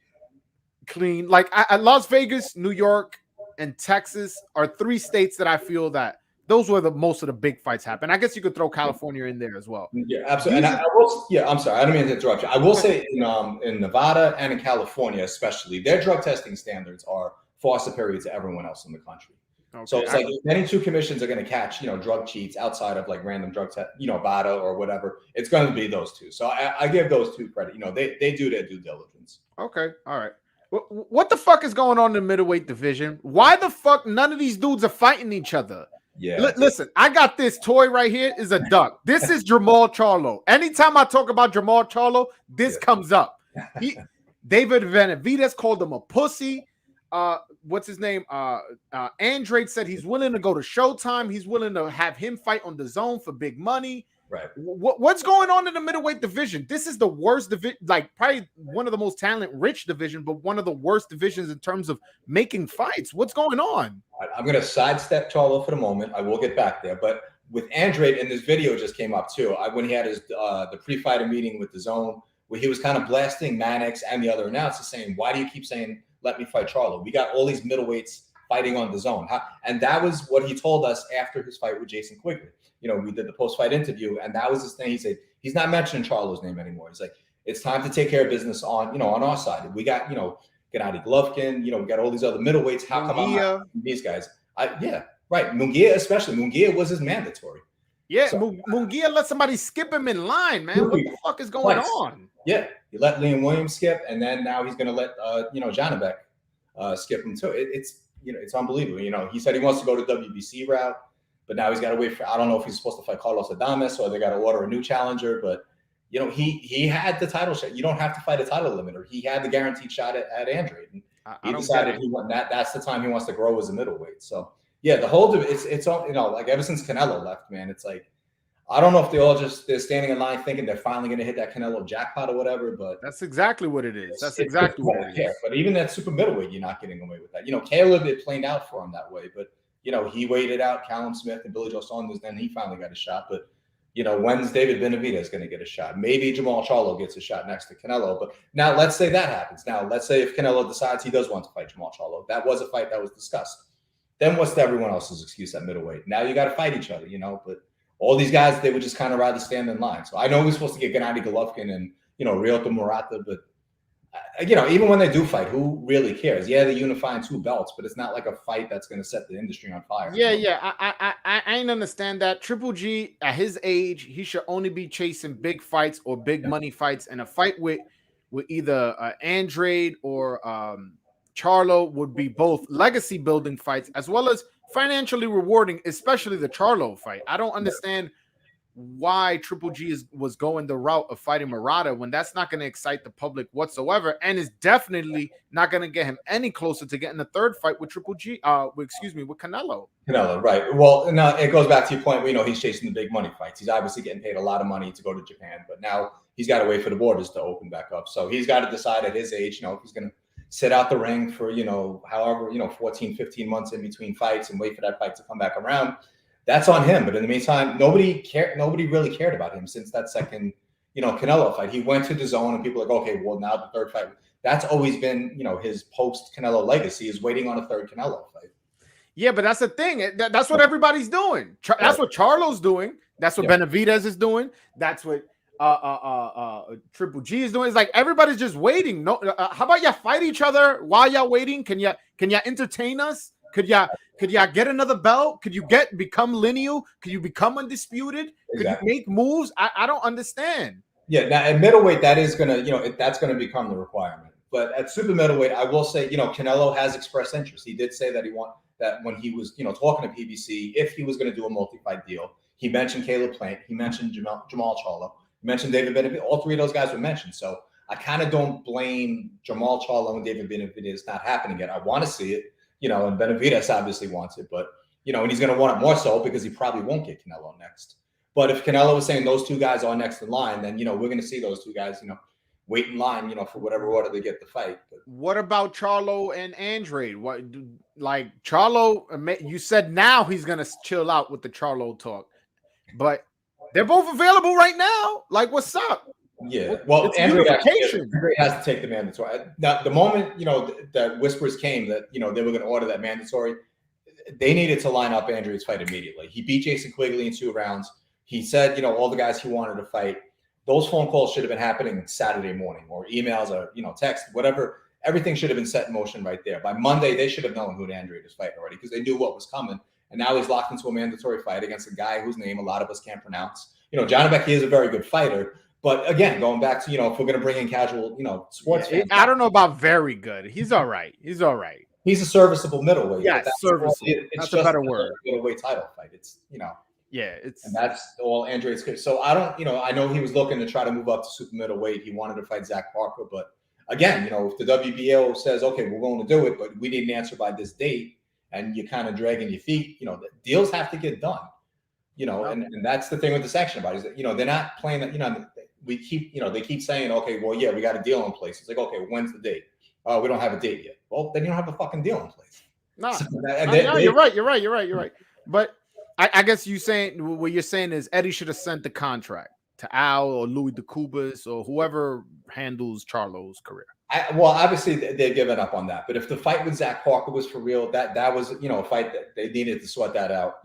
clean. Like Las Vegas, New York, and Texas are three states that I feel that those were most of the big fights happen. I guess you could throw California in there as well. Yeah, absolutely. And I'm sorry, I don't mean to interrupt you. I will say in Nevada and in California, especially, their drug testing standards are far superior to everyone else in the country. Okay. So it's like if any two commissions are going to catch, drug cheats outside of like random drug test, VADA or whatever, it's going to be those two. So I give those two credit. They do their due diligence. Okay. All right. What the fuck is going on in the middleweight division? Why the fuck none of these dudes are fighting each other? Yeah. Listen, I got this toy right here. Is a duck. This is Jamal Charlo. Anytime I talk about Jamal Charlo, this comes up. David Benavidez called him a pussy. What's his name? Andrade said he's willing to go to Showtime. He's willing to have him fight on the zone for big money. Right. What's going on in the middleweight division? This is the worst division, like probably one of the most talent-rich division, but one of the worst divisions in terms of making fights. What's going on? I'm going to sidestep Charlo for the moment. I will get back there. But with Andrade, and this video just came up too, when he had his the pre-fighter meeting with the zone, where he was kind of blasting Mannix and the other announcers saying, why do you keep saying, let me fight Charlo? We got all these middleweights fighting on the zone. And that was what he told us after his fight with Jason Quigley. We did the post-fight interview, and that was his thing. He said he's not mentioning Charlo's name anymore. He's like, it's time to take care of business on our side. We got, Gennady Golovkin. You know, we got all these other middleweights. How come I'm not these guys? Yeah, right. Munguia, especially. Munguia was his mandatory. Yeah, so, Munguia let somebody skip him in line, man. What the fuck is going on? Yeah, he let Liam Williams skip, and then now he's going to let Janabek skip him too. It's it's unbelievable. You know, he said he wants to go to WBC route, but now he's got to wait for. I don't know if he's supposed to fight Carlos Adames or they got to order a new challenger. But you know, he had the title shot. You don't have to fight a title limiter. He had the guaranteed shot at Andrade. And he decided he want that. That's the time he wants to grow as a middleweight. So. Yeah, the whole it's all like ever since Canelo left, man. It's like I don't know if they're standing in line thinking they're finally going to hit that Canelo jackpot or whatever, but that's exactly what it is. That's exactly what it is. But even that super middleweight, you're not getting away with that. You know, Caleb, it played out for him that way, but you know he waited out Callum Smith and Billy Joe Saunders, then he finally got a shot. But you know, when's David Benavidez going to get a shot? Maybe Jamal Charlo gets a shot next to Canelo. But now let's say that happens. Now let's say if Canelo decides he does want to fight Jamal Charlo, that was a fight that was discussed. Then what's everyone else's excuse at middleweight? Now you got to fight each other, you know. But all these guys, they would just kind of rather stand in line. So I know we're supposed to get Gennady Golovkin and Ryota Murata, but you know, even when they do fight, who really cares? Yeah, they're unifying 2 belts, but it's not like a fight that's going to set the industry on fire. Yeah. I ain't understand that. Triple G at his age, he should only be chasing big fights or big money fights, and a fight with either Andrade or Charlo would be both legacy building fights as well as financially rewarding, especially the Charlo fight. I don't understand why Triple G was going the route of fighting Murata when that's not going to excite the public whatsoever, and is definitely not going to get him any closer to getting the third fight with Triple G. With Canelo. Canelo, right? Well, now it goes back to your point. We know he's chasing the big money fights. He's obviously getting paid a lot of money to go to Japan, but now he's got to wait for the borders to open back up. So he's got to decide at his age, if he's going to sit out the ring for, however, 14, 15 months in between fights and wait for that fight to come back around. That's on him. But in the meantime, nobody really cared about him since that second, Canelo fight. He went to the zone and people are like, okay, well, now the third fight. That's always been, his post-Canelo legacy is waiting on a third Canelo fight. Yeah, but that's the thing. That's what everybody's doing. That's what Charlo's doing. That's what Benavidez is doing. That's what Triple G is doing. It's like everybody's just waiting. No, how about y'all fight each other while y'all waiting? Can y'all entertain us? Could y'all get another belt? Could you become lineal? Could you become undisputed? Exactly. Could you make moves? I don't understand. Yeah, now at middleweight, that is gonna that's gonna become the requirement. But at super middleweight, I will say Canelo has expressed interest. He did say that that when he was talking to PBC, if he was going to do a multi-fight deal, he mentioned Caleb Plant, he mentioned Jamal Charlo. You mentioned David Benavidez. All 3 of those guys were mentioned. So I kind of don't blame Jamal Charlo and David Benavidez not happening yet. I want to see it, and Benavidez obviously wants it, but, and he's going to want it more so because he probably won't get Canelo next. But if Canelo was saying those 2 guys are next in line, then, we're going to see those 2 guys, wait in line, for whatever order they get the fight. But what about Charlo and Andrade? Charlo, you said now he's going to chill out with the Charlo talk, but they're both available right now. Like, what's up? Yeah. Well, Andrade has to take the mandatory. Now, the moment, that whispers came that, they were going to order that mandatory, they needed to line up Andrade's fight immediately. He beat Jason Quigley in 2 rounds. He said, all the guys he wanted to fight. Those phone calls should have been happening Saturday morning, or emails or, text, whatever. Everything should have been set in motion right there. By Monday, they should have known who Andrade was fighting already because they knew what was coming. And now he's locked into a mandatory fight against a guy whose name a lot of us can't pronounce. Janabek is a very good fighter. But again, going back to, if we're going to bring in casual, sports fans. I don't know about very good. He's all right. He's a serviceable middleweight. Yeah, serviceable. That's a better word. Middleweight title fight. It's, Yeah, and that's all Andrade's good. So I don't, I know he was looking to try to move up to super middleweight. He wanted to fight Zach Parker. But again, if the WBO says, okay, we're going to do it, but we need an answer by this date, and you're kind of dragging your feet, the deals have to get done, and that's the thing with the section about it, is that, they're not playing that, we keep, they keep saying, okay, well, yeah, we got a deal in place. It's like, okay, when's the date? Oh, we don't have a date yet. Well, then you don't have a fucking deal in place. No, you're right. But I guess what you're saying is Eddie should have sent the contract to Al or Louis DeCubas or whoever handles Charlo's career. Well, obviously they're giving up on that. But if the fight with Zach Parker was for real, that was, a fight that they needed to sort that out,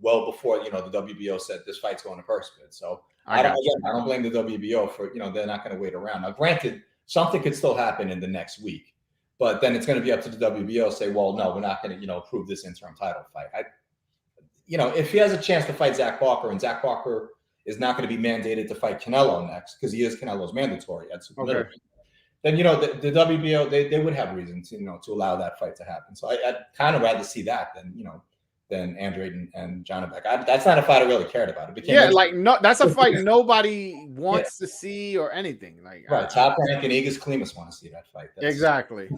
well before, the WBO said this fight's going to first bid. So I don't blame the WBO for, they're not going to wait around. Now, granted, something could still happen in the next week. But then it's going to be up to the WBO to say, well, no, we're not going to, approve this interim title fight. If he has a chance to fight Zach Parker, and Zach Parker is not going to be mandated to fight Canelo next because he is Canelo's mandatory at super middleweight, then the WBO they would have reasons to allow that fight to happen. So I'd kind of rather see that than Andrade and Janibek. That's not a fight I really cared about. That's a fight nobody wants to see or anything. Top Rank and Igor Klimas want to see that fight. Exactly.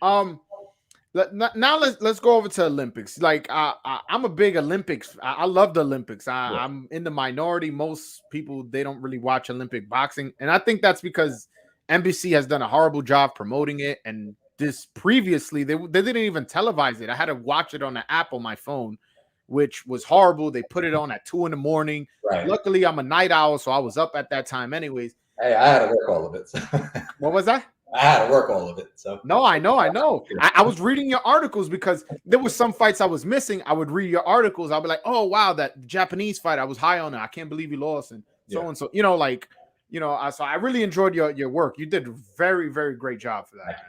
Now let's go over to Olympics. I'm a big Olympics. I love the Olympics. I'm in the minority. Most people, they don't really watch Olympic boxing, and I think that's because NBC has done a horrible job promoting it. And this previously, they didn't even televise it. I had to watch it on the app on my phone, which was horrible. They put it on at 2 a.m. Right. Luckily, I'm a night owl, so I was up at that time anyways. Hey, I had to work all of it. So. What was that? I had to work all of it. So no, I know. I was reading your articles because there was some fights I was missing. I would read your articles. I'll be like, oh wow, that Japanese fight, I was high on it. I can't believe you lost, and so and so. So I really enjoyed your work. You did a very, very great job for that.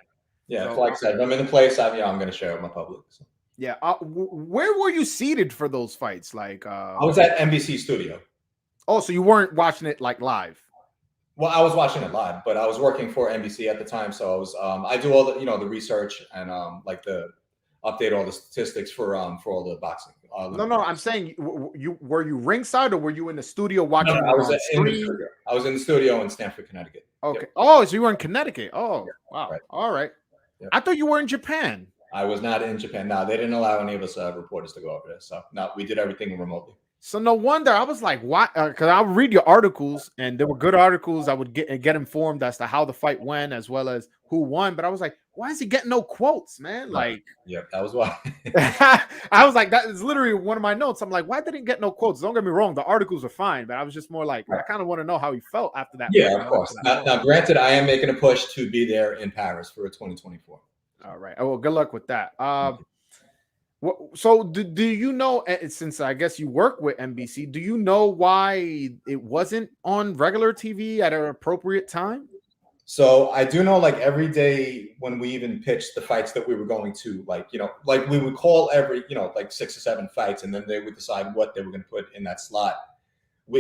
Yeah, so, like I said, if I'm in the place, I'm going to share with my public. So. Yeah. Where were you seated for those fights? I was at NBC Studio. Oh, so you weren't watching it live? Well, I was watching it live, but I was working for NBC at the time, so I was I do all the the research and the update all the statistics for all the boxing. No, I'm saying were you ringside or were you in the studio watching? No, I was in the studio in Stamford, Connecticut. Okay. Yep. Oh, so you were in Connecticut. Oh, yeah. Wow. Right. All right. Yep. I thought you were in Japan. I was not in Japan. No, they didn't allow any of us reporters to go over there. So no, we did everything remotely. So no wonder I was like, why? Because I would read your articles, and they were good articles. I would get informed as to how the fight went, as well as who won. But I was like, why is he getting no quotes, man? Yeah, that was why. I was like, that is literally one of my notes. I'm like, why didn't he get no quotes? Don't get me wrong, the articles are fine, but I was just more like, I kind of want to know how he felt after that. Yeah, of course. Now, granted, I am making a push to be there in Paris for 2024. All right. Oh, well, good luck with that. So do you know, since I guess you work with NBC, do you know why it wasn't on regular TV at an appropriate time? So I do know every day when we even pitched the fights that we were going to, we would call every, 6 or 7 fights, and then they would decide what they were going to put in that slot.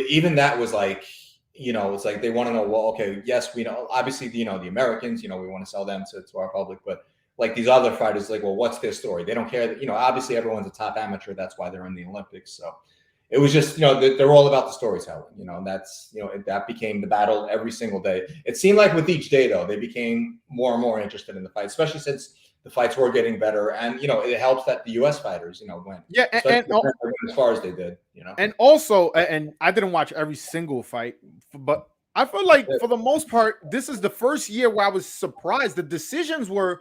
Even that was it's like they want to know, well, okay, yes, we know, obviously, the Americans, we want to sell them to our public, but these other fighters, well, what's their story? They don't care that, obviously everyone's a top amateur. That's why they're in the Olympics. So it was just, they're all about the storytelling, and that's, that became the battle every single day. It seemed like with each day, though, they became more and more interested in the fight, especially since the fights were getting better. And, it helps that the U.S. fighters, went. Yeah. And as far as they did, And also, and I didn't watch every single fight, but I feel like for the most part, this is the first year where I was surprised. The decisions were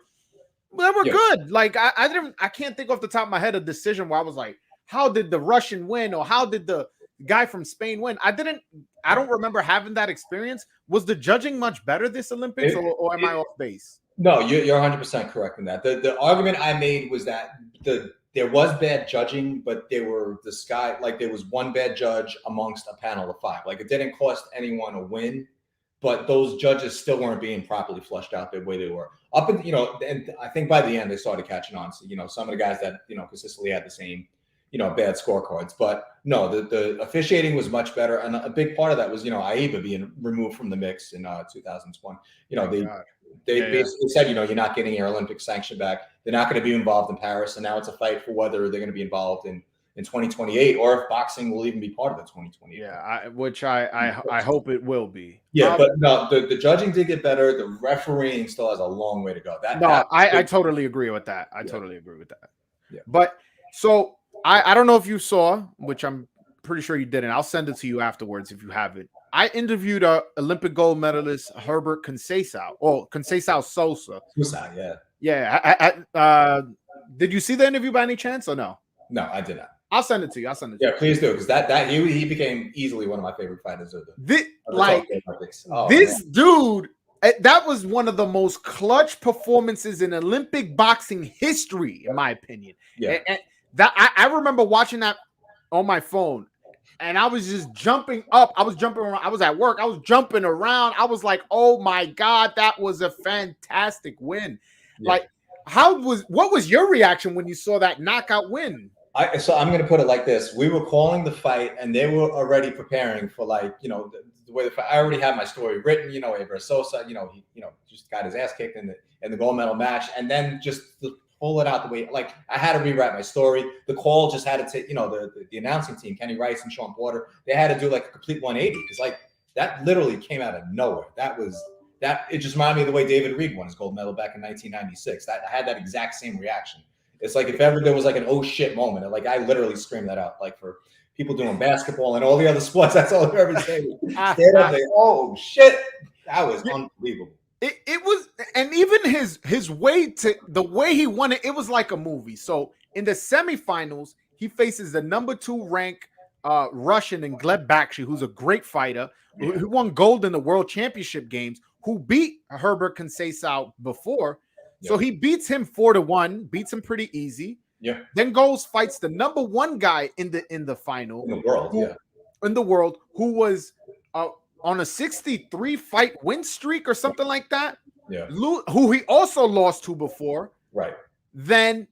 good. I can't think off the top of my head a decision where I was like, how did the Russian win, or how did the guy from Spain win? I don't remember having that experience. Was the judging much better this Olympics, or am I off base? No, you're 100% correct in that. The argument I made was that there was bad judging, but there was one bad judge amongst a panel of 5. It didn't cost anyone a win, but those judges still weren't being properly flushed out the way they were. And I think by the end they started catching on. So, some of the guys that, consistently had the same, bad scorecards. But no, the officiating was much better. And a big part of that was, AIBA being removed from the mix in 2020. They basically said, you're not getting your Olympic sanction back. They're not going to be involved in Paris. And now it's a fight for whether they're going to be involved in 2028, or if boxing will even be part of the 2028. Yeah, which I hope it will be. Yeah, but no, the judging did get better. The refereeing still has a long way to go. I totally agree with that. I totally agree with that. Yeah. But so I don't know if you saw, which I'm pretty sure you didn't. I'll send it to you afterwards if you have it. I interviewed Olympic gold medalist Herbert Conceição Sosa. Yeah. Did you see the interview by any chance, or no? No, I did not. I'll send it to you. Yeah, please do, because that he became easily one of my favorite fighters of the this dude. That was one of the most clutch performances in Olympic boxing history, in my opinion. Yeah, and that I remember watching that on my phone, and I was just jumping up. I was jumping around. I was at work. I was jumping around. I was like, "Oh my god, that was a fantastic win!" Yeah. what was your reaction when you saw that knockout win? So I'm going to put it like this. We were calling the fight and they were already preparing for the way the fight. I already had my story written, Abraham Sosa, he just got his ass kicked in the gold medal match. And then just to pull it out the way, like I had to rewrite my story. The call just had to take, the announcing team, Kenny Rice and Sean Porter, they had to do like a complete 180 because like that literally came out of nowhere. It just reminded me of the way David Reed won his gold medal back in 1996. I had that exact same reaction. It's like if ever there was like an oh shit moment, and like I literally screamed that out. Like for people doing basketball and all the other sports, that's all I've ever said. Stand up, say, oh shit, that was unbelievable. It was, and even his way to the way he won it, it was like a movie. So in the semifinals, he faces the number 2 ranked Russian and Gleb Bakshi, who's a great fighter, who won gold in the World Championship games, who beat Herbert Conceição before. So he beats him 4-1, beats him pretty easy. Yeah. Then fights the number 1 guy in the final in the world, who was on a 63 fight win streak or something like that. Yeah. Who he also lost to before. Right. Then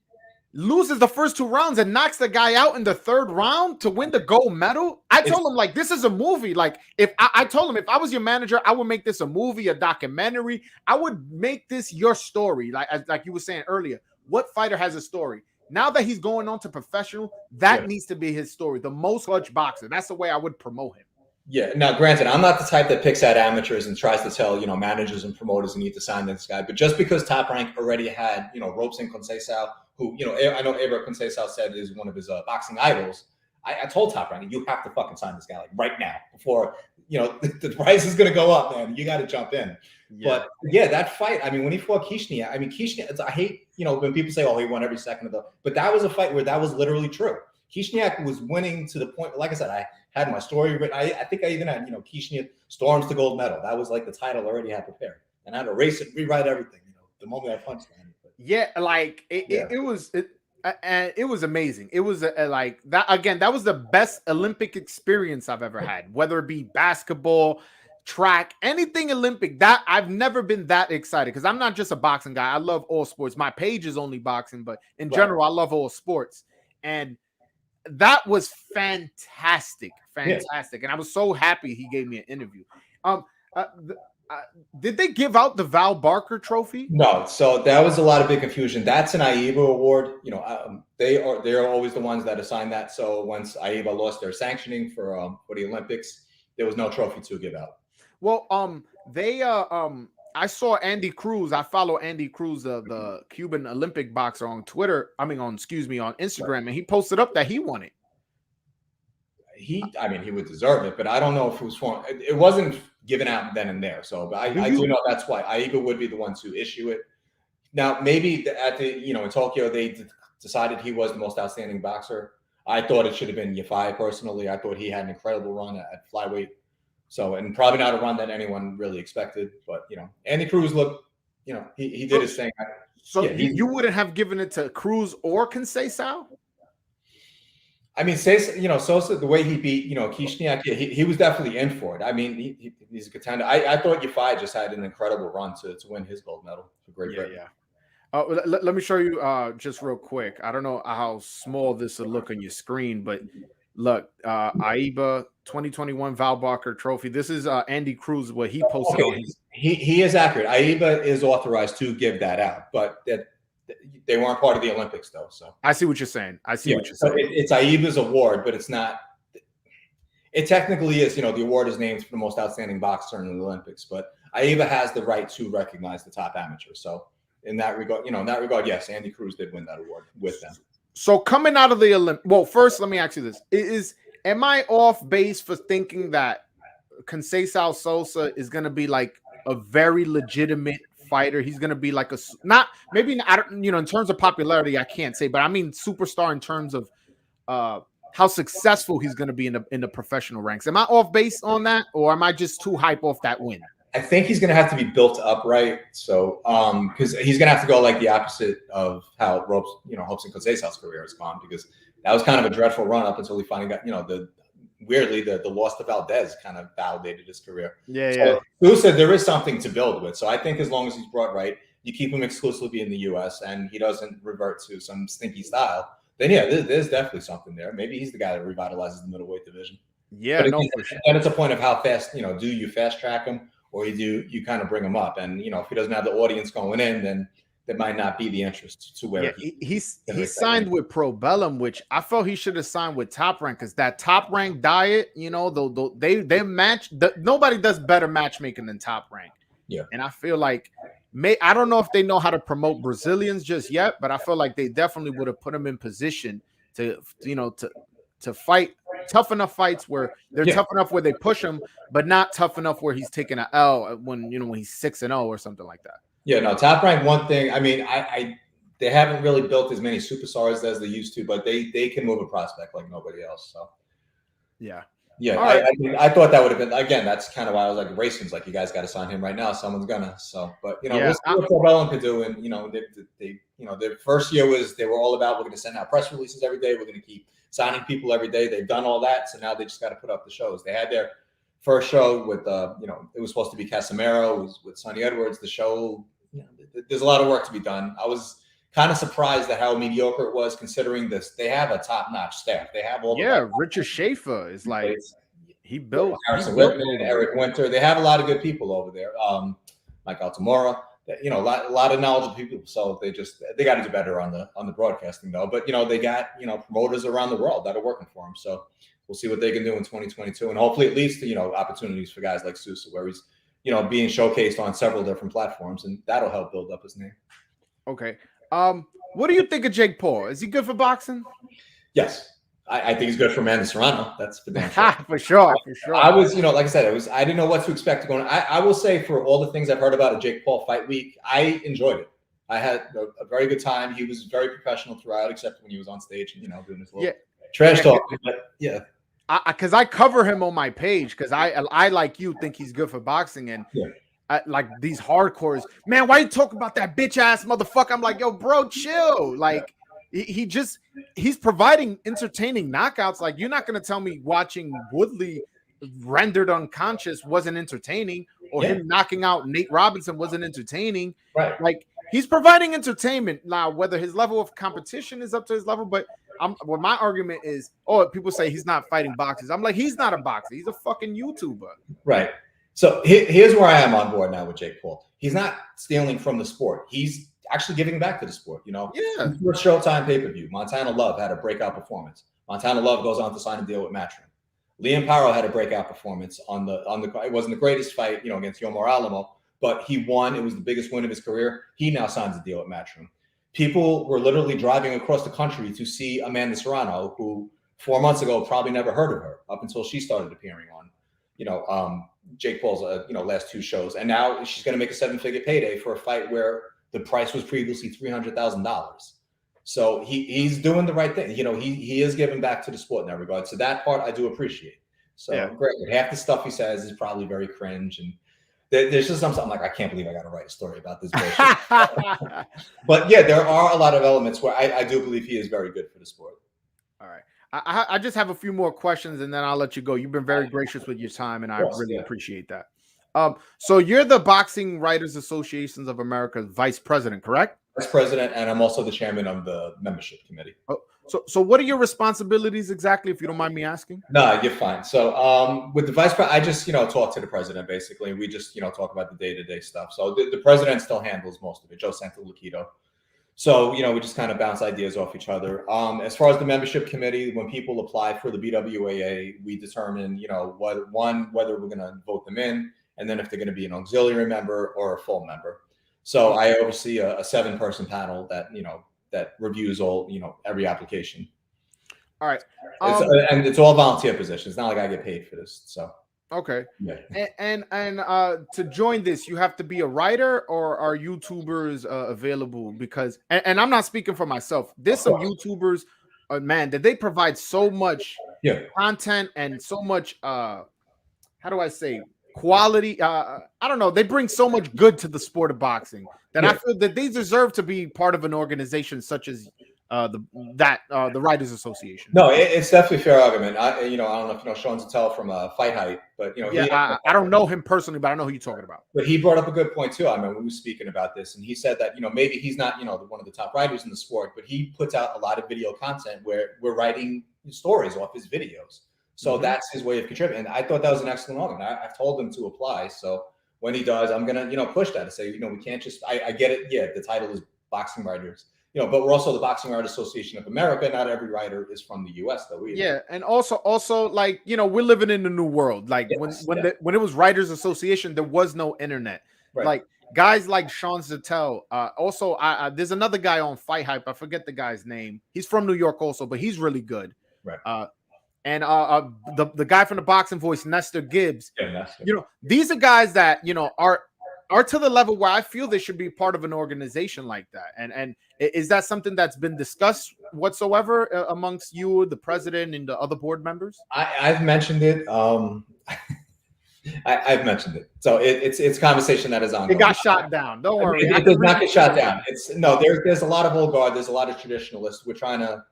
loses the first 2 rounds and knocks the guy out in the 3rd round to win the gold medal. I told him, like, this is a movie. Like, if I told him if I was your manager, I would make this a movie, a documentary. I would make this your story. Like you were saying earlier, what fighter has a story? Now that he's going on to professional, that needs to be his story. The most clutch boxer. That's the way I would promote him. Yeah. Now, granted, I'm not the type that picks out amateurs and tries to tell, managers and promoters you need to sign this guy. But just because Top Rank already had, Robson Conceição, who, I know Abraham Conceição said is one of his boxing idols. I told Top Rank, you have to fucking sign this guy like right now before, the price is going to go up, man. You got to jump in. Yeah. But yeah, that fight, I mean, when he fought Kishnyak, I hate, when people say, oh, he won every second of the, but that was a fight where that was literally true. Kishnyak was winning to the point, like I said, I had my story written. I think I even had, Kishnyak storms the gold medal. That was like the title I already had prepared. And I had to erase it, rewrite everything, the moment I punched him. Yeah, like it was amazing. It was like that again. That was the best Olympic experience I've ever had. Whether it be basketball, track, anything Olympic. That I've never been that excited because I'm not just a boxing guy. I love all sports. My page is only boxing, but in general, I love all sports. And that was fantastic. And I was so happy he gave me an interview. Did they give out the Val Barker Trophy? No, so that was a lot of big confusion. That's an AIBA award. They're always the ones that assign that. So once AIBA lost their sanctioning for the Olympics, there was no trophy to give out. Well, I saw Andy Cruz. I follow Andy Cruz, the Cuban Olympic boxer, on Twitter. on Instagram, and he posted up that he won it. He would deserve it, but I don't know if it was for. It wasn't given out then and there. So, but I do know that's why AIBA would be the one to issue it. Now, maybe in Tokyo they decided he was the most outstanding boxer. I thought it should have been Yafai personally. I thought he had an incredible run at flyweight. So, and probably not a run that anyone really expected. But Andy Cruz looked, he did his thing. So you wouldn't have given it to Cruz or Conceição? I mean, Sosa, the way he beat, Kishnyak, he was definitely in for it. I mean, he's a contender. I thought Yafai just had an incredible run to win his gold medal. Yeah. Let me show you just real quick. I don't know how small this will look on your screen, but look, AIBA 2021 Val Barker Trophy. This is Andy Cruz, what he posted on his. He is accurate. AIBA is authorized to give that out, but they weren't part of the Olympics, though. So I see what you're saying. So it's AIBA's award, but it's not. It technically is. The award is named for the most outstanding boxer in the Olympics, but AIBA has the right to recognize the top amateur. So in that regard, yes, Andy Cruz did win that award with them. So coming out of the Olympics, well, first let me ask you this: am I off base for thinking that Conceição Sosa is going to be like a very legitimate fighter? He's going to be like in terms of popularity, I can't say, but I mean superstar in terms of how successful he's going to be in the professional ranks. Am I off base on that, or am I just too hype off that win? I think he's going to have to be built up right. So, because he's going to have to go like the opposite of how Robson Conceição's career has gone, because that was kind of a dreadful run up until he finally got, the loss to Valdez kind of validated his career. Yeah. Who said there is something to build with? So I think as long as he's brought right, you keep him exclusively in the U.S. and he doesn't revert to some stinky style, then yeah, there's definitely something there. Maybe he's the guy that revitalizes the middleweight division. Yeah, but no, again, for sure. then it's a point of how fast, you know, do you fast track him or you kind of bring him up? And, you know, if he doesn't have the audience going in, then there might not be the interest to where he signed with Pro Bellum, which I felt he should have signed with Top Rank, because that Top Rank diet, you know, they match. Nobody does better matchmaking than Top Rank. Yeah, and I feel like I don't know if they know how to promote Brazilians just yet, but I feel like they definitely would have put him in position to, you know, to fight tough enough fights where they're tough enough where they push him, but not tough enough where he's taking an L when, you know, when he's 6-0 or something like that. Yeah, no, Top Rank, one thing, I mean, they haven't really built as many superstars as they used to, but they can move a prospect like nobody else. So yeah. I thought that would have been, again, that's kind of why I was like, Rayson's like, you guys got to sign him right now. Someone's gonna. So, but you know, we'll see what Pro Bellum could do. And you know, they you know, their first year they were all about, we're going to send out press releases every day. We're going to keep signing people every day. They've done all that, so now they just got to put up the shows. They had their first show with you know, it was supposed to be Casemiro, it was with Sonny Edwards. The show, you know, there's a lot of work to be done. I was kind of surprised at how mediocre it was, considering this. They have a top-notch staff. They have all Richard Schaefer is like, he built Harrison Whitman, Eric Winter. They have a lot of good people over there. Mike Altamora. You know, a lot of knowledgeable people. So they got to do better on the broadcasting though. But you know, they got, you know, promoters around the world that are working for them. So we'll see what they can do in 2022, and hopefully it leads to, you know, opportunities for guys like Sousa, where he's, you know, being showcased on several different platforms, and that'll help build up his name. Okay. What do you think of Jake Paul? Is he good for boxing? Yes. I think he's good for Amanda Serrano. That's for damn sure. For sure. I was, you know, like I said, I didn't know what to expect going. I will say, for all the things I've heard about a Jake Paul fight week, I enjoyed it. I had a very good time. He was very professional throughout, except when he was on stage and, you know, doing his little trash talk. But yeah. Because I cover him on my page, because I like you think he's good for boxing, and like these hardcores, man, why you talk about that bitch ass motherfucker? I'm like, yo, bro, chill. Like he's providing entertaining knockouts. Like, you're not gonna tell me watching Woodley rendered unconscious wasn't entertaining, or him knocking out Nate Robinson wasn't entertaining. Right. Like, he's providing entertainment. Now, whether his level of competition is up to his level, but well, my argument is, people say he's not fighting boxers. I'm like, he's not a boxer. He's a fucking YouTuber. Right. So here's where I am on board now with Jake Paul. He's not stealing from the sport. He's actually giving back to the sport. You know, first Showtime pay-per-view, Montana Love had a breakout performance. Montana Love goes on to sign a deal with Matchroom. Liam Paro had a breakout performance on the. It wasn't the greatest fight, you know, against Yomar Alamo, but he won. It was the biggest win of his career. He now signs a deal with Matchroom. People were literally driving across the country to see Amanda Serrano, who 4 months ago probably never heard of her up until she started appearing on, you know, Jake Paul's, you know, last two shows. And now she's going to make a 7-figure payday for a fight where the price was previously $300,000. So he's doing the right thing. You know, he is giving back to the sport in that regard. So that part I do appreciate. So great. Half the stuff he says is probably very cringe, and there's just something I'm like, I can't believe I got to write a story about this bullshit. But yeah, there are a lot of elements where I do believe he is very good for the sport. All right. I just have a few more questions, and then I'll let you go. You've been very gracious with your time, and I really appreciate that. So you're the Boxing Writers Associations of America's vice president, correct? Vice president, and I'm also the chairman of the membership committee. So what are your responsibilities exactly, if you don't mind me asking? No, you're fine. So with the vice president, I just, you know, talk to the president, basically. We just, you know, talk about the day-to-day stuff. So the president still handles most of it, Joe Santoliquito. So, you know, we just kind of bounce ideas off each other. As far as the membership committee, when people apply for the BWAA, we determine, you know, whether we're going to vote them in, and then if they're going to be an auxiliary member or a full member. So I oversee a 7-person panel that, you know, that reviews all, you know, every application. All right. And it's all volunteer positions. It's not like I get paid for this. So. Okay. Yeah. And to join this, you have to be a writer, or are YouTubers available? Because, and I'm not speaking for myself. There's some YouTubers, man, that they provide so much content and so much, how do I say, quality. I don't know. They bring so much good to the sport of boxing that I feel that they deserve to be part of an organization such as the Writers Association. No, it's definitely a fair argument. I don't know if you know Sean Zattel from Fight Hype, but I don't know him personally, but I know who you're talking about. But he brought up a good point too. I mean, we were speaking about this, and he said that maybe he's not one of the top writers in the sport, but he puts out a lot of video content where we're writing stories off his videos. So that's his way of contributing. And I thought that was an excellent argument. I've told him to apply. So when he does, I'm gonna push that and say we can't just. I get it. Yeah, the title is Boxing Writers. But we're also the Boxing Writers Association of America. Not every writer is from the U.S. though. Either. Yeah, and also like we're living in the new world. Like when it was Writers Association, there was no internet. Right. Like guys like Sean Zattel. Also, there's another guy on Fight Hype. I forget the guy's name. He's from New York also, but he's really good. Right. And the guy from the Boxing Voice, Nestor Gibbs. Yeah, Nestor. These are guys that are to the level where I feel they should be part of an organization like that. And is that something that's been discussed whatsoever amongst you, the president, and the other board members? I've mentioned it. I've mentioned it. So it's conversation that is ongoing. It got shot down. Don't worry. It does not get shot down. There's a lot of old guard. There's a lot of traditionalists. We're trying to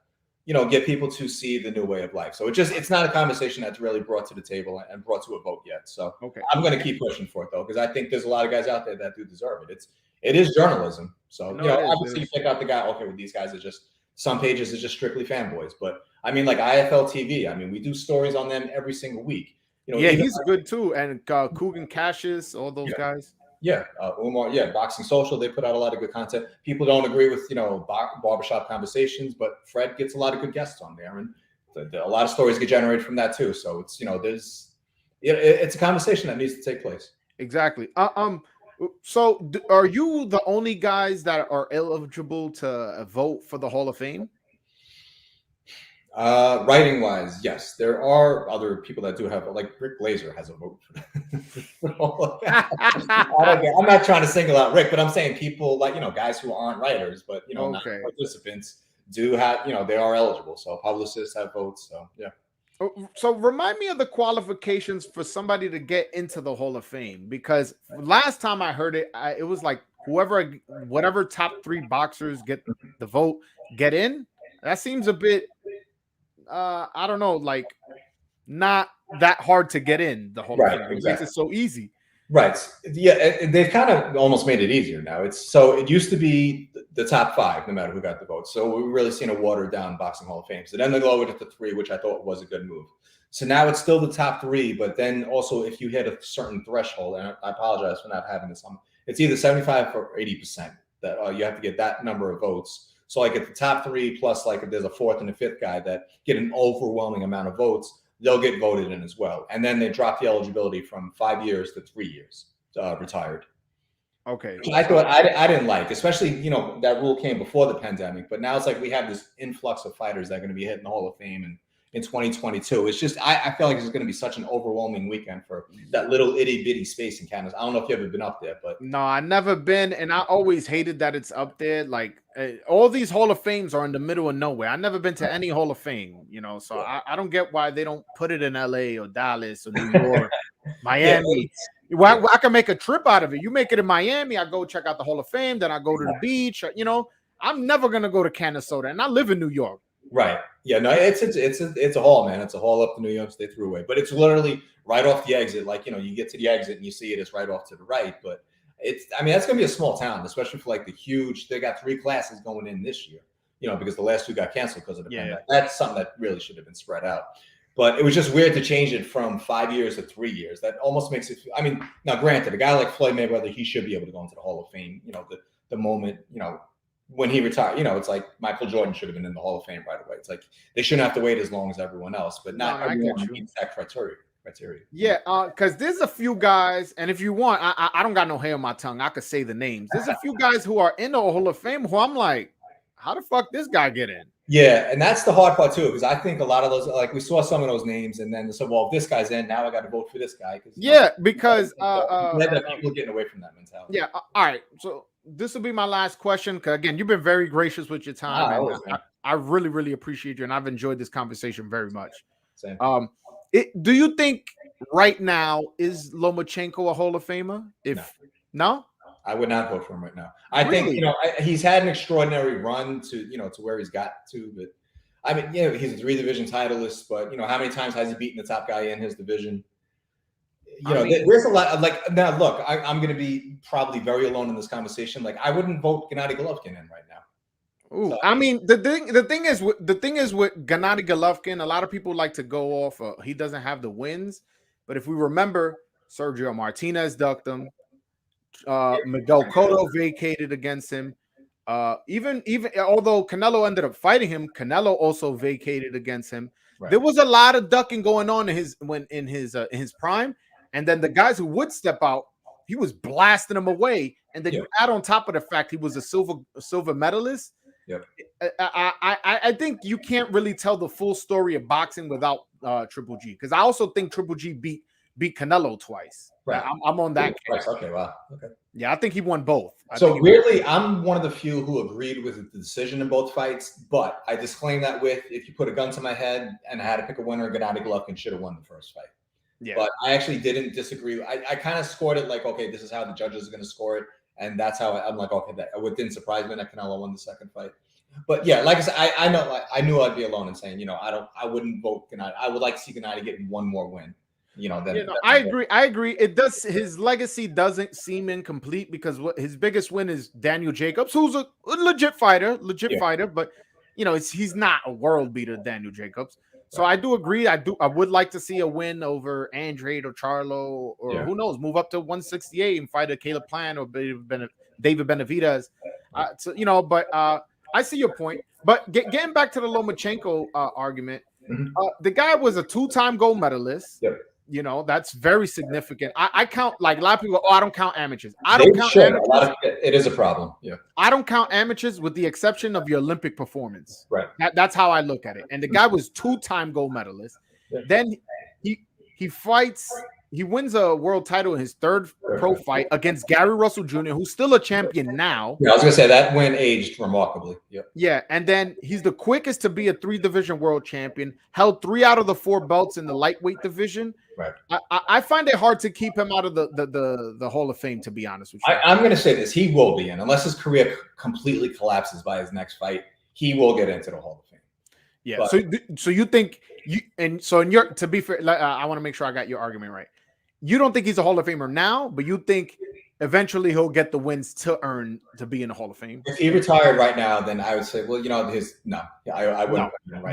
get people to see the new way of life. So it's not a conversation that's really brought to the table and brought to a vote yet. So I'm going to keep pushing for it though, because I think there's a lot of guys out there that do deserve it. It is journalism. So obviously you pick out the guy. Okay, well, these guys are just some pages are just strictly fanboys. But I mean, like IFL TV. I mean, we do stories on them every single week. He's good too. And Coogan Cassius, all those guys. Yeah, Umar. Yeah, Boxing Social. They put out a lot of good content. People don't agree with barbershop conversations, but Fred gets a lot of good guests on there, and a lot of stories get generated from that too. So it's it's a conversation that needs to take place. Exactly. So are you the only guys that are eligible to vote for the Hall of Fame? Writing wise, yes, there are other people that do have, like Rick Glazer has a vote. I'm not trying to single out Rick, but I'm saying people like guys who aren't writers, but not participants do have they are eligible. So publicists have votes. So yeah. So remind me of the qualifications for somebody to get into the Hall of Fame, because last time I heard it, it was like whatever top 3 boxers get the vote get in. That seems a bit. I don't know, like not that hard to get in the Hall of Fame. It makes it so easy. Right. Yeah, they've kind of almost made it easier now. It used to be the top 5, no matter who got the vote. So we've really seen a watered down Boxing Hall of Fame. So then they lowered it to 3, which I thought was a good move. So now it's still the top 3, but then also if you hit a certain threshold, and I apologize for not having this on, it's either 75 or 80% that you have to get that number of votes. So like at the top 3 plus like if there's a 4th and a 5th guy that get an overwhelming amount of votes, they'll get voted in as well. And then they drop the eligibility from 5 years to 3 years retired. Okay. I thought I didn't like, especially, that rule came before the pandemic, but now it's like we have this influx of fighters that are going to be hitting the Hall of Fame in 2022. It's just, I feel like it's going to be such an overwhelming weekend for that little itty bitty space in Canada. I don't know if you've ever been up there, but. No, I never been. And I always hated that it's up there. Like all these Hall of Fames are in the middle of nowhere. I've never been to any Hall of Fame, so I don't get why they don't put it in LA or Dallas or New York, Miami. Well, I can make a trip out of it. You make it in Miami, I go check out the Hall of Fame, then I go to the beach. I'm never gonna go to Canastota, and I live in New York. Right. Yeah. No. It's a hall, man. It's a hall up to New York State Thruway, but it's literally right off the exit. Like you get to the exit and you see it. It's right off to the right. But that's gonna be a small town, especially for like the huge. They got 3 classes going in this year. Because the last 2 got canceled because of the pandemic. That's something that really should have been spread out. But it was just weird to change it from 5 years to 3 years. That almost makes it. I mean, now granted, a guy like Floyd Mayweather, he should be able to go into the Hall of Fame. The moment when he retired, it's like Michael Jordan should have been in the Hall of Fame right away. It's like they shouldn't have to wait as long as everyone else, but not everyone meets that criteria. Yeah, because there's a few guys, and if you want, I don't got no hair on my tongue. I could say the names. There's a few guys who are in the Hall of Fame who I'm like, how the fuck this guy get in? Yeah, and that's the hard part too, because I think a lot of those, like we saw some of those names, and then so well, if this guy's in, now I got to vote for this guy. Because people getting away from that mentality. Yeah. All right. So this will be my last question, because again, you've been very gracious with your time. I really, really appreciate you, and I've enjoyed this conversation very much. Same. Do you think right now is Lomachenko a Hall of Famer? No. I would not vote for him right now. I think he's had an extraordinary run to to where he's got to, but I mean, he's a 3-division titleist, but how many times has he beaten the top guy in his division? There's a lot of, like, now look, I'm going to be probably very alone in this conversation. Like, I wouldn't vote Gennady Golovkin in right now. Ooh, so, I mean, the thing is with Gennady Golovkin, a lot of people like to go off. He doesn't have the wins, but if we remember, Sergio Martinez ducked him. Miguel Cotto vacated against him. Even although Canelo ended up fighting him, Canelo also vacated against him. Right. There was a lot of ducking going on in his prime, and then the guys who would step out, he was blasting them away. And then you add on top of the fact he was a silver medalist. Yep. I think you can't really tell the full story of boxing without Triple G, because I also think Triple G beat Canelo twice. Right. I'm on that case. Okay, wow. Okay. Yeah, I think he won both. So weirdly, I'm one of the few who agreed with the decision in both fights, but I disclaim that with, if you put a gun to my head and I had to pick a winner, Gennady Golovkin should have won the first fight. Yeah. But I actually didn't disagree. I kind of scored it like, okay, this is how the judges are going to score it. And that's how I'm like, okay, it didn't surprise me that Canelo won the second fight. But yeah, like I said, I knew I'd be alone in saying, I wouldn't vote Gennady. I would like to see Gennady get one more win. I agree. It does. His legacy doesn't seem incomplete because his biggest win is Daniel Jacobs, who's a legit fighter, but he's not a world beater, Daniel Jacobs. So I do agree. I would like to see a win over Andrade or Charlo, or who knows, move up to 168 and fight a Caleb Plant or David Benavidez. But I see your point. But getting back to the Lomachenko argument, the guy was a 2-time gold medalist. Yep. That's very significant. I count, like, a lot of people. I don't count amateurs. I don't count amateurs. It is a problem. Yeah. I don't count amateurs with the exception of your Olympic performance. Right. That's how I look at it. And the guy was 2-time gold medalist. Yeah. Then he fights. He wins a world title in his third pro fight against Gary Russell Jr., who's still a champion now. Yeah, I was gonna say that win aged remarkably. Yep. Yeah, and then he's the quickest to be a 3-division world champion. Held 3 out of the 4 belts in the lightweight division. Right. I find it hard to keep him out of the Hall of Fame, to be honest with you. I'm going to say this: he will be in, unless his career completely collapses by his next fight. He will get into the Hall of Fame. Yeah. But, so you think to be fair, I want to make sure I got your argument right. You don't think he's a Hall of Famer now, but you think eventually he'll get the wins to earn to be in the Hall of Fame. If he retired right now, then I would say, well, I wouldn't. No. Right,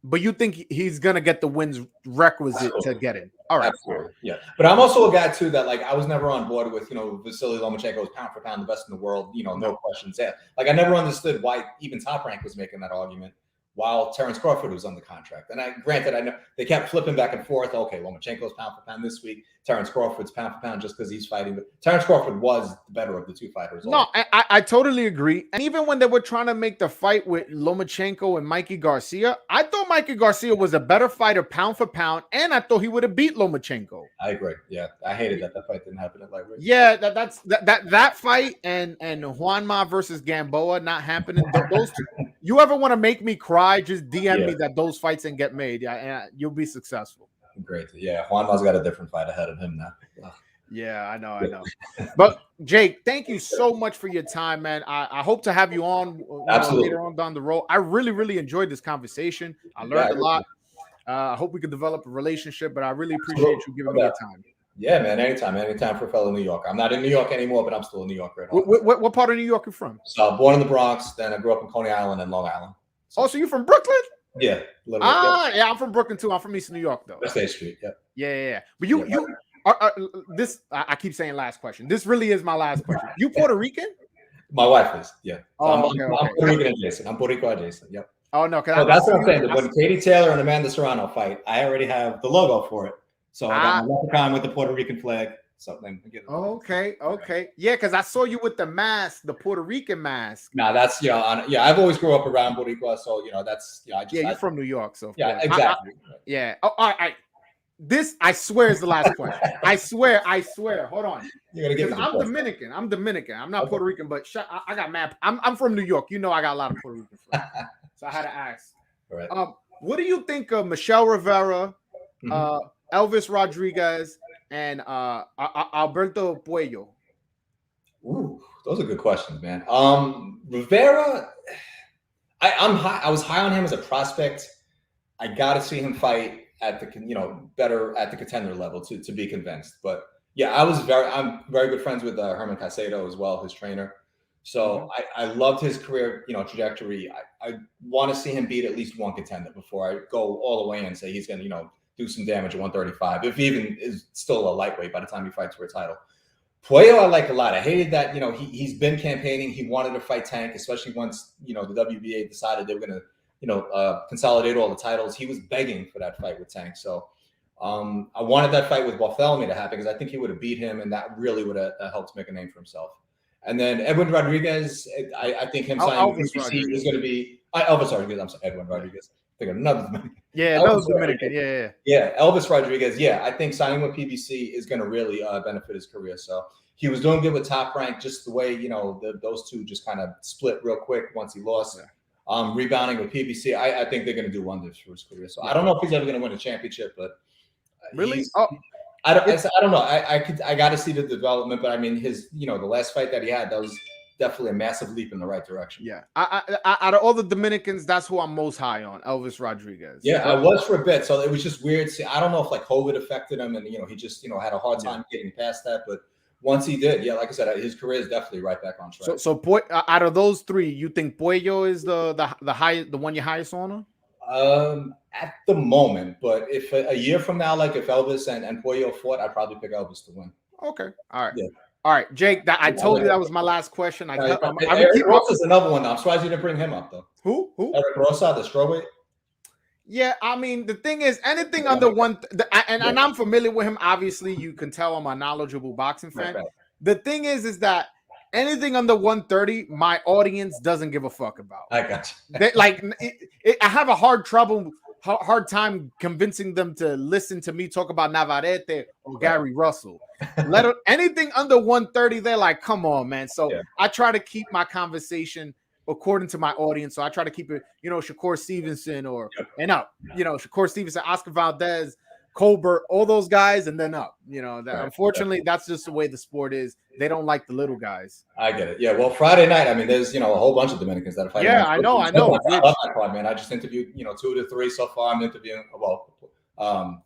but you think he's gonna get the wins requisite to get in? All right. Absolutely. Yeah. But I'm also a guy too that, like, I was never on board with Vasily Lomachenko is pound for pound the best in the world. No questions there. Like, I never understood why even Top Rank was making that argument while Terence Crawford was under contract. And granted, I know they kept flipping back and forth. Okay, Lomachenko's pound for pound this week. Terence Crawford's pound for pound just because he's fighting. But Terence Crawford was the better of the 2 fighters. No, I totally agree. And even when they were trying to make the fight with Lomachenko and Mikey Garcia, I thought Mikey Garcia was a better fighter pound for pound, and I thought he would have beat Lomachenko. I agree. Yeah, I hated that fight didn't happen at lightweight. Yeah, that fight and Juanma versus Gamboa not happening. Those two. You ever want to make me cry? Just DM me that those fights didn't get made. Yeah, you'll be successful. Great. Yeah, Juanma's got a different fight ahead of him now. Ugh. Yeah, I know. But Jake, thank you so much for your time, man. I hope to have you on later on down the road. I really, really enjoyed this conversation. I learned a lot. I hope we could develop a relationship, but I really appreciate you giving me your time. Yeah, man. Anytime for a fellow New York. I'm not in New York anymore, but I'm still in New York right now. What part of New York are you from? So born in the Bronx, then I grew up in Coney Island and Long Island. So you're from Brooklyn? Yeah. Yeah, I'm from Brooklyn too. I'm from East New York though. West 8th Street. Yeah. Yeah. But you this. I keep saying last question. This really is my last question. You Puerto Rican? My wife is. Yeah. So I'm Puerto Rican adjacent. I'm Puerto Rico adjacent. Yep. Oh no. That's what I'm saying. When Katie Taylor and Amanda Serrano fight, I already have the logo for it. So I got my leprechaun with the Puerto Rican flag. Something. Okay. Yeah, because I saw you with the mask, the Puerto Rican mask. No, that's I've always grew up around Puerto Rico, so that's you're from New York, so yeah, exactly. Oh, all right. This I swear is the last question. I swear. Hold on. You're gonna get I'm Dominican. I'm not Puerto Rican, but I got mad. I'm from New York. I got a lot of Puerto Rican friends, so I had to ask. All right. What do you think of Michelle Rivera, Elvis Rodriguez, and Alberto Puello? Ooh, those are good questions, man. Rivera, I was high on him as a prospect. I got to see him fight at the better at the contender level to be convinced. But yeah, I'm very good friends with Herman Caicedo as well, his trainer. So I loved his career trajectory. I want to see him beat at least one contender before I go all the way and say he's going to do some damage at 135, if he even is still a lightweight by the time he fights for a title. Puello, I like a lot. I hated that, he's been campaigning. He wanted to fight Tank, especially once, the WBA decided they were going to, consolidate all the titles. He was begging for that fight with Tank. So I wanted that fight with Bartholomew to happen because I think he would have beat him, and that really would have helped make a name for himself. And then Edwin Rodriguez, I think him signing with PBC is going to be Elvis Rodriguez. I'm sorry, Edwin Rodriguez. I think another Dominican. Yeah, another Dominican. Yeah, Elvis Rodriguez. Yeah, I think signing with PBC is going to really benefit his career. So he was doing good with Top Rank, just the way those two just kind of split real quick once he lost. Rebounding with PBC, I think they're going to do wonders for his career. So I don't know if he's ever going to win a championship, but really, I don't know. I got to see the development, but I mean, his the last fight that he had, that was definitely a massive leap in the right direction. Yeah, I out of all the Dominicans, that's who I'm most high on, Elvis Rodriguez. Yeah, I was for a bit, so it was just weird. I don't know if COVID affected him, and he just had a hard time getting past that. But once he did, like I said, his career is definitely right back on track. So out of those three, you think Puello is the highest, the one you're highest on him? At the moment, but if a year from now, like if Elvis and Puello fought, I'd probably pick Elvis to win. Okay, all right. Yeah. All right, Jake. I told you that was my last question. Eric Rosa is another one. I'm surprised you didn't bring him up though. Who? Eric Rosa, the strawweight. Yeah, I mean the thing is, anything under one, and I'm familiar with him. Obviously, you can tell I'm a knowledgeable boxing fan. Right. The thing is that anything under 130, my audience doesn't give a fuck about. I got you. I have a hard time convincing them to listen to me talk about Navarrete or Gary Russell. Anything under 130, they're like, come on, man. So I try to keep my conversation according to my audience. So I try to keep it, Shakur Stevenson and up, Shakur Stevenson, Oscar Valdez, Colbert, all those guys, and then up. Unfortunately, that's just the way the sport is. They don't like the little guys. I get it. Yeah. Well, Friday night, I mean, there's a whole bunch of Dominicans that are fighting. Yeah, I know. I love that card, man. I just interviewed 2 to 3 so far. I'm interviewing Carlos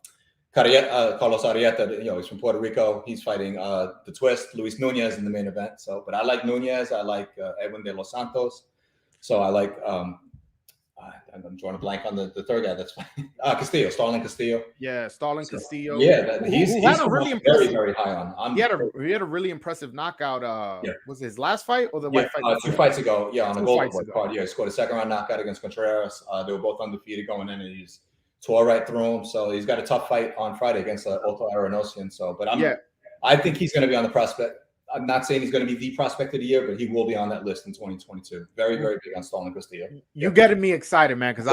Arrieta. He's from Puerto Rico. He's fighting the Twist, Luis Nunez in the main event. So, but I like Nunez. I like Edwin de los Santos. So I like. I'm drawing a blank on the third guy. That's fine. Starling Castillo. Yeah, Starling Castillo. Yeah, he's really very, very high on. He had a really impressive knockout. Was it his last fight or the white fight? 2 fights ago. Yeah, on the Golden Boy card. Yeah, he scored a second round knockout against Contreras. They were both undefeated going in, and he's tore right through him. So he's got a tough fight on Friday against Otto Aronosian. So, but I think he's going to be on the prospect. I'm not saying he's going to be the prospect of the year, but he will be on that list in 2022. Very, very big on Starling Castillo. You're getting me excited, man, because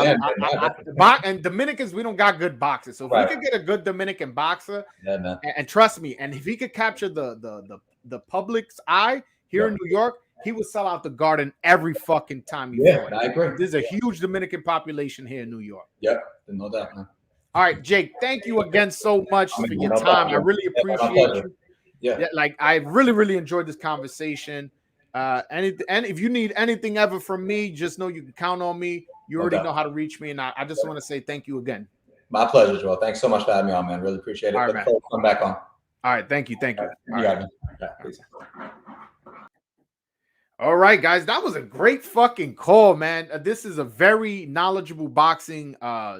and Dominicans, we don't got good boxers. So if we could get a good Dominican boxer, and trust me, and if he could capture the public's eye here in New York, he would sell out the Garden every fucking time he fought. I agree. There's a huge Dominican population here in New York. Yep, no doubt, man. All right, Jake, thank you again so much for your time. I really appreciate you. Yeah, I really, really enjoyed this conversation. And if you need anything ever from me, just know you can count on me. You already know how to reach me, and I just want to say thank you again. My pleasure, Joel. Thanks so much for having me on, man. Really appreciate it. All right, man. Come back on. All right, thank you. All right, guys, that was a great fucking call, man. This is a very knowledgeable boxing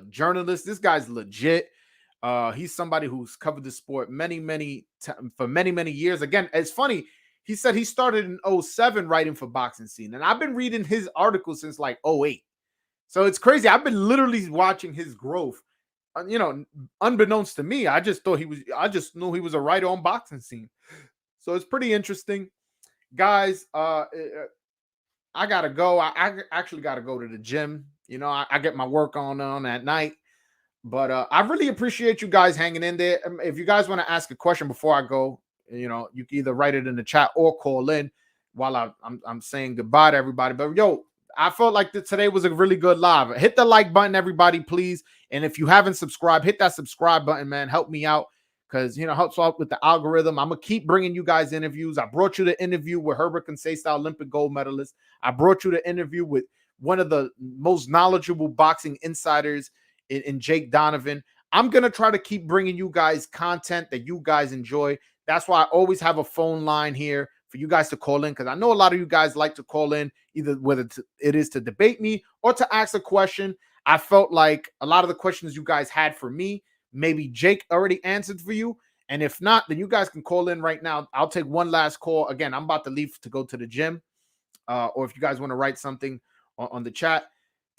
journalist. This guy's legit. He's somebody who's covered the sport many years. Again, it's funny. He said he started in 2007 writing for Boxing Scene, and I've been reading his articles since like 2008. So it's crazy. I've been literally watching his growth. Unbeknownst to me, I just knew he was a writer on Boxing Scene. So it's pretty interesting, guys. I gotta go. I actually gotta go to the gym. I get my work on at night. But I really appreciate you guys hanging in there. If you guys want to ask a question before I go, you can either write it in the chat or call in while I'm saying goodbye to everybody. But I felt like today was a really good live. Hit the like button, everybody, please. And if you haven't subscribed, hit that subscribe button, man. Help me out. because, helps out with the algorithm. I'm going to keep bringing you guys interviews. I brought you the interview with Herbert Conseista, Olympic gold medalist. I brought you the interview with one of the most knowledgeable boxing insiders in Jake Donovan. I'm going to try to keep bringing you guys content that you guys enjoy. That's why I always have a phone line here for you guys to call in, because I know a lot of you guys like to call in, either whether it is to debate me or to ask a question. I felt like a lot of the questions you guys had for me, maybe Jake already answered for you. And if not, then you guys can call in right now. I'll take one last call. Again, I'm about to leave to go to the gym. Or if you guys want to write something on the chat.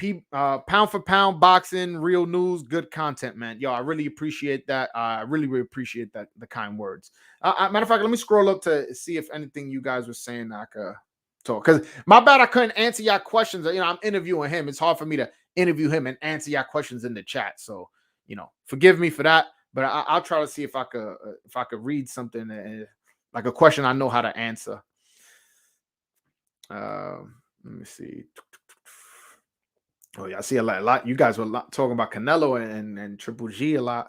Pound for pound boxing, real news, good content, man. Yo, I really appreciate that. I really appreciate that, the kind words. Matter of fact, let me scroll up to see if anything you guys were saying I could talk. Because my bad, I couldn't answer y'all questions. I'm interviewing him. It's hard for me to interview him and answer y'all questions in the chat. So, forgive me for that. But I'll try to see if I could read something like a question I know how to answer. Let me see. Oh yeah, I see a lot. You guys were talking about Canelo and Triple G a lot.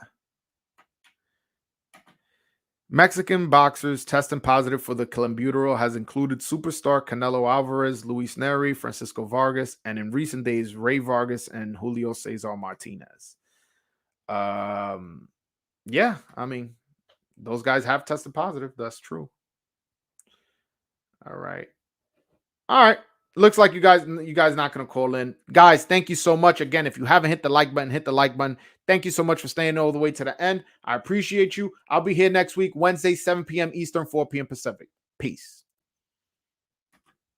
Mexican boxers testing positive for the clenbuterol has included superstar Canelo Alvarez, Luis Neri, Francisco Vargas, and in recent days, Ray Vargas and Julio Cesar Martinez. Yeah, I mean, those guys have tested positive. That's true. All right. Looks like you guys not going to call in. Guys, thank you so much. Again, if you haven't hit the like button, hit the like button. Thank you so much for staying all the way to the end. I appreciate you. I'll be here next week, Wednesday, 7 p.m. Eastern, 4 p.m. Pacific. Peace.